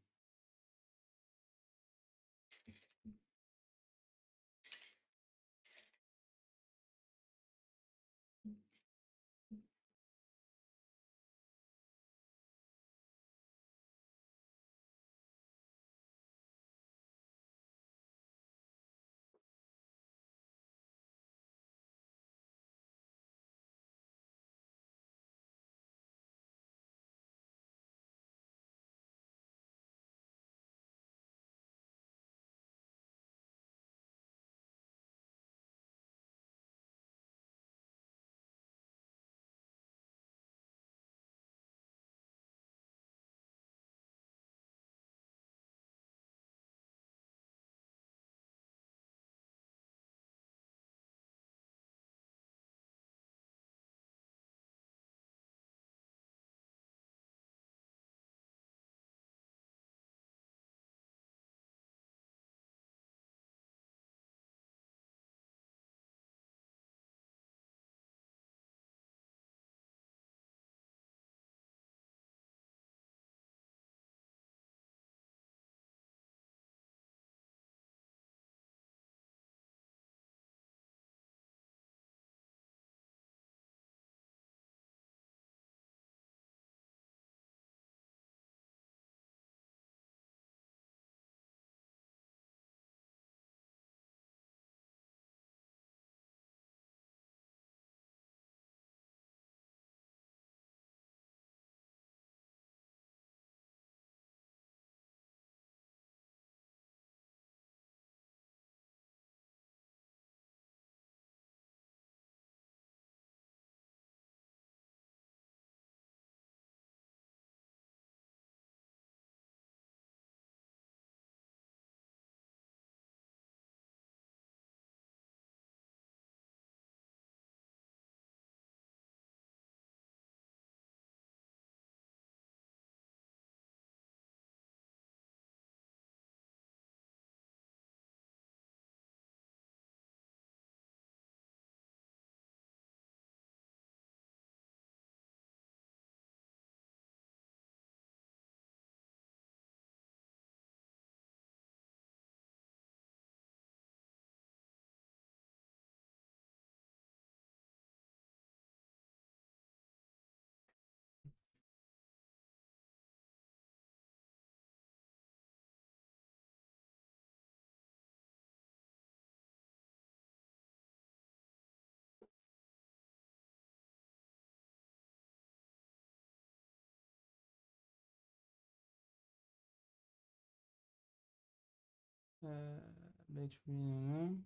let me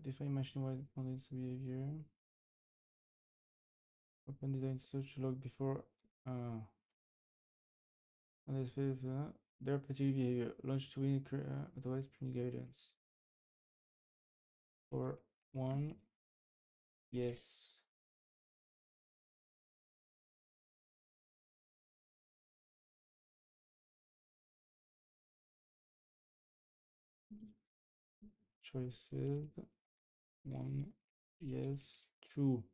define machine-wide contents behavior. Open design search log before on this their particular behavior. Launch to win otherwise print guidance. For one, yes. Choices. One, yes. True.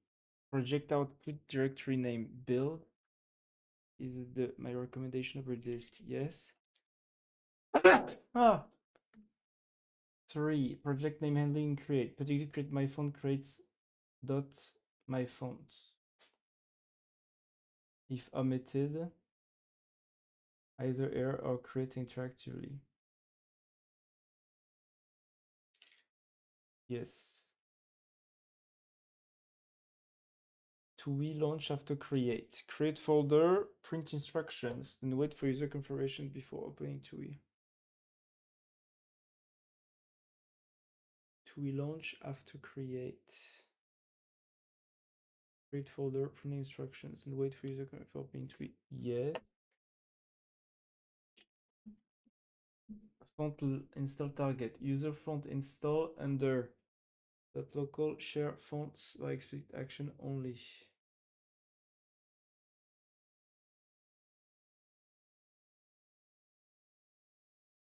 Project output directory name build is the my recommendation of a list. Yes. Ah. Three. Project name handling create. Particularly create my font creates dot my font. If omitted, either error or create interactively. Yes. TUI launch after create. Create folder, print instructions, then wait for user confirmation before opening TUI. TUI launch after create. Create folder, print instructions, and wait for user confirmation before opening TUI. Yeah. Font install target. User font install under that local share fonts by explicit action only.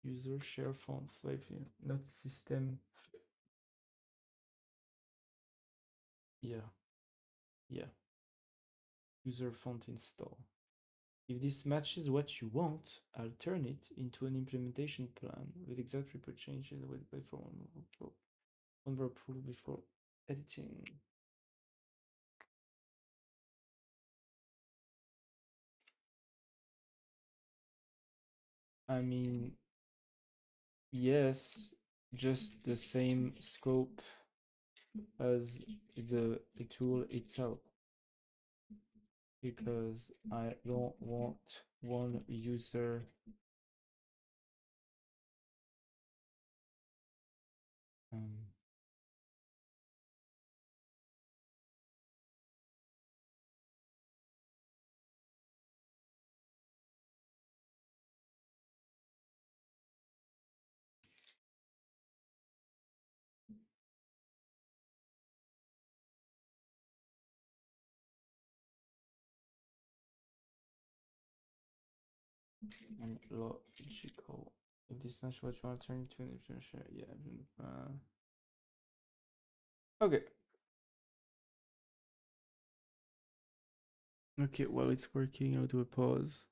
User share fonts, like not system. Yeah, yeah. User font install. If this matches what you want, I'll turn it into an implementation plan with exact report changes with platform approval before editing. I mean, yes, just the same scope as the tool itself, because I don't want one user and logical. If this match what you want to turn into an influencer, yeah. Okay. Okay, while it's working, I'll do a pause.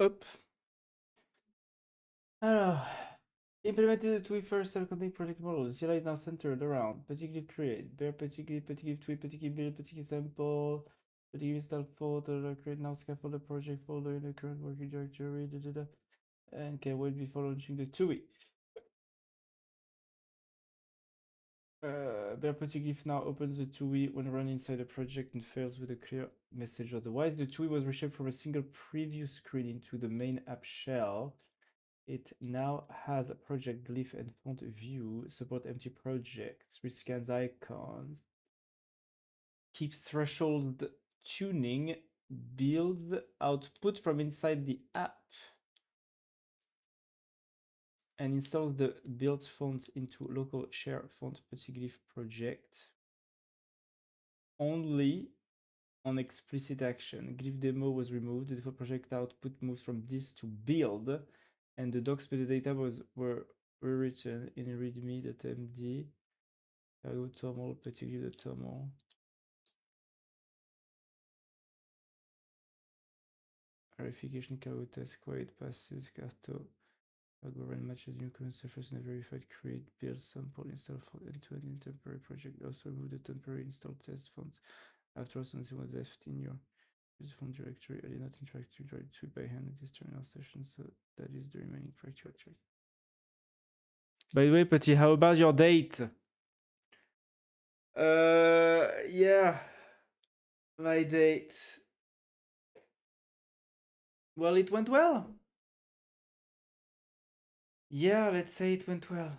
Hop. Alors, implemented the TUI first self-contained project model. The CLI is now centered around petit clip create, bare petit clip TUI, petit clip build, petit clip sample, petit clip install folder, create now scaffolder project folder in the current working directory, and can wait before launching the TUI. Bare petit glyph now opens the TUI when run inside a project and fails with a clear message otherwise. The TUI was reshaped from a single preview screen into the main app shell. It now has a project glyph and font view, support empty projects, rescans icons, keeps threshold tuning, builds output from inside the app, and installs the built font into local share font petit glyph project. Only on explicit action. Glyph demo was removed. The default project output moves from this to build, and the docs metadata were rewritten in readme.md. Cargo toml, petit.toml. Verification cargo test quite passes carto. Cargo run matches new current surface and verified create build sample install for end-to-end temporary project. Also remove the temporary install test font after something was left in your from directory. I did not interact with directory by hand in this terminal session, so that is the remaining directory. By the way, Petit, how about your date? Yeah, my date. Well, it went well. Yeah, let's say it went well.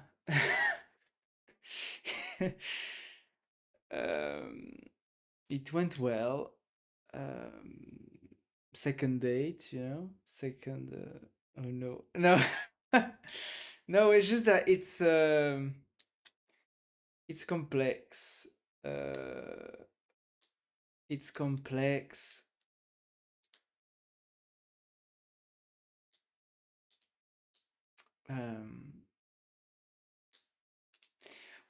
It went well. Second date, you know, second. Oh no, no, no. It's just that it's complex. It's complex.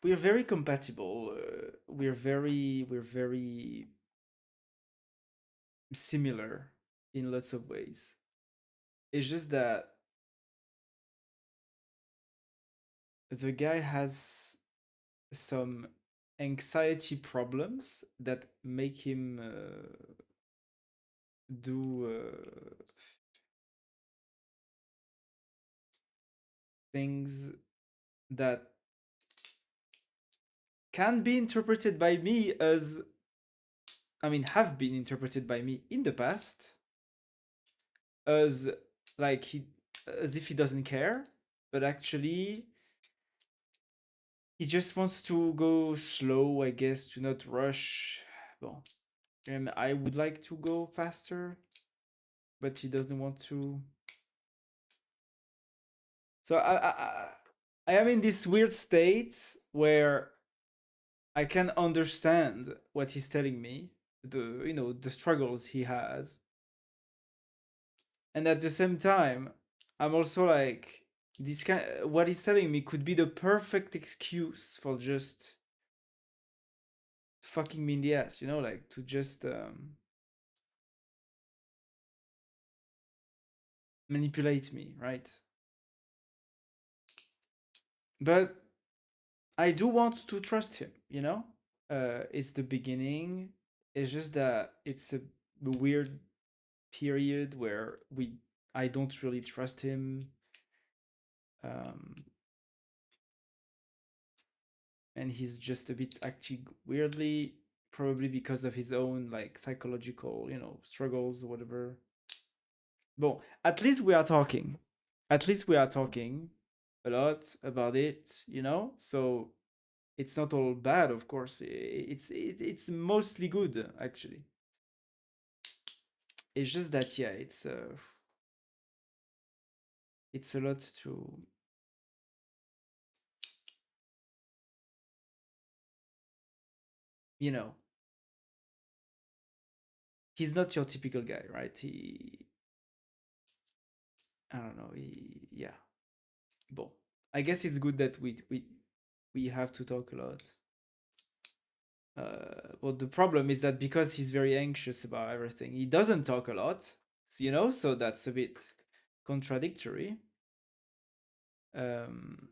We're very compatible. We're very similar in lots of ways. It's just that the guy has some anxiety problems that make him do things that can be interpreted by me as, I mean, have been interpreted by me in the past as like as if he doesn't care, but actually he just wants to go slow, I guess, to not rush. Well, and I would like to go faster, but he doesn't want to. So I am in this weird state where I can understand what he's telling me, the struggles he has, and at the same time, I'm also like, this kind. What he's telling me could be the perfect excuse for just fucking me in the ass, like to just manipulate me, right? But I do want to trust him, It's the beginning. It's just that it's a weird period where I don't really trust him. And he's just a bit acting weirdly, probably because of his own like psychological, struggles or whatever. Well, at least we are talking. At least we are talking a lot about it, So it's not all bad, of course. It's mostly good, actually. It's just that, yeah, it's a lot to, you know. He's not your typical guy, right? I don't know. Yeah. Well, I guess it's good that we have to talk a lot. Well, the problem is that because he's very anxious about everything, he doesn't talk a lot. you know, so that's a bit contradictory. um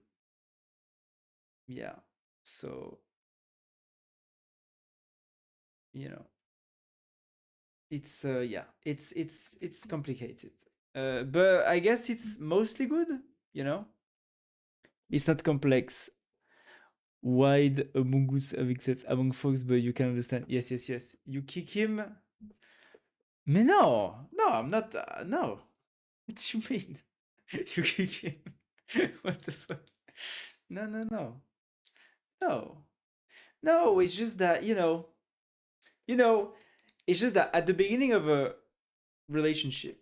yeah, so you know, it's yeah, it's complicated, but I guess it's mostly good, you know. It's not complex. Wide Among Us avec cette Among Folks, but you can understand. Yes, yes, yes. You kick him. Mais no, no, I'm not. No. What you mean? You kick him? What the fuck? No, no, no, no, no. It's just that you know. It's just that at the beginning of a relationship,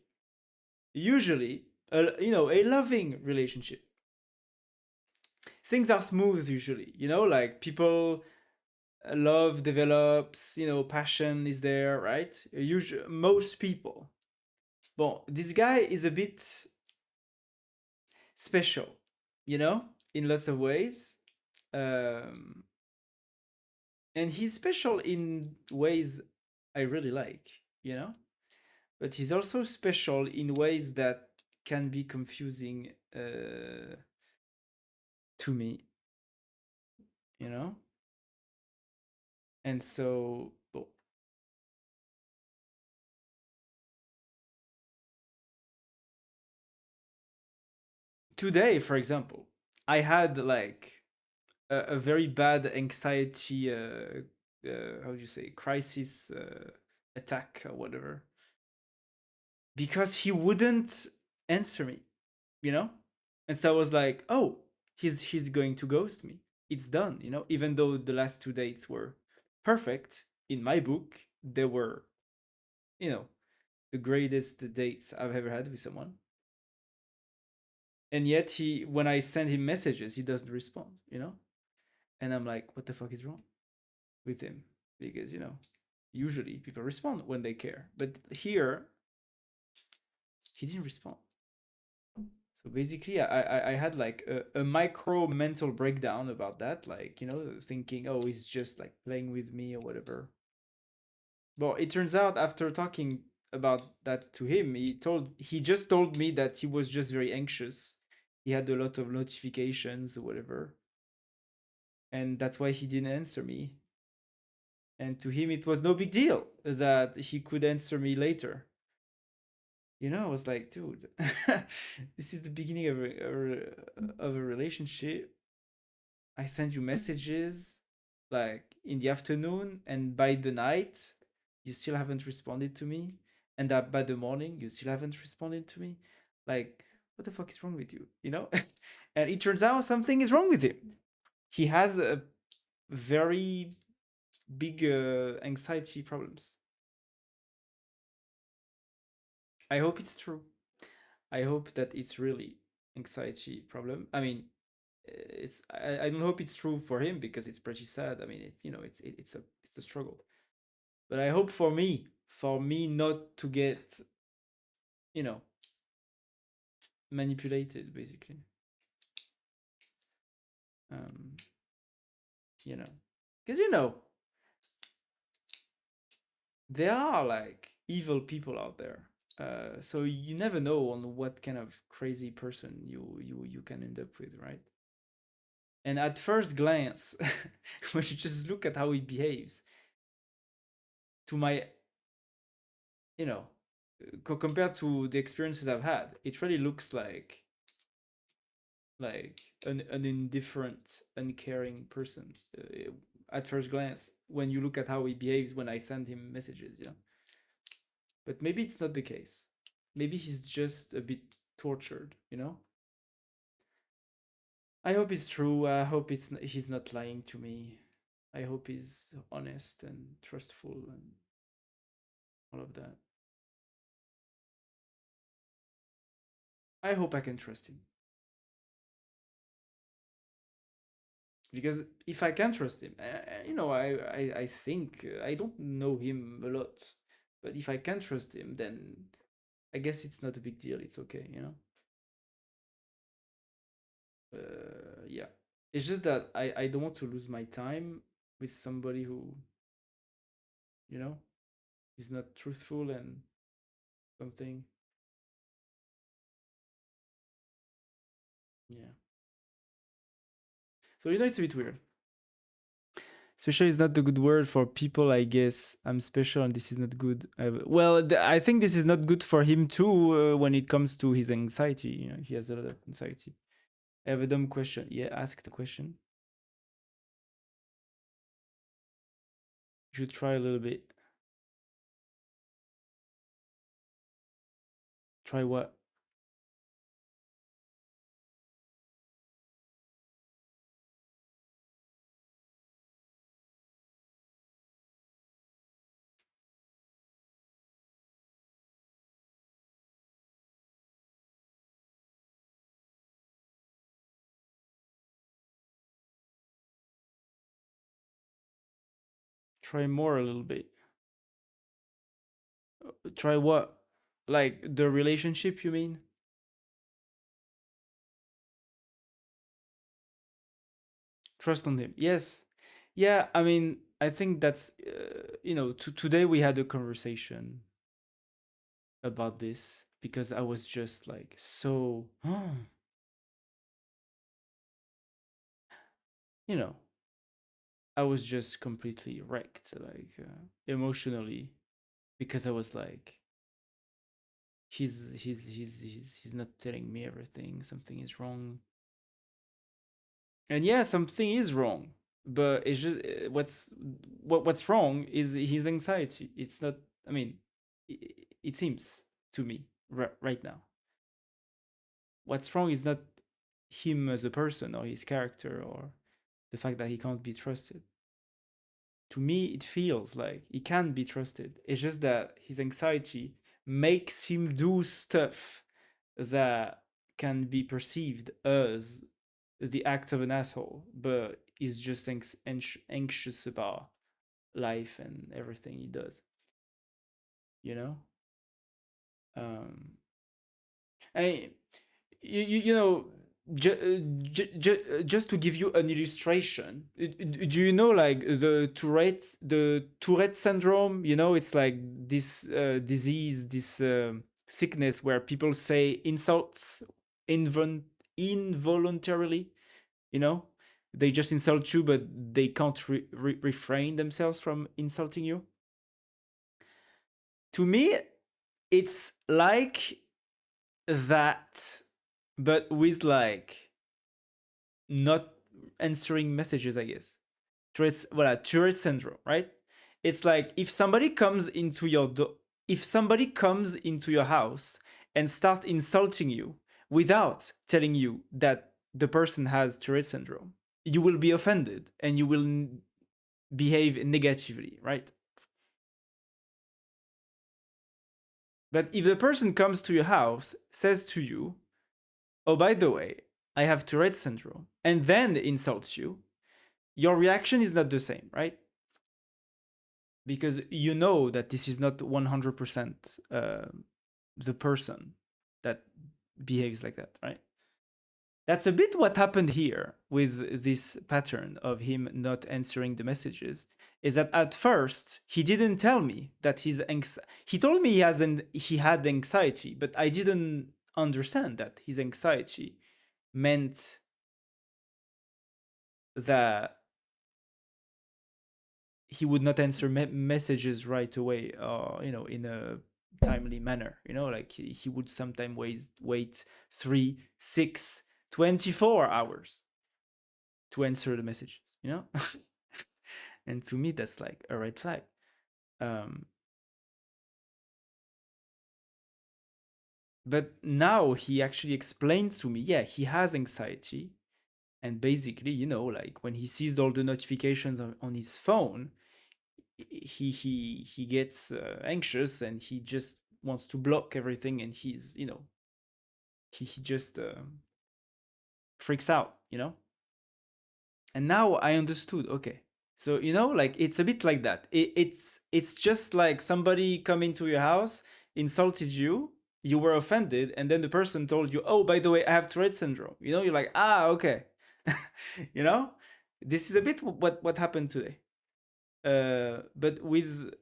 usually, a loving relationship, things are smooth usually. You know, like people love develops, passion is there, right? Usually, most people. Well, this guy is a bit special, you know, in lots of ways. Um, and he's special in ways I really like, you know, but he's also special in ways that can be confusing to me, you know. And so, well, today, for example, I had like a very bad anxiety, how do you say, crisis attack or whatever, because he wouldn't answer me, you know. And so I was like, oh, he's going to ghost me. It's done, you know. Even though the last two dates were perfect in my book, they were, you know, the greatest dates I've ever had with someone. And yet when I send him messages, he doesn't respond, you know. And I'm like, what the fuck is wrong with him? Because usually people respond when they care, but here he didn't respond. So basically, I had like a micro mental breakdown about that, like thinking, oh, he's just like playing with me or whatever. Well, it turns out after talking about that to him, he just told me that he was just very anxious. He had a lot of notifications or whatever, and that's why he didn't answer me. And to him, it was no big deal that he could answer me later. I was like, dude, this is the beginning of a relationship. I send you messages like in the afternoon, and by the night, you still haven't responded to me. And that by the morning, you still haven't responded to me. Like, what the fuck is wrong with you? And it turns out something is wrong with him. He has a very big anxiety problems. I hope it's true. I hope that it's really anxiety problem. I mean, I don't hope it's true for him because it's pretty sad. I mean, it's a struggle. But I hope for me not to get you know manipulated basically. Um, because there are like evil people out there. So you never know on what kind of crazy person you can end up with, right? And at first glance, when you just look at how he behaves, to my, you know, compared to the experiences I've had, it really looks like an indifferent, uncaring person at first glance. When you look at how he behaves when I send him messages, But maybe it's not the case. Maybe he's just a bit tortured, I hope it's true. I hope he's not lying to me. I hope he's honest and trustful and all of that. I hope I can trust him. Because if I can trust him, I think I don't know him a lot, but if I can trust him, then I guess it's not a big deal. It's okay. Yeah, it's just that I don't want to lose my time with somebody who you know is not truthful and something. Yeah. So it's a bit weird. Special is not the good word for people, I guess. I'm special and this is not good. Well, I think this is not good for him too when it comes to his anxiety. You know, he has a lot of anxiety. I have a dumb question. Yeah, ask the question. You should try a little bit. Try what? Try more a little bit. Try what? Like the relationship, you mean? Trust on him. Yes. Yeah, I mean, I think that's, today we had a conversation about this because I was just like so, you know, I was just completely wrecked, like emotionally, because I was like, he's not telling me everything. Something is wrong. And yeah, something is wrong, but it's just what's wrong is his anxiety. It's not. I mean, it seems to me right now. What's wrong is not him as a person or his character or the fact that he can't be trusted. To me, it feels like he can be trusted. It's just that his anxiety makes him do stuff that can be perceived as the act of an asshole, but he's just anxious about life and everything he does. You know, um, I you know just to give you an illustration, do you know like the Tourette syndrome? You know, it's like this disease, this sickness where people say insults involuntarily. You know, they just insult you, but they can't refrain themselves from insulting you. To me, it's like that, but with like not answering messages, I guess. Tourette syndrome, right? It's like if somebody comes into if somebody comes into your house and start insulting you without telling you that the person has Tourette syndrome, you will be offended and you will behave negatively, right? But if the person comes to your house, says to you, "Oh, by the way, I have Tourette syndrome," and then insults you, your reaction is not the same, right? Because you know that this is not 100% the person that behaves like that, right? That's a bit what happened here with this pattern of him not answering the messages. Is that at first he didn't tell me that he told me he had anxiety, but I didn't understand that his anxiety meant that he would not answer messages right away, in a timely manner. Like he would sometimes wait 3, 6, 24 hours to answer the messages. And to me, that's like a red flag. Um, but now he actually explains to me, yeah, he has anxiety. And basically, like when he sees all the notifications on his phone, he gets anxious and he just wants to block everything, and he just freaks out. And now I understood. Okay, so like it's a bit like that. It's just like somebody come into your house, insulted you, you were offended, and then the person told you, "Oh, by the way, I have Tourette syndrome." You're like, ah, okay. you know this is a bit what happened today, but with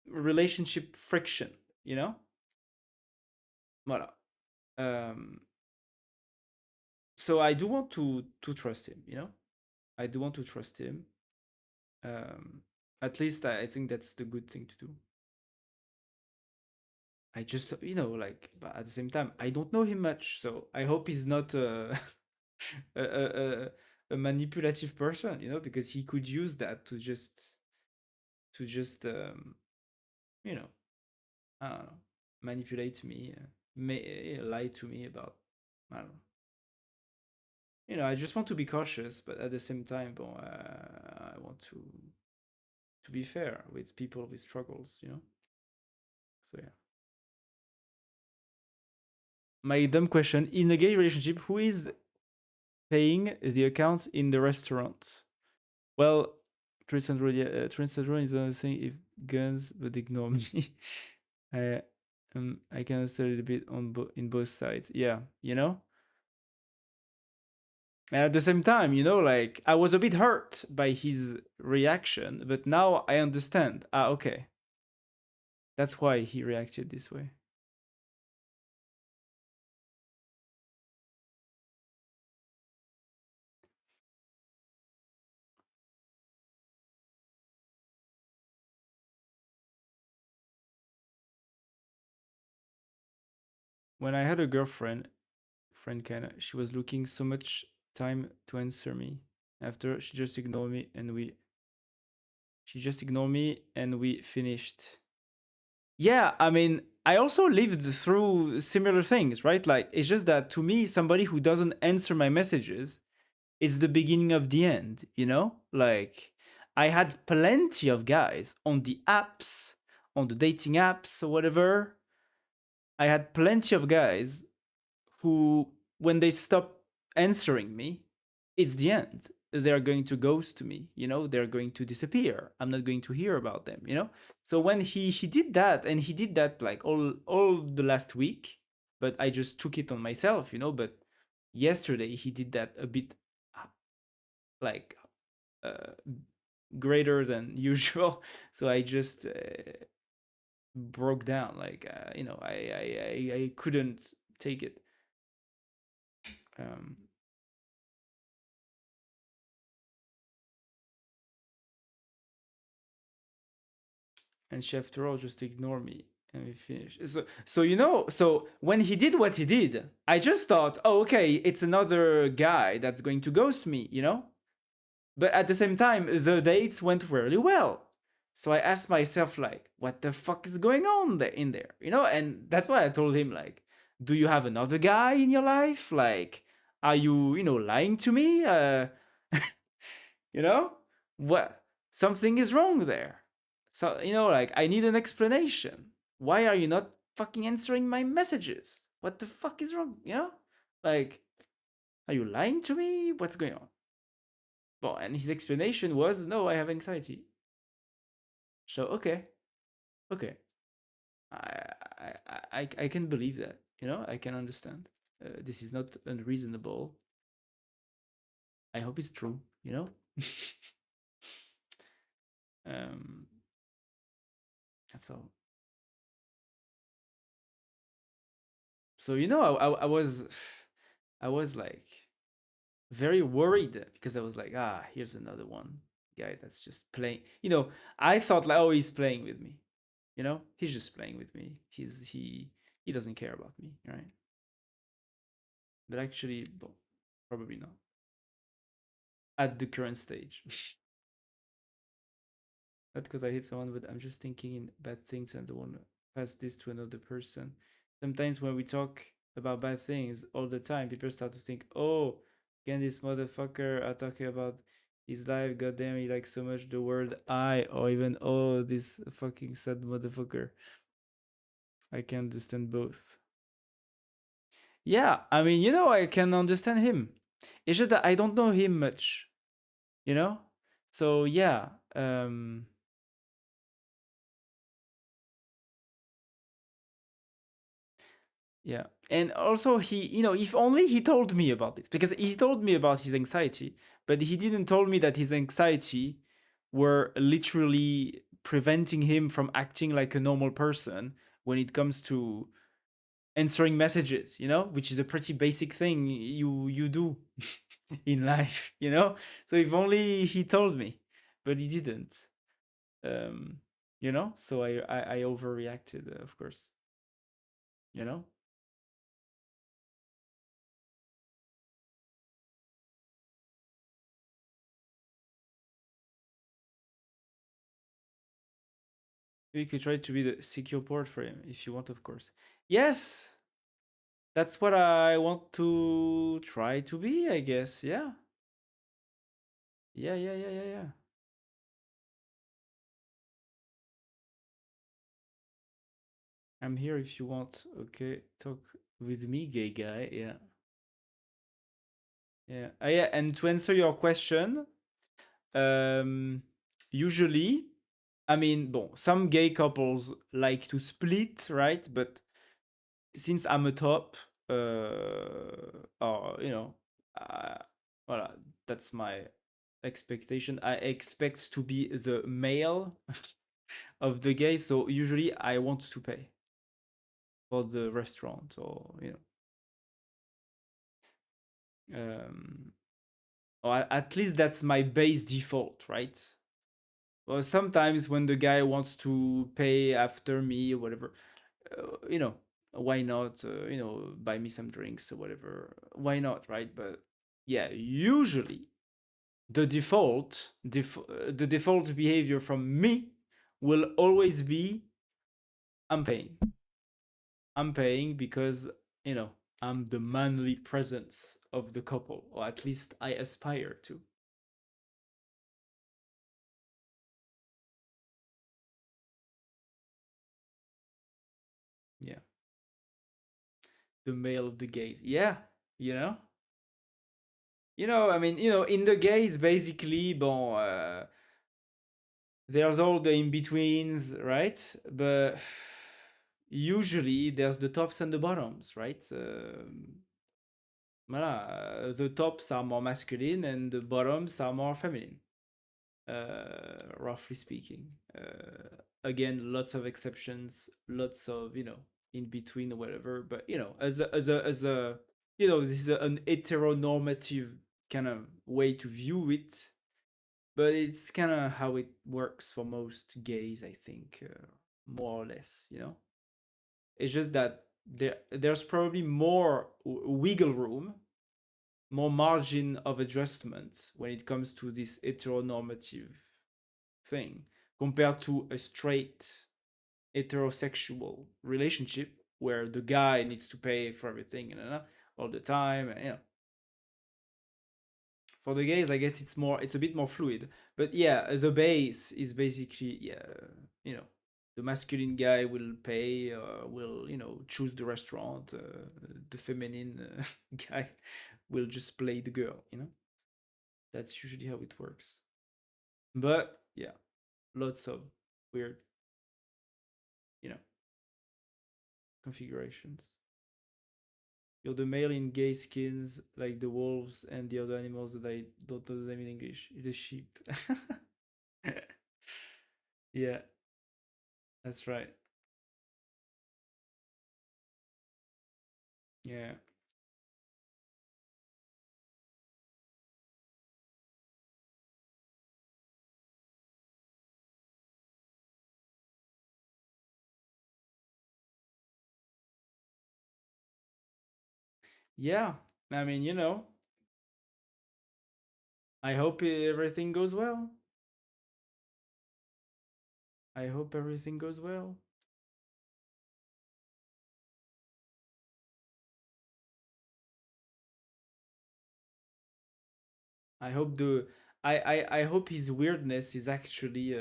relationship friction. Voilà. So I do want to trust him, you know? I do want to trust him. At least I think that's the good thing to do. I just, like, but at the same time, I don't know him much, so I hope he's not a, a, a, a manipulative person, because he could use that to just you know, I don't know, manipulate me, lie to me about, I don't know. I just want to be cautious, but at the same time, I want to be fair with people with struggles. So yeah. My dumb question: in a gay relationship, who is paying the accounts in the restaurant? Well, Tristan Road, yeah, Tristan Road is another thing. If guns would ignore me, I I can understand a little bit in both sides. Yeah, And at the same time, like I was a bit hurt by his reaction, but now I understand. Okay, that's why he reacted this way. When I had a girlfriend, kinda, she was looking so much time to answer me. After she just ignored me and we finished. Yeah, I mean, I also lived through similar things, right? Like, it's just that to me, somebody who doesn't answer my messages is the beginning of the end. Like, I had plenty of guys on the apps, on the dating apps or whatever. I had plenty of guys who, when they stop answering me, it's the end. They're going to ghost me, they're going to disappear. I'm not going to hear about them. So when he did that, and he did that like all the last week, but I just took it on myself. But yesterday he did that a bit like uh, greater than usual. So I just broke down. Like I couldn't take it. Um, and she after all just ignore me and we finish. So when he did what he did, I just thought, oh, okay, it's another guy that's going to ghost me. But at the same time, the dates went really well. So I asked myself, like, what the fuck is going on in there? And that's why I told him, like, do you have another guy in your life? Like, are you lying to me? You know what? Something is wrong there. So like, I need an explanation. Why are you not fucking answering my messages? What the fuck is wrong? Like, are you lying to me? What's going on? Well, and his explanation was, no, I have anxiety. So okay, I can believe that. I can understand. This is not unreasonable. I hope it's true. um, that's all. So I was I was like very worried because I was like, here's another one guy that's just playing. I thought like, oh, he's playing with me. He's just playing with me. He doesn't care about me, right? But actually, well, probably not at the current stage. Not because I hate someone, but I'm just thinking in bad things and don't want to pass this to another person. Sometimes when we talk about bad things all the time, people start to think, oh, again, this motherfucker are talking about his life. Goddamn, he likes so much the word I, or even, oh, this fucking sad motherfucker. I can understand both. Yeah, I mean, I can understand him. It's just that I don't know him much, you know? So yeah, yeah. And also if only he told me about this, because he told me about his anxiety, but he didn't told me that his anxiety were literally preventing him from acting like a normal person when it comes to answering messages, which is a pretty basic thing you do in life, So if only he told me, but he didn't. Um, so I overreacted, of course. You know, you could try to be the secure port for him if you want, of course. Yes, that's what I want to try to be, I guess. Yeah. Yeah, yeah, yeah, yeah, yeah. I'm here if you want. Okay, talk with me, gay guy. Yeah. Yeah. Yeah, and to answer your question, um usually, I mean, bon, some gay couples like to split, right? But since I'm a top, or uh, voilà, that's my expectation. I expect to be the male of the gay, so usually I want to pay for the restaurant, or or at least that's my base default, right? Well, sometimes when the guy wants to pay after me or whatever, why not, buy me some drinks or whatever? Why not, right? But yeah, usually the default behavior from me will always be I'm paying. I'm paying because, I'm the manly presence of the couple, or at least I aspire to. Yeah. The male of the gays. Yeah, you know? I mean, in the gays, basically, bon, there's all the in-betweens, right? But usually there's the tops and the bottoms, right? Voilà, the tops are more masculine and the bottoms are more feminine, roughly speaking. Again, lots of exceptions, lots of, in between or whatever. But, as a, this is an heteronormative kind of way to view it, but it's kind of how it works for most gays, I think, more or less. It's just that there's probably more wiggle room, more margin of adjustment when it comes to this heteronormative thing compared to a straight heterosexual relationship where the guy needs to pay for everything all the time. For the gays, I guess it's a bit more fluid. But yeah, the base is basically, yeah, the masculine guy will pay, will choose the restaurant. The feminine guy will just play the girl. That's usually how it works. But yeah, lots of weird, you know, configurations. You're the male in gay skins, like the wolves and the other animals that I don't know the name in English. The sheep. Yeah, that's right. Yeah. Yeah. I mean, I hope everything goes well. I hope everything goes well. I hope I hope his weirdness is actually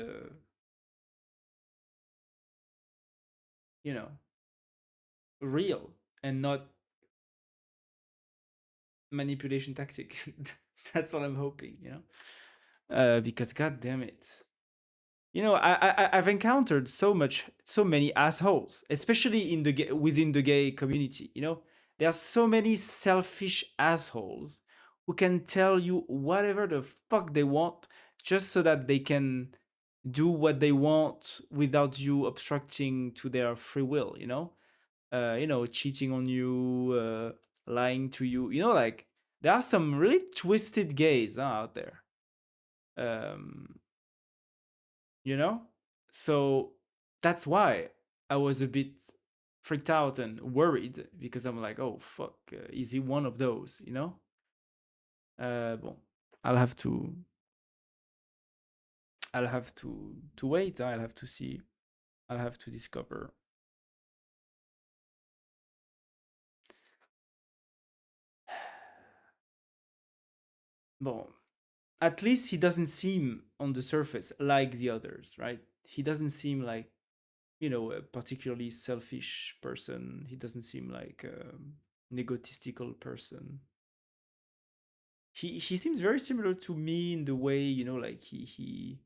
you know, real and not manipulation tactic. That's what I'm hoping, because god damn it. I've encountered so many assholes, especially within the gay community. There are so many selfish assholes who can tell you whatever the fuck they want just so that they can do what they want without you obstructing to their free will. cheating on you, lying to you. Like there are some really twisted gays out there. Um, you know, so that's why I was a bit freaked out and worried because I'm like, oh fuck, is he one of those? Bon, I'll have to, I'll have to wait. I'll have to see. I'll have to discover. Bon, at least he doesn't seem on the surface like the others, right? He doesn't seem like a particularly selfish person. He doesn't seem like an egotistical person. He seems very similar to me in the way like he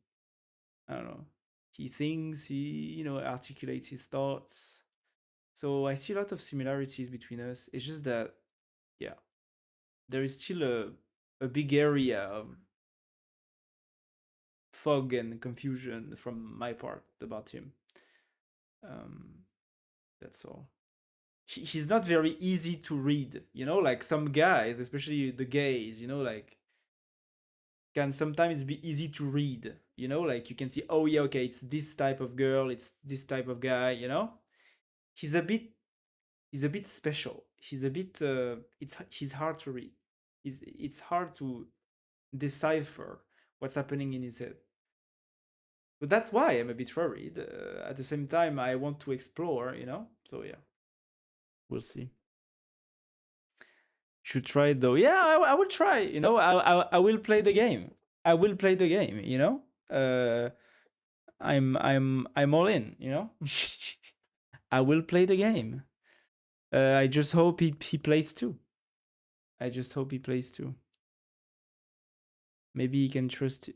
I don't know, he thinks, he articulates his thoughts. So I see a lot of similarities between us. It's just that, yeah, there is still a big area of fog and confusion from my part about him. um that's all. He's not very easy to read, like some guys, especially the gays, like can sometimes be easy to read, like you can see, oh yeah, okay, it's this type of girl, it's this type of guy, he's a bit he's a bit special. He's a bit he's hard to read. It's hard to decipher what's happening in his head. But that's why I'm a bit worried. At the same time, I want to explore, so yeah, we'll see. Should try it though. Yeah, I will try. I will play the game. I will play the game. I'm all in. I will play the game. I just hope he plays too. I just hope he plays too. Maybe he can trust.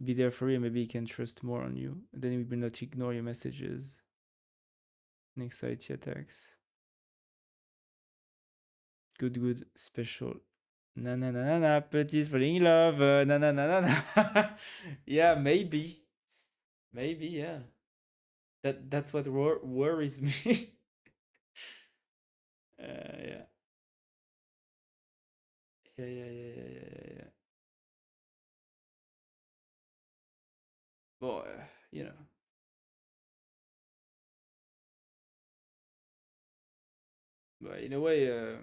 Be there for you. Maybe he can trust more on you. Then he will not ignore your messages. Anxiety attacks. Good, good, special. Na na na na na. Petit falling in love. Na na na na na. Yeah, maybe. Maybe, yeah. That's what worries me. Yeah. Yeah, yeah, yeah, yeah, yeah, yeah. Well, you know, but in a way,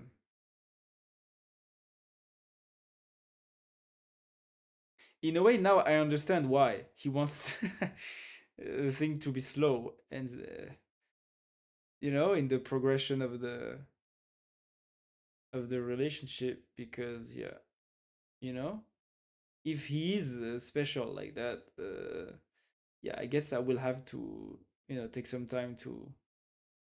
now I understand why he wants the thing to be slow and in the progression of the relationship, because yeah, you know if he is special like that, yeah, I guess I will have to take some time to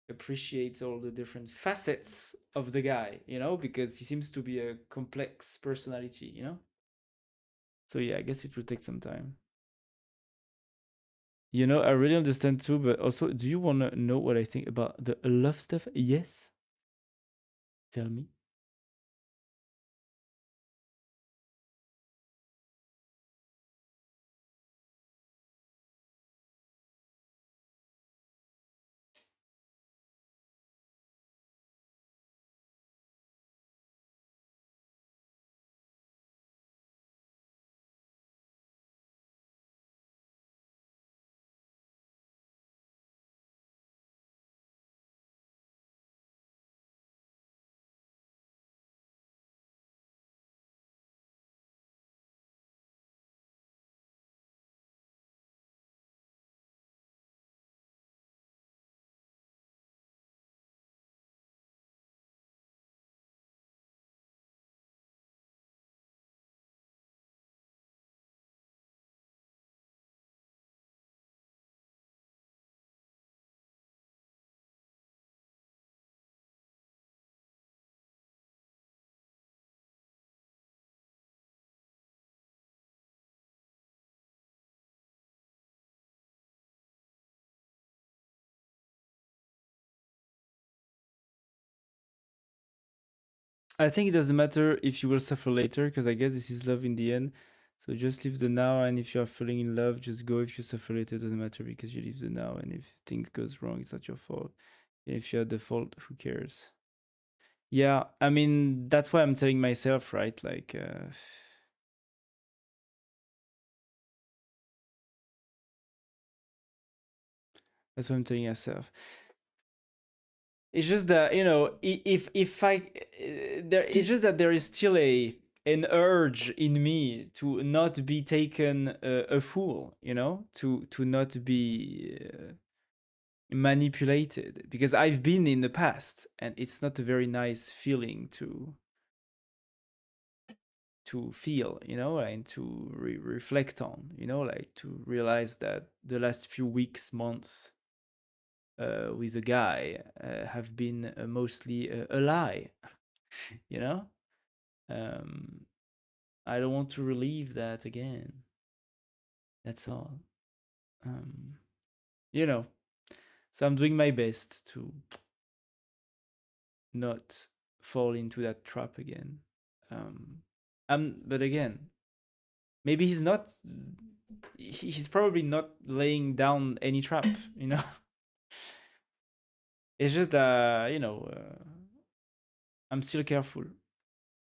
appreciate all the different facets of the guy, because he seems to be a complex personality, so yeah, I guess it will take some time. I really understand too, but also, do you want to know what I think about the love stuff? Yes, tell me. I think it doesn't matter if you will suffer later, because I guess this is love in the end. So just live the now, and if you are feeling in love, just go. If you suffer later, it doesn't matter because you live the now, and if things goes wrong, it's not your fault. And if you're at the fault, who cares? Yeah, I mean that's why I'm telling myself, right? Like, that's what I'm telling myself. It's just that if I there, it's just that there is still an urge in me to not be taken a fool, to not be manipulated, because I've been in the past, and it's not a very nice feeling to feel, and to reflect on, like to realize that the last few weeks, months with a guy have been mostly a lie, you know? Um, I don't want to relieve that again. That's all. Um, you know, so I'm doing my best to not fall into that trap again. But again, maybe he's not. He's probably not laying down any trap. You know, it's just I'm still careful.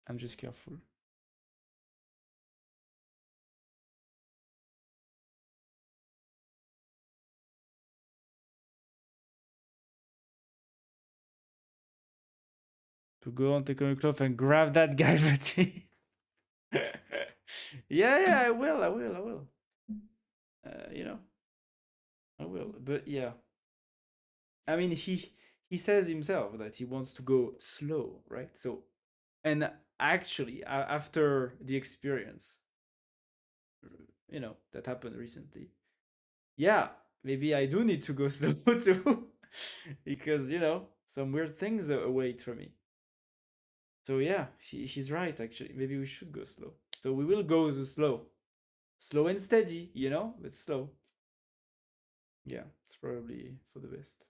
I'm just careful. To go on Taekwondo Club and grab that guy, but yeah, I will, I will. You know, I will. But yeah, I mean, he says himself that he wants to go slow, right? So, and actually, after the experience, that happened recently, yeah, maybe I do need to go slow too, because some weird things await for me. So yeah, he's right. Actually, maybe we should go slow. So we will go slow and steady, but slow. Yeah, it's probably for the best.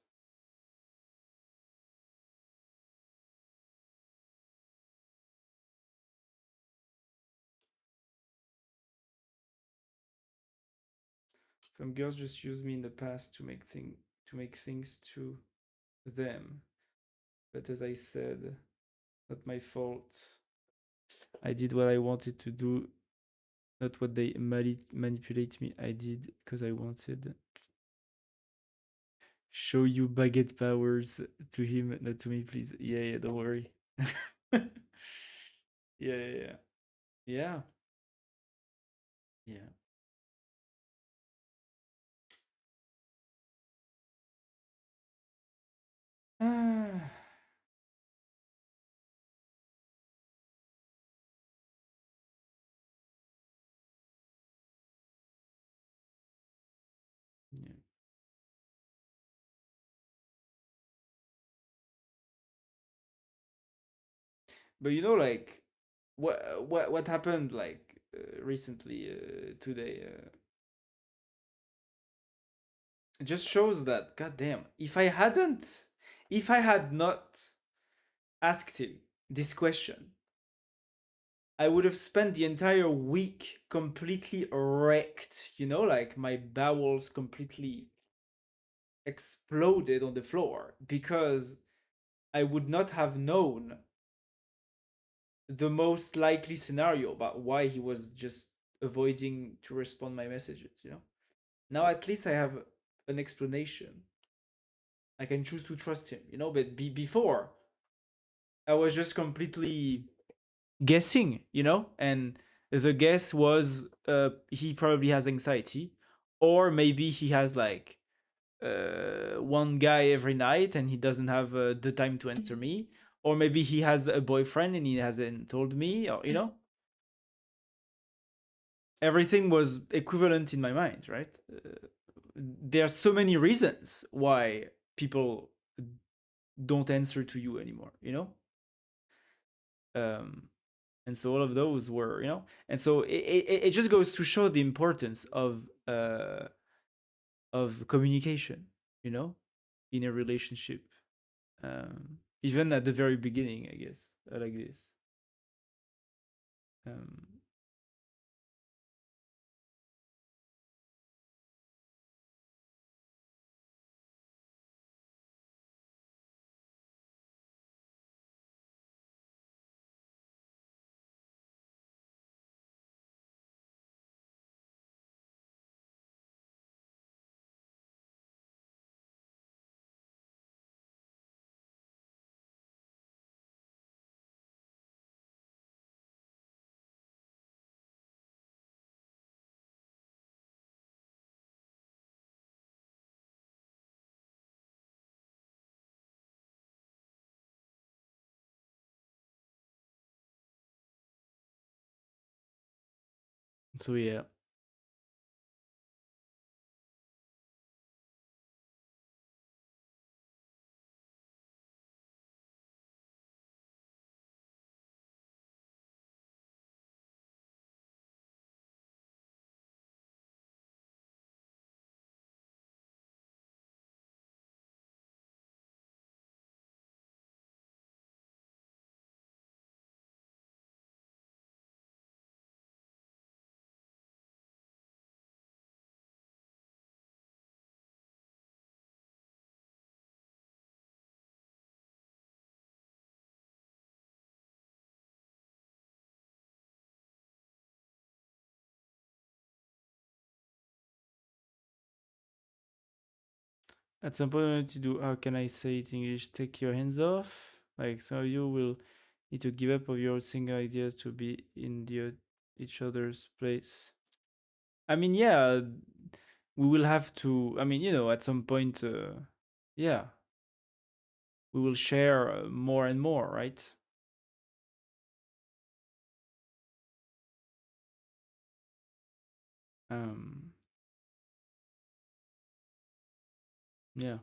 Some girls just use me in the past to make things to them. But as I said, not my fault. I did what I wanted to do, not what they manipulate me. I did because I wanted. Show you baguette powers to him, not to me, please. Yeah, don't worry. Yeah, yeah. Yeah. Yeah. Ah, yeah. But like what happened like recently today it just shows that goddamn if I had not asked him this question, I would have spent the entire week completely wrecked, like my bowels completely exploded on the floor because I would not have known the most likely scenario about why he was just avoiding to respond my messages. Now at least I have an explanation. I can choose to trust him, but before I was just completely guessing, and the guess was he probably has anxiety, or maybe he has like one guy every night and he doesn't have the time to answer me, or maybe he has a boyfriend and he hasn't told me, or everything was equivalent in my mind, right? There are so many reasons why people don't answer to you anymore, um, and so all of those were, and so it just goes to show the importance of communication, you know, in a relationship, even at the very beginning, I guess, like this. Um, So yeah. At some point, I need to do, how can I say it in English? Take your hands off. Like some of you will need to give up of your single ideas to be in each other's place. I mean, yeah, we will have to. I mean, at some point, yeah, we will share more and more, right? Um, yeah.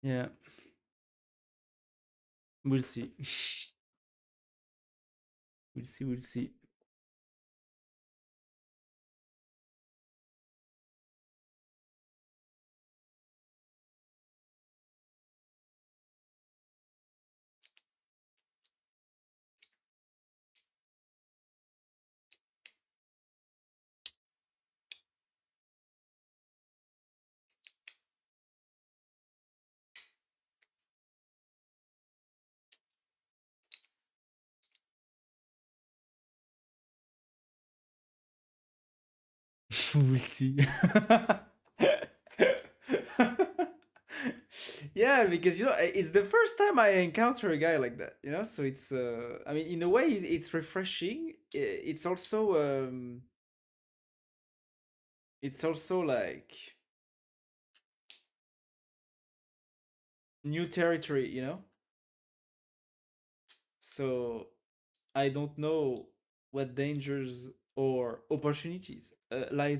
Yeah, we'll see. We'll see. We'll see. We'll see. Yeah, because it's the first time I encounter a guy like that, so it's I mean, in a way it's refreshing. It's also like new territory. So I don't know what dangers or opportunities lie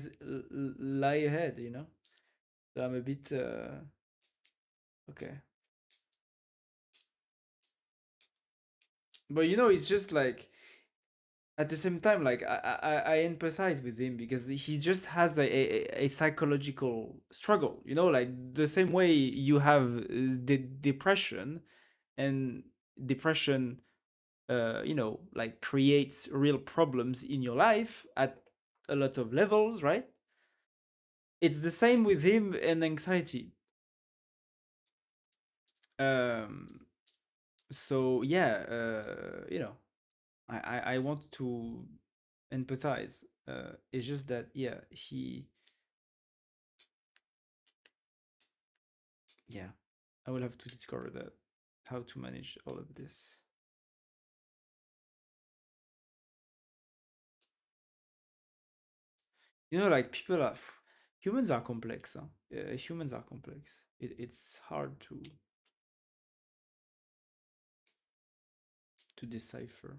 ahead. So I'm a bit okay. But it's just like at the same time, like I empathize with him because he just has a psychological struggle, like the same way you have the depression, and depression like creates real problems in your life at a lot of levels, right? It's the same with him and anxiety. um so yeah, I want to empathize. It's just that, yeah, yeah, I will have to discover that, how to manage all of this. Like people are humans are complex, huh? Humans are complex. It's hard to decipher.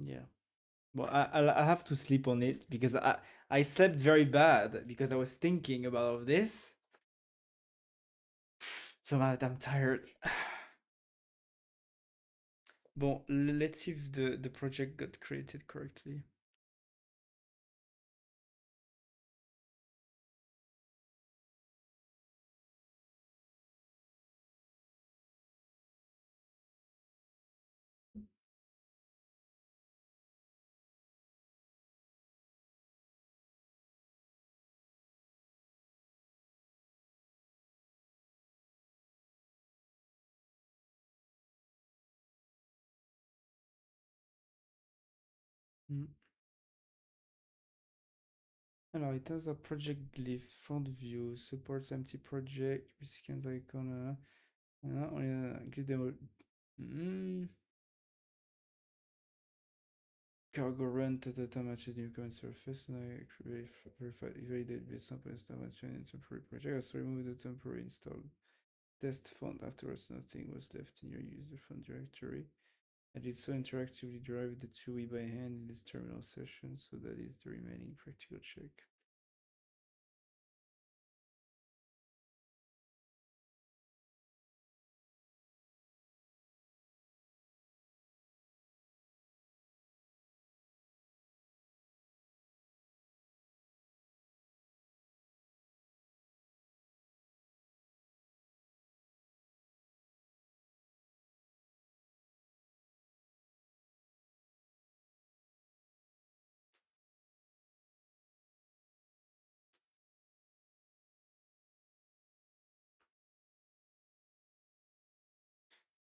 Yeah. Well, I'll have to sleep on it because I slept very bad because I was thinking about all of this. So I'm tired. Bon, let's see if the project got created correctly. Mm. Alors, it has a project glyph, front view, supports empty project, scans icon, include demo. Mm. Cargo run to matches new current surface, and I verify validate with sample installation in temporary project. Also remove the temporary installed test font afterwards. Nothing was left in your user font directory. I did so interactively drive the TUI by hand in this terminal session, so that is the remaining practical check.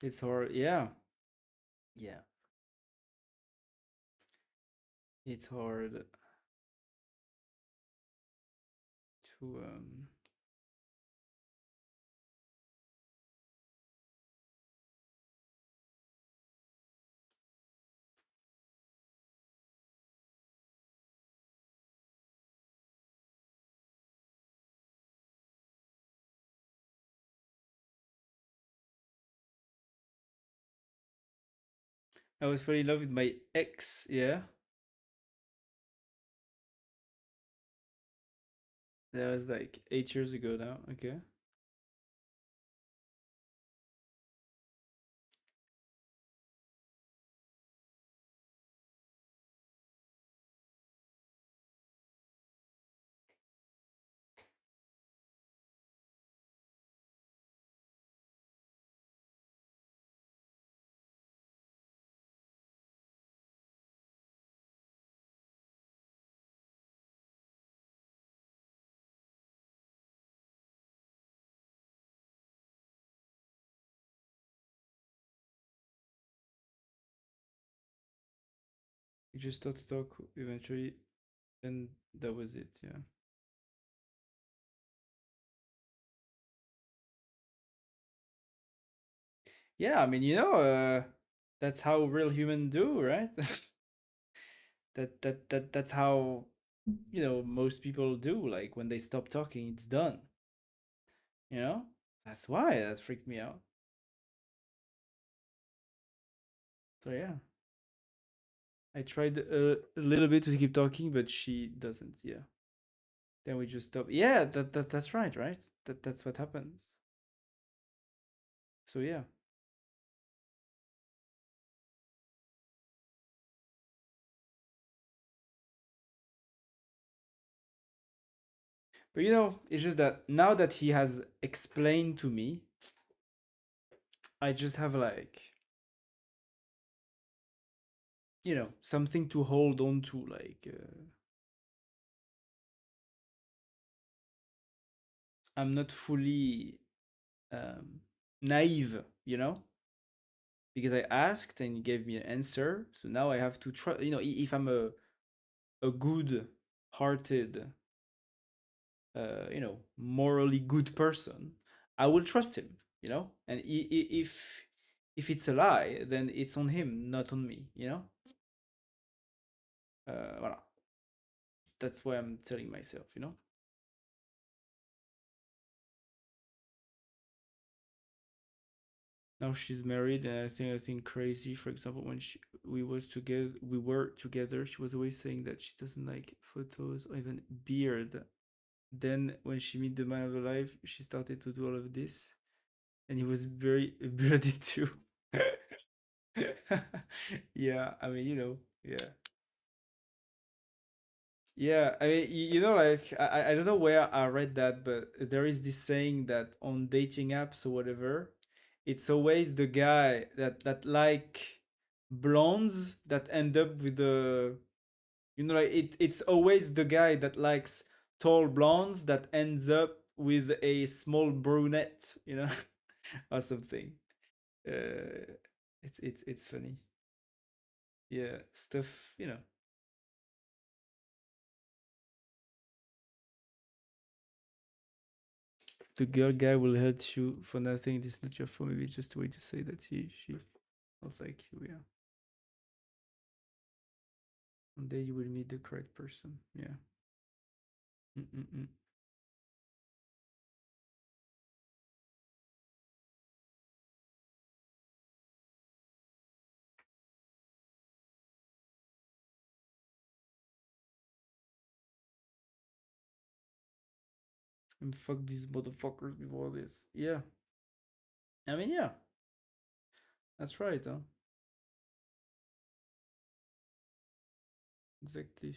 It's hard, yeah. Yeah. It's hard to I was falling in love with my ex, yeah. That was like 8 years ago now, okay. We just started to talk eventually, and that was it, yeah. Yeah, I mean, that's how real humans do, right? That's how, most people do. Like when they stop talking, it's done. You know? That's why that freaked me out. So yeah. I tried a little bit to keep talking, but she doesn't, yeah. Then we just stop. Yeah, that's right, right? That's what happens. So yeah. But it's just that now that he has explained to me, I just have like, something to hold on to. Like, I'm not fully naive, because I asked and he gave me an answer. So now I have to try, if I'm a good hearted, morally good person, I will trust him, and if it's a lie, then it's on him, not on me, voilà. That's why I'm telling myself. Now she's married, and I think crazy. For example, when we were together, she was always saying that she doesn't like photos or even beard. Then when she met the man of her life, she started to do all of this, and he was very bearded too. Yeah, I mean, yeah. Yeah, I mean, like I don't know where I read that, but there is this saying that on dating apps or whatever, it's always the guy that like blondes that end up with the, like it's always the guy that likes tall blondes that ends up with a small brunette, or something. Uh, it's funny. Yeah, stuff, you know. The girl guy will hurt you for nothing. This is not your fault. Maybe it's just a way to say that she was like you. Yeah. One day you will meet the correct person. Yeah. Mm-mm-mm. And fuck these motherfuckers before this. Yeah. I mean, yeah. That's right, huh? Exactly.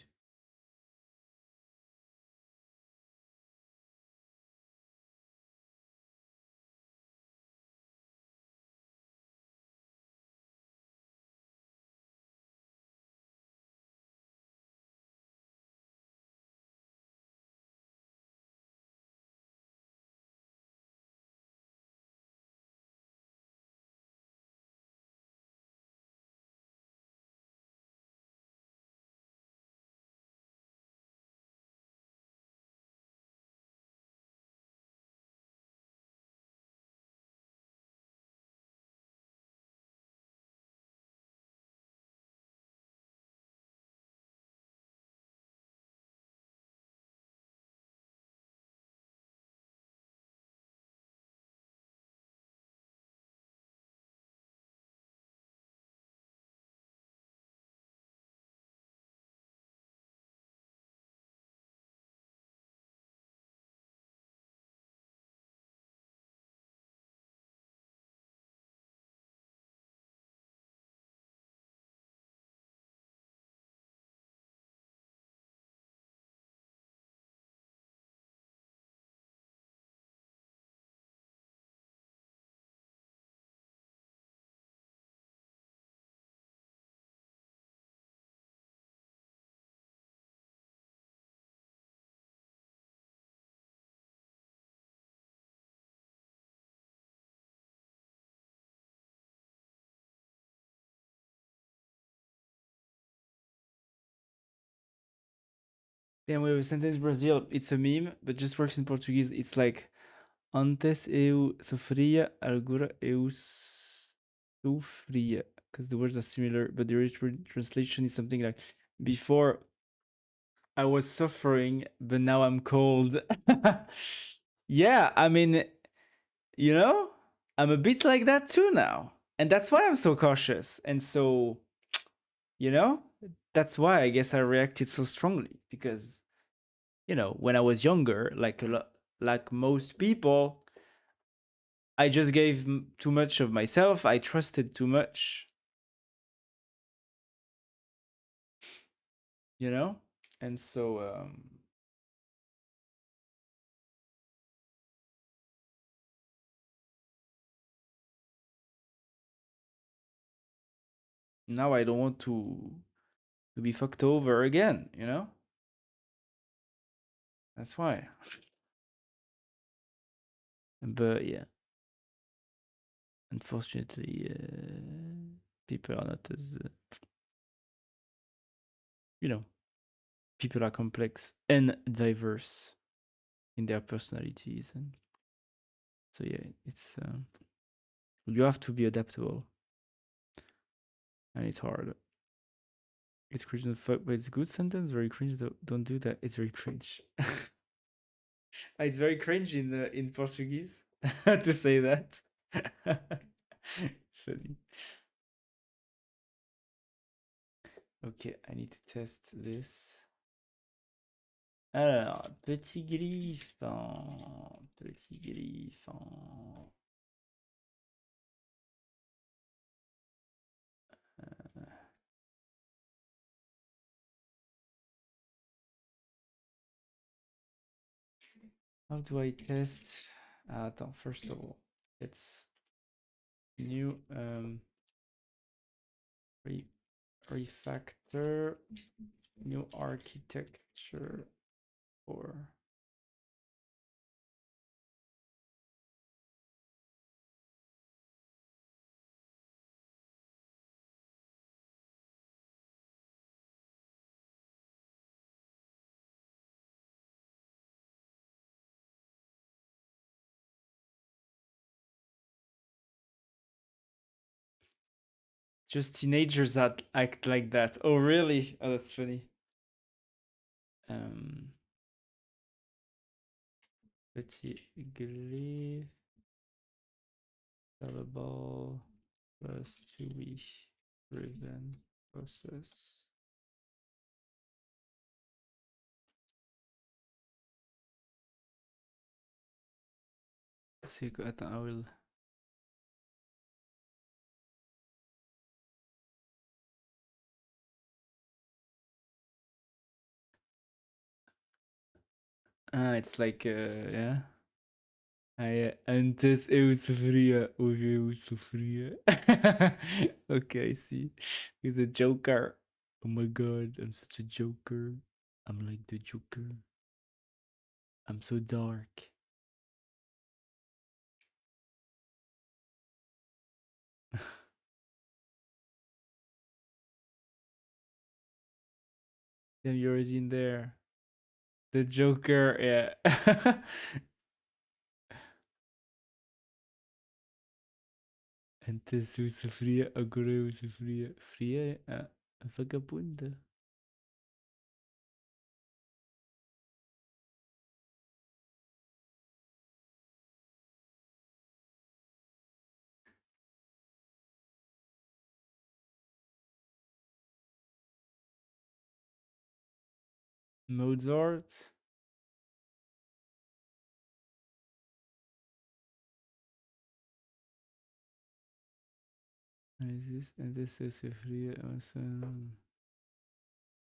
Damn, wait, a sentence Brazil. It's a meme, but just works in Portuguese. It's like antes eu sofria, agora eu sofria. Because the words are similar, but the original translation is something like before I was suffering, but now I'm cold. Yeah, I mean, you know, I'm a bit like that too now. And that's why I'm so cautious. And so, you know, that's why I guess I reacted so strongly because, when I was younger, like most people, I just gave too much of myself. I trusted too much, you know? And so now I don't want to be fucked over again, you know? That's why. But yeah, unfortunately, people are not as, you know, people are complex and diverse in their personalities. And so, yeah, you have to be adaptable. And it's hard. It's cringe, but it's a good sentence. Very cringe. Don't do that. It's very cringe. It's very cringe in Portuguese to say that. Funny. Ok, I need to test this. Alors, petit griffon, petit griffon. How do I test? Attends, first of all, it's new refactor, new architecture, or just teenagers that act like that. Oh, really? Oh, that's funny. Petit glyph, scalable plus TUI driven process. C'est quoi? Attends, I will. Ah, it's like, yeah. Antes eu sofria, hoje eu sofria. Okay, I see. He's a joker. Oh my god, I'm such a joker. I'm like the Joker. I'm so dark. Damn, you're already in there. The Joker, yeah. Antes eu sofria, agora eu sofria. Fria é a vagabunda. Mozart. Antes eu sofria.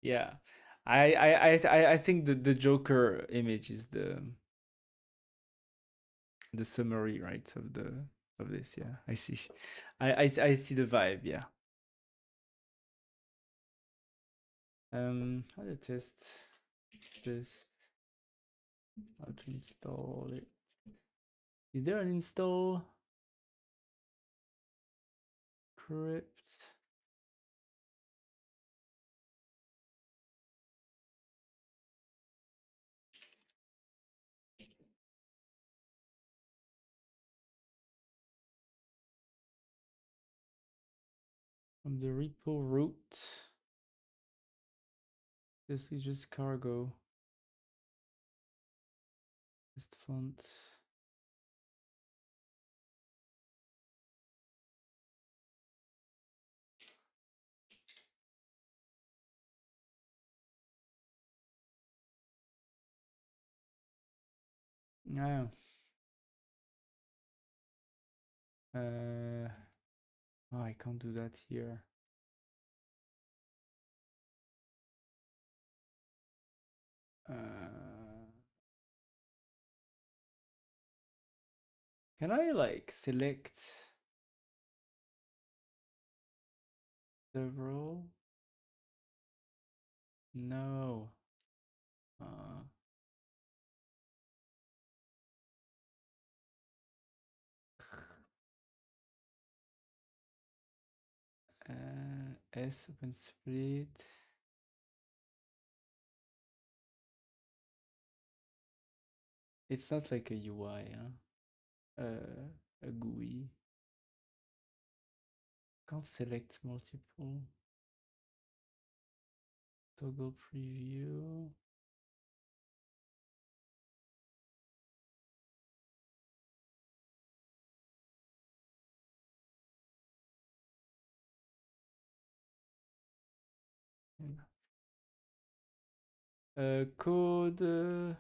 Yeah. I think the Joker image is the summary, right, of this. Yeah, I see. I see the vibe. Yeah. How to test this? How to install it? Is there an install script? From the repo root. This is just cargo. Just font. Yeah. Oh, I can't do that here. Can I like select several? No. Uh, S open split. It's not like a UI, huh? A GUI. Can't select multiple. Toggle preview. Code.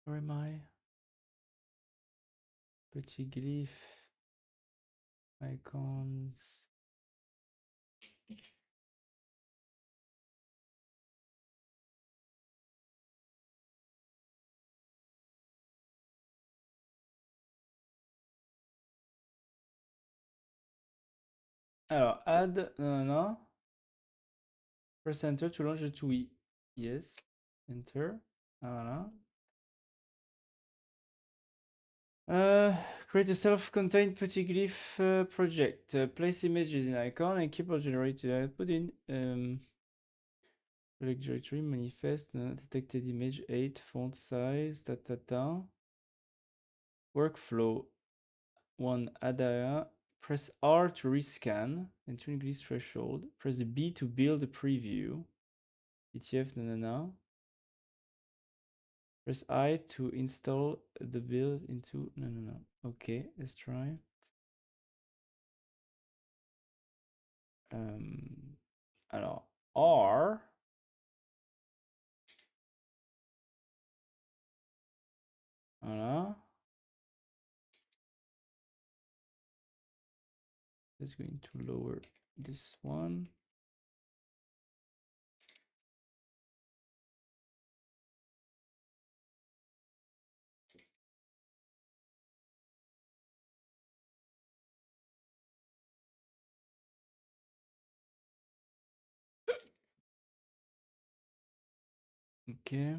Where am I? Petit glyph. Icons. Alors, add. Non, non, non. Press enter to launch the TUI. Yes. Enter. Voilà. Create a self-contained petit glyph project. Place images in icon and keep on generating output in select directory, manifest, detected image 8, font size, Workflow 1, add area. Press R to rescan and tune glyph threshold. Press B to build a preview. ETF, no. Press I to install the build into, no. Okay, let's try. Alors, R. Voilà. That's going to lower this one. Okay.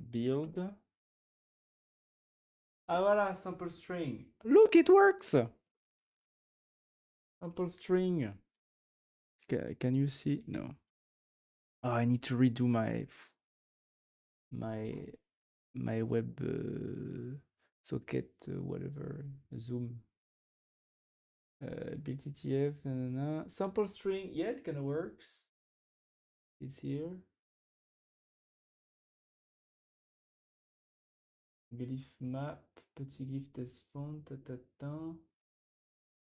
Build. Ah voilà, sample string. Look, it works. Sample string. Can you see? No. Oh, I need to redo my web socket, whatever, Zoom. Build TTF, sample string. Yeah, it kind of works. It's here. Glyph map, petit glyph test font,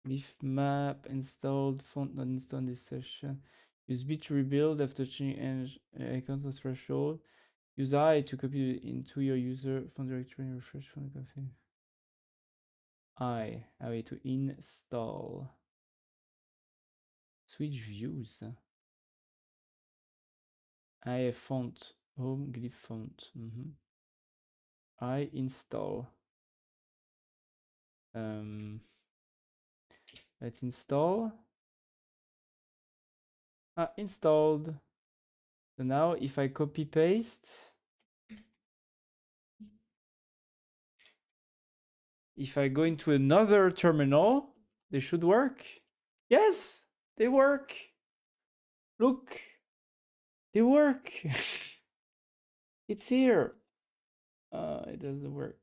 Glyph map installed, font not installed in this session. Use B to rebuild after changing icons of threshold. Use I to copy it into your user font directory and refresh font config. I to install. Switch views. I font, home glyph font. I install. Let's install. Installed. So now if I copy paste, if I go into another terminal, they should work. Yes, they work. Look, they work. It's here. It doesn't work.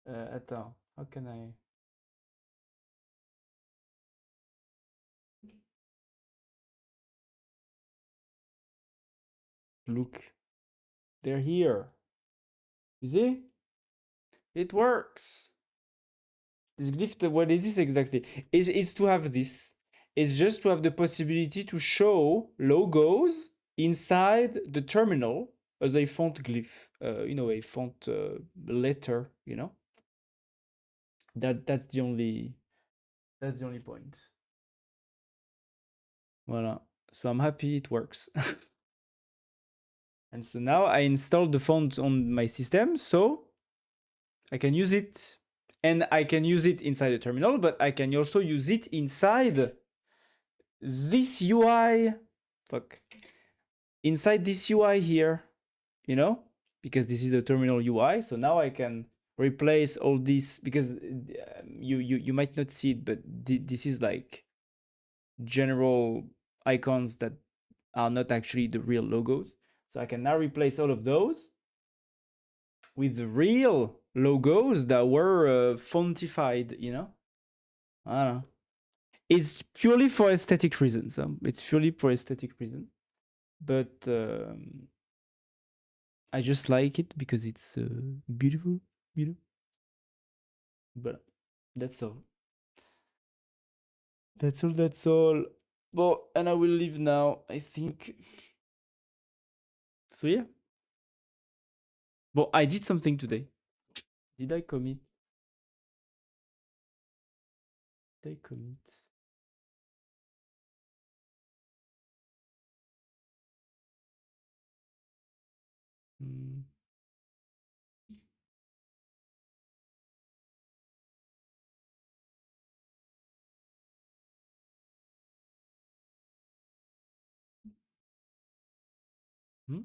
Attends, how can I? Look, they're here. You see? It works. This glyph, what is this exactly? Is to have this. It's just to have the possibility to show logos inside the terminal as a font glyph, a font letter, That's the only point. Voila. So I'm happy it works. And so now I installed the font on my system, so I can use it. And I can use it inside the terminal, but I can also use it inside this UI. Inside this UI here, because this is a terminal UI. So now I can replace all this, because you might not see it, but this is like general icons that are not actually the real logos. So I can now replace all of those with the real logos that were fontified, I don't know. It's purely for aesthetic reasons. It's purely for aesthetic reasons. But I just like it because it's beautiful, you know. But that's all. That's all. That's all. Well, and I will leave now, I think. So yeah. Well, I did something today. Did I commit? Did I commit? Hmm. Hmm?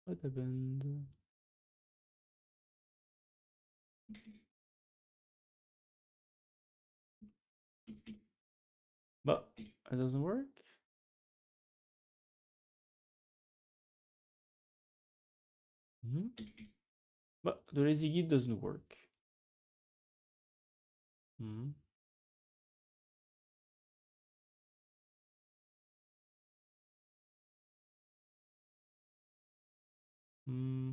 What happened? But it doesn't work. Hmm? But the lazy git doesn't work. Hmm. Hmm.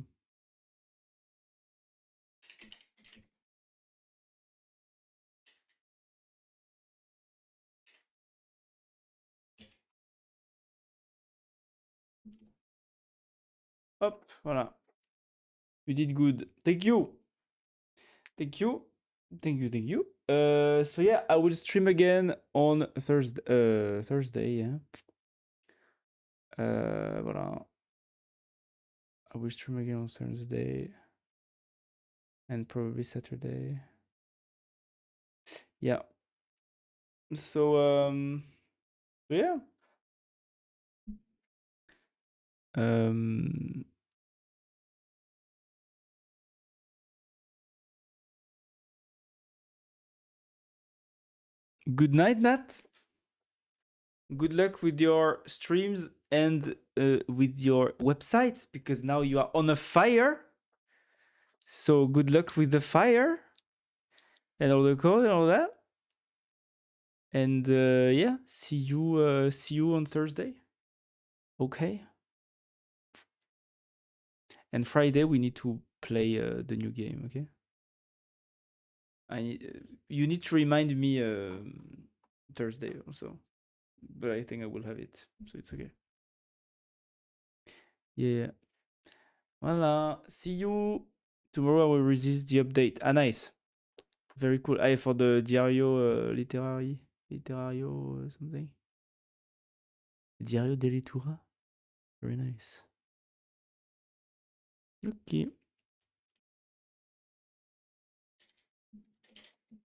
Hop, voilà. You did good. Thank you. Thank you. Thank you. Thank you. So yeah, I will stream again on Thursday. Thursday, yeah. Voilà. I will stream again on Thursday and probably Saturday. Yeah. So yeah. Um Good night, Nat. Good luck with your streams and with your websites because now you are on a fire. So good luck with the fire and all the code and all that. And yeah, see you on Thursday. Okay. And Friday we need to play the new game. Okay. You need to remind me Thursday also, but I think I will have it, so it's okay. Yeah. Voila. See you tomorrow. I will release the update. Ah, nice. Very cool. Ah, for the Diario Literario something. Diario de Lettura. Very nice. Okay.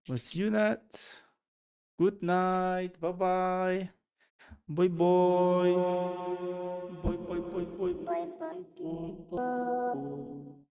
Well, see you, Nat. Good night. Bye bye. Bye bye. Bye bye bye bye bye bye bye.